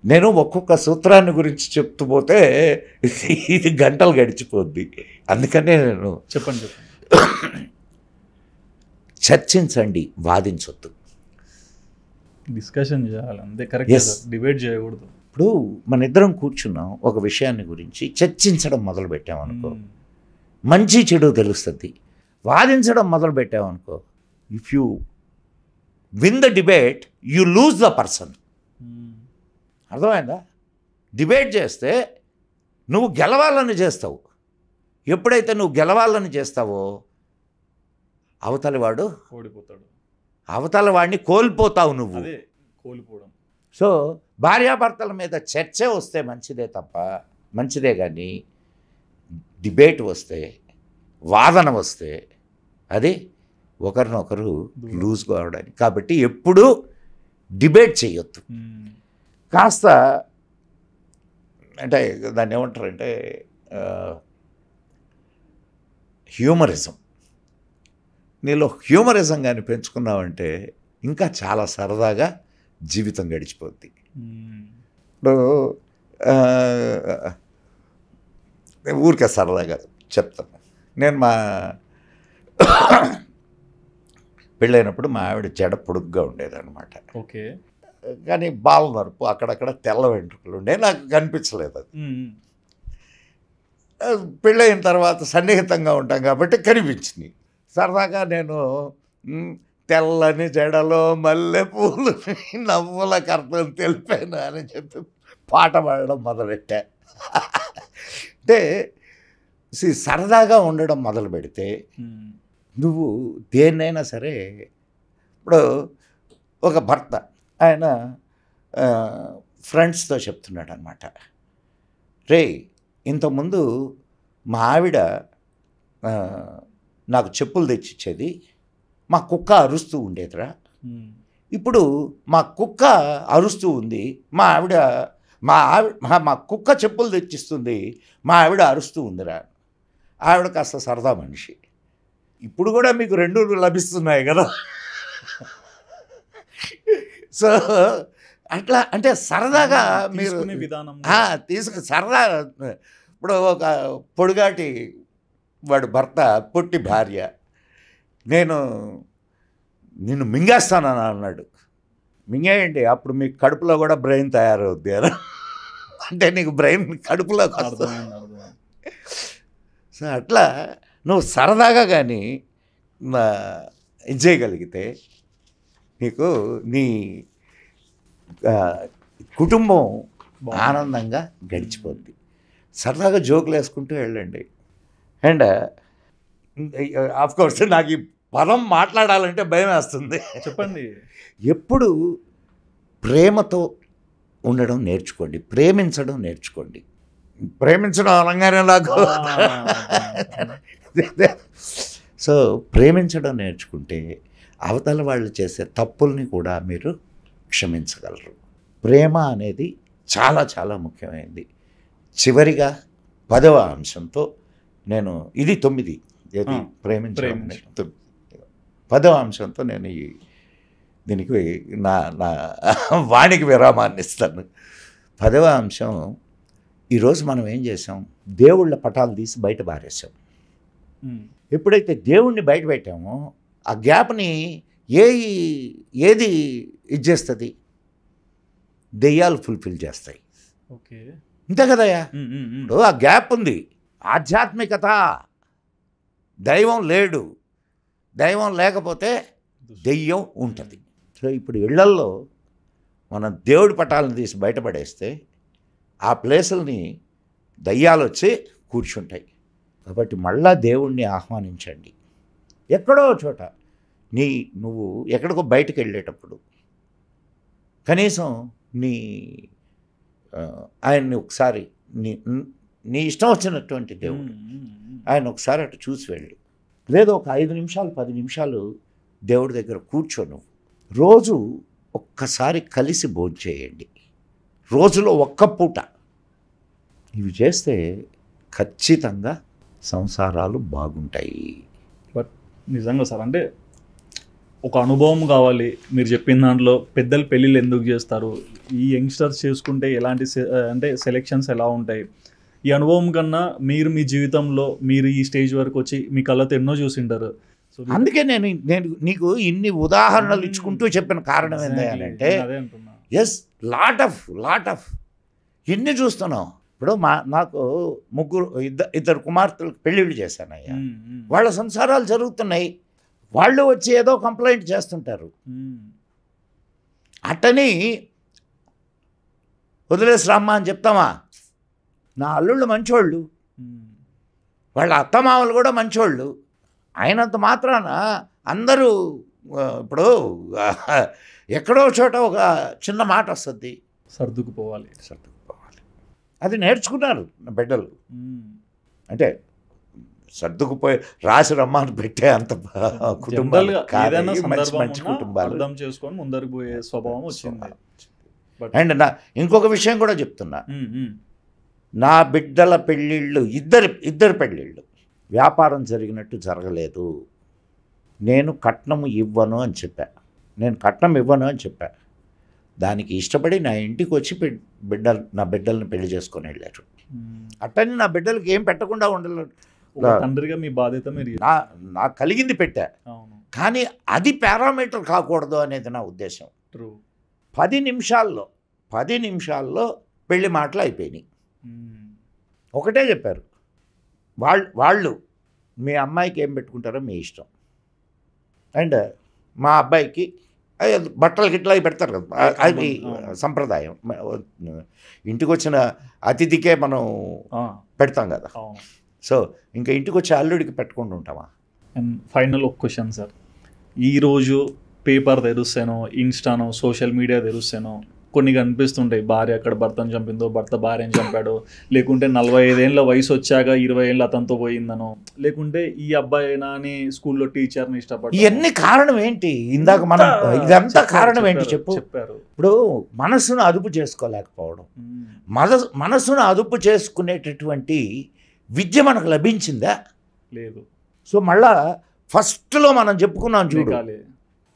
నేను ఒక్కొక్క సూత్రాన్ని గురించి చెప్తూ పోతే ఇది గంటలు గడిచిపోద్ది, అందుకనే నేను చెప్పండి. చర్చించండి, వాదించొద్దు. డిస్కషన్ చేయాలి, అంతే. కరెక్ట్, డిబేట్ చేయకూడదు. ఇప్పుడు మన ఇద్దరం కూర్చున్నాం, ఒక విషయాన్ని గురించి చర్చించడం మొదలు పెట్టామనుకో, మంచి చెడు తెలుస్తుంది. వాదించడం మొదలు పెట్టామనుకో, if you win the debate you lose the person. అర్థమైందా? డిబేట్ చేస్తే నువ్వు గెలవాలని చేస్తావు. ఎప్పుడైతే నువ్వు గెలవాలని చేస్తావో అవతలి వాడు ఓడిపోతాడు, అవతల వాడిని కోల్పోతావు నువ్వు. కోల్పోవడం. సో భార్యాభర్తల మీద చర్చ వస్తే మంచిదే కానీ డిబేట్ వస్తే, వాదన వస్తే అది ఒకరినొకరు లూజ్ కావడానికి. కాబట్టి ఎప్పుడూ డిబేట్ చేయొద్దు. కాస్త అంటే దాన్ని ఏమంటారంటే హ్యూమరిజం. నీలో హ్యూమరిజం కానీ పెంచుకున్నావంటే ఇంకా చాలా సరదాగా జీవితం గడిచిపోద్ది. ఇప్పుడు ఊరికే సరదాగా చెప్తాను. నేను మా పెళ్ళైనప్పుడు మా ఆవిడ జడ పొడుగ్గా ఉండేదన్నమాట. ఓకే. కానీ బాల నరుపు, అక్కడక్కడ తెల్ల వెంట్రుకలు ఉండే, నాకు కనిపించలేదు అది. పెళ్ళైన తర్వాత సన్నిహితంగా ఉంటాం కాబట్టి కనిపించింది. సరదాగా నేను తెల్లని జడలో మల్లెపూలు నవ్వులకు అర్థం తెలిపాను అని చెప్పి పాట పాడడం మొదలెట్టా. అంటే సరదాగా ఉండడం మొదలు పెడితే నువ్వు దేన్నైనా సరే. ఇప్పుడు ఒక భర్త ఆయన ఫ్రెండ్స్తో చెప్తున్నాడు అనమాట, రే ఇంతకుముందు మా ఆవిడ నాకు చెప్పులు తెచ్చిచ్చేది, మా కుక్క అరుస్తూ ఉండేదిరా. ఇప్పుడు మా కుక్క అరుస్తూ ఉంది, మా కుక్క చెప్పులు తెచ్చిస్తుంది, మా ఆవిడ అరుస్తూ ఉందిరా. ఆవిడ కాస్త సరదా మనిషి. ఇప్పుడు కూడా మీకు రెండు లభిస్తున్నాయి కదా. సో అట్లా అంటే సరదాగా మీరు సరదా. ఇప్పుడు ఒక పొడుగాటి వాడు భర్త, పొట్టి భార్య, నిన్ను మింగేస్తానని అన్నాడు. మింగేయండి, అప్పుడు మీకు కడుపులో కూడా బ్రెయిన్ తయారవుద్ది కదా. అంటే నీకు బ్రెయిన్ కడుపులోకి వస్తుంది. సో అట్లా నువ్వు సరదాగా కానీ ఇది చేయగలిగితే నీకు నీ కుటుంబం ఆనందంగా గడిచిపోద్ది. సరదాగా జోకులు వేసుకుంటూ వెళ్ళండి. అండ్ ఆఫ్కోర్స్ నాకు ఈ పదం మాట్లాడాలంటే భయం వేస్తుంది. చెప్పండి. ఎప్పుడు ప్రేమతో ఉండడం నేర్చుకోండి, ప్రేమించడం నేర్చుకోండి. ప్రేమించడం అనగానే నాకు సో ప్రేమించడం నేర్చుకుంటే అవతల వాళ్ళు చేసే తప్పుల్ని కూడా మీరు క్షమించగలరు. ప్రేమ అనేది చాలా చాలా ముఖ్యమైనది. చివరిగా 10వ అంశంతో నేను ఇది 9 ఏది ప్రేమించడం 10వ అంశంతో నేను దీనికి నా వాణికి విరామాన్ని ఇస్తాను. 10వ అంశం, ఈరోజు మనం ఏం చేసాం, దేవుళ్ళ పటాలు తీసి బయట పారేసాం. ఎప్పుడైతే దేవుణ్ణి బయట పెట్టామో ఆ గ్యాప్ని ఏది ఇది చేస్తుంది, దెయ్యాలు ఫుల్ఫిల్ చేస్తాయి. ఓకే, అంతే కదయ్యా. ఇప్పుడు ఆ గ్యాప్ ఉంది. ఆధ్యాత్మికత, దైవం లేడు, దైవం లేకపోతే దెయ్యం ఉంటుంది. సో ఇప్పుడు ఇళ్లల్లో మనం దేవుడి పటాలను తీసి బయటపడేస్తే ఆ ప్లేసుల్ని దయ్యాలు వచ్చి కూర్చుంటాయి. కాబట్టి మళ్ళా దేవుణ్ణి ఆహ్వానించండి. ఎక్కడో చోట నువ్వు ఎక్కడికో బయటకు వెళ్ళేటప్పుడు కనీసం ఆయన్ని ఒకసారి నీ ఇష్టం వచ్చినటువంటి దేవుడు ఆయన ఒకసారి అటు చూసి వెళ్ళి, లేదా ఒక 5 నిమిషాలు 10 నిమిషాలు దేవుడి దగ్గర కూర్చోను. రోజు ఒక్కసారి కలిసి భోంచేయండి, రోజులో ఒక్క పూట. ఇవి చేస్తే ఖచ్చితంగా సంసారాలు బాగుంటాయి. బట్ నిజంగా సార్, అంటే ఒక అనుభవం కావాలి. మీరు చెప్పిన దాంట్లో పెద్దలు పెళ్ళిళ్ళు ఎందుకు చేస్తారు, ఈ యంగ్స్టర్స్ చేసుకుంటే ఎలాంటి అంటే సెలెక్షన్స్ ఎలా ఉంటాయి, ఈ అనుభవం కన్నా మీరు మీ జీవితంలో మీరు ఈ స్టేజ్ వరకు వచ్చి మీ కళ్ళతో ఎన్నో చూసింటారు. సో అందుకే నేను నీకు ఇన్ని ఉదాహరణలు ఇచ్చుకుంటూ చెప్పిన కారణం ఏంటంటే, ఎస్ లాట్ ఆఫ్ ఇన్ని చూస్తున్నాం. ఇప్పుడు నాకు ఇద్దరు కుమార్తెలకు పెళ్ళిళ్ళు చేశానయ్యా. వాళ్ళ సంసారాలు జరుగుతున్నాయి, వాళ్ళు వచ్చి ఏదో కంప్లైంట్ చేస్తుంటారు. అట్టని వదిలేసి రమ్మా అని చెప్తామా? నా అల్లుళ్ళు మంచోళ్ళు, వాళ్ళ అత్తమామలు కూడా మంచోళ్ళు అయినంత మాత్రాన అందరూ ఇప్పుడు ఎక్కడో చోట ఒక చిన్న మాట వస్తుంది, సర్దుకుపోవాలి. అది నేర్చుకున్నారు నా బిడ్డలు. అంటే సర్దుకుపోయి రాసి రమ్మని పెట్టే అంత కుటుంబాలు మంచి కుటుంబాలు అర్థం చేసుకొని ముందరకు పోయే స్వభావం వచ్చింది. అండ్ ఇంకొక విషయం కూడా చెప్తున్నా, నా బిడ్డల పెళ్ళిళ్ళు ఇద్దరు పెళ్ళిళ్ళు వ్యాపారం జరిగినట్టు జరగలేదు. నేను కట్నం ఇవ్వను అని చెప్పా. దానికి ఇష్టపడి నా ఇంటికి వచ్చి నా బిడ్డల్ని పెళ్లి చేసుకొని వెళ్ళారు. అట్టని నా బిడ్డలకి ఏం పెట్టకుండా ఉండలేదు. తండ్రిగా మీ బాధ్యత మీరు నాకు కలిగింది పెట్టా, కానీ అది పారామీటర్ కాకూడదు అనేది నా ఉద్దేశం. 10 నిమిషాల్లో పెళ్లి మాటలు అయిపోయినాయి. ఒకటే చెప్పారు వాళ్ళు, మీ అమ్మాయికి ఏం పెట్టుకుంటారో మీ ఇష్టం, అండ్ మా అబ్బాయికి బట్టలు గిట్లా పెడతారు కదా, అది సంప్రదాయం. ఇంటికి వచ్చిన అతిథికే మనం పెడతాం కదా. సో ఇంకా ఇంటికి వచ్చే అల్లుడికి పెట్టుకుంటూ ఉంటామా? అండ్ ఫైనల్ ఒక క్వశ్చన్ సార్, ఈరోజు పేపర్ తెరుస్తానో, ఇన్స్టానో, సోషల్ మీడియా తెరుస్తానో కొన్ని కనిపిస్తుంటాయి. భార్య అక్కడ భర్తను చంపిందో, భర్త భార్యను చంపాడో, లేకుంటే 45 ఏళ్ళ వయసు వచ్చాక 20 ఏళ్ళు అతనితో పోయిందనో, లేకుంటే ఈ అబ్బాయి అయినా అని స్కూల్లో టీచర్ని ఇష్టపడి, ఇవన్నీ కారణం ఏంటి? ఇందాక మనం ఇదంతా కారణం ఏంటి చెప్పారు. ఇప్పుడు మనసును అదుపు చేసుకోలేకపోవడం, మనసును అదుపు చేసుకునేటటువంటి విద్య మనకు లభించిందా? లేదు. సో మళ్ళా ఫస్ట్లో మనం చెప్పుకున్నాం చూడు,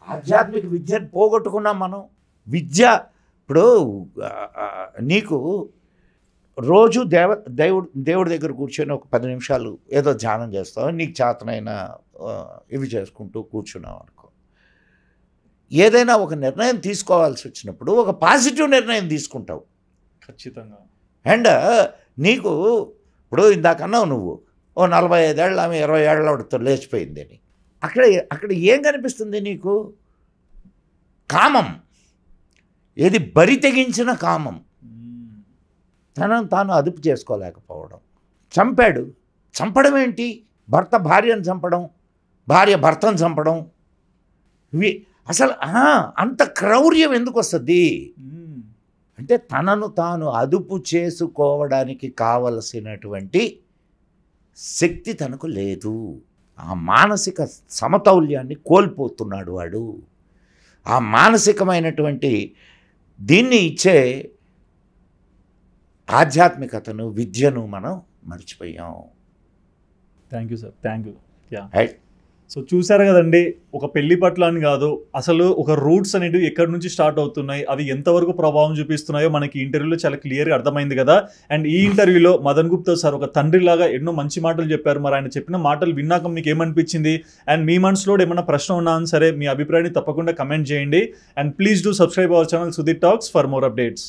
ఆధ్యాత్మిక విద్యను పోగొట్టుకున్నాం మనం. విద్య ఇప్పుడు నీకు రోజు దేవుడి దగ్గర కూర్చొని ఒక 10 నిమిషాలు ఏదో ధ్యానం చేస్తావు, నీకు చేతనైన ఇవి చేసుకుంటూ కూర్చున్నావు అనుకో, ఏదైనా ఒక నిర్ణయం తీసుకోవాల్సి వచ్చినప్పుడు ఒక పాజిటివ్ నిర్ణయం తీసుకుంటావు. ఖచ్చితంగా. అండ్ నీకు ఇప్పుడు ఇందాకన్నావు నువ్వు ఓ 45 ఏళ్ళ ఆమె 20 ఏళ్ళతో లేచిపోయింది అని. అక్కడ ఏం కనిపిస్తుంది నీకు? కామం, ఏది బరి తెగించిన కామం, తనను తాను అదుపు చేసుకోలేకపోవడం. చంపాడు. చంపడం ఏంటి? భర్త భార్యను చంపడం, భార్య భర్తను చంపడం. ఇవి అసలు అంత క్రౌర్యం ఎందుకు వస్తుంది అంటే తనను తాను అదుపు చేసుకోవడానికి కావలసినటువంటి శక్తి తనకు లేదు. ఆ మానసిక సమతౌల్యాన్ని కోల్పోతున్నాడు వాడు. ఆ మానసికమైనటువంటి దీన్ని ఇచ్చే ఆధ్యాత్మికతను, విద్యను మనం మర్చిపోయాం. Thank you sir, thank you. Right. So చూసారు కదండి, ఒక పెళ్లి పట్ల అని కాదు, అసలు ఒక రూట్స్ అనేవి ఎక్కడి నుంచి స్టార్ట్ అవుతున్నాయి, అవి ఎంతవరకు ప్రభావం చూపిస్తున్నాయో మనకి ఇంటర్వ్యూలో చాలా క్లియర్గా అర్థమైంది కదా. అండ్ ఈ ఇంటర్వ్యూలో మదన్ గుప్తా సార్ ఒక తండ్రిలాగా ఎన్నో మంచి మాటలు చెప్పారు. మరి ఆయన చెప్పిన మాటలు విన్నాక మీకు ఏమనిపించింది? అండ్ మీ మనసులో ఏమైనా ప్రశ్న ఉన్నా సరే మీ అభిప్రాయాన్ని తప్పకుండా కమెంట్ చేయండి. And please do subscribe our channel Sudheer talks for more updates.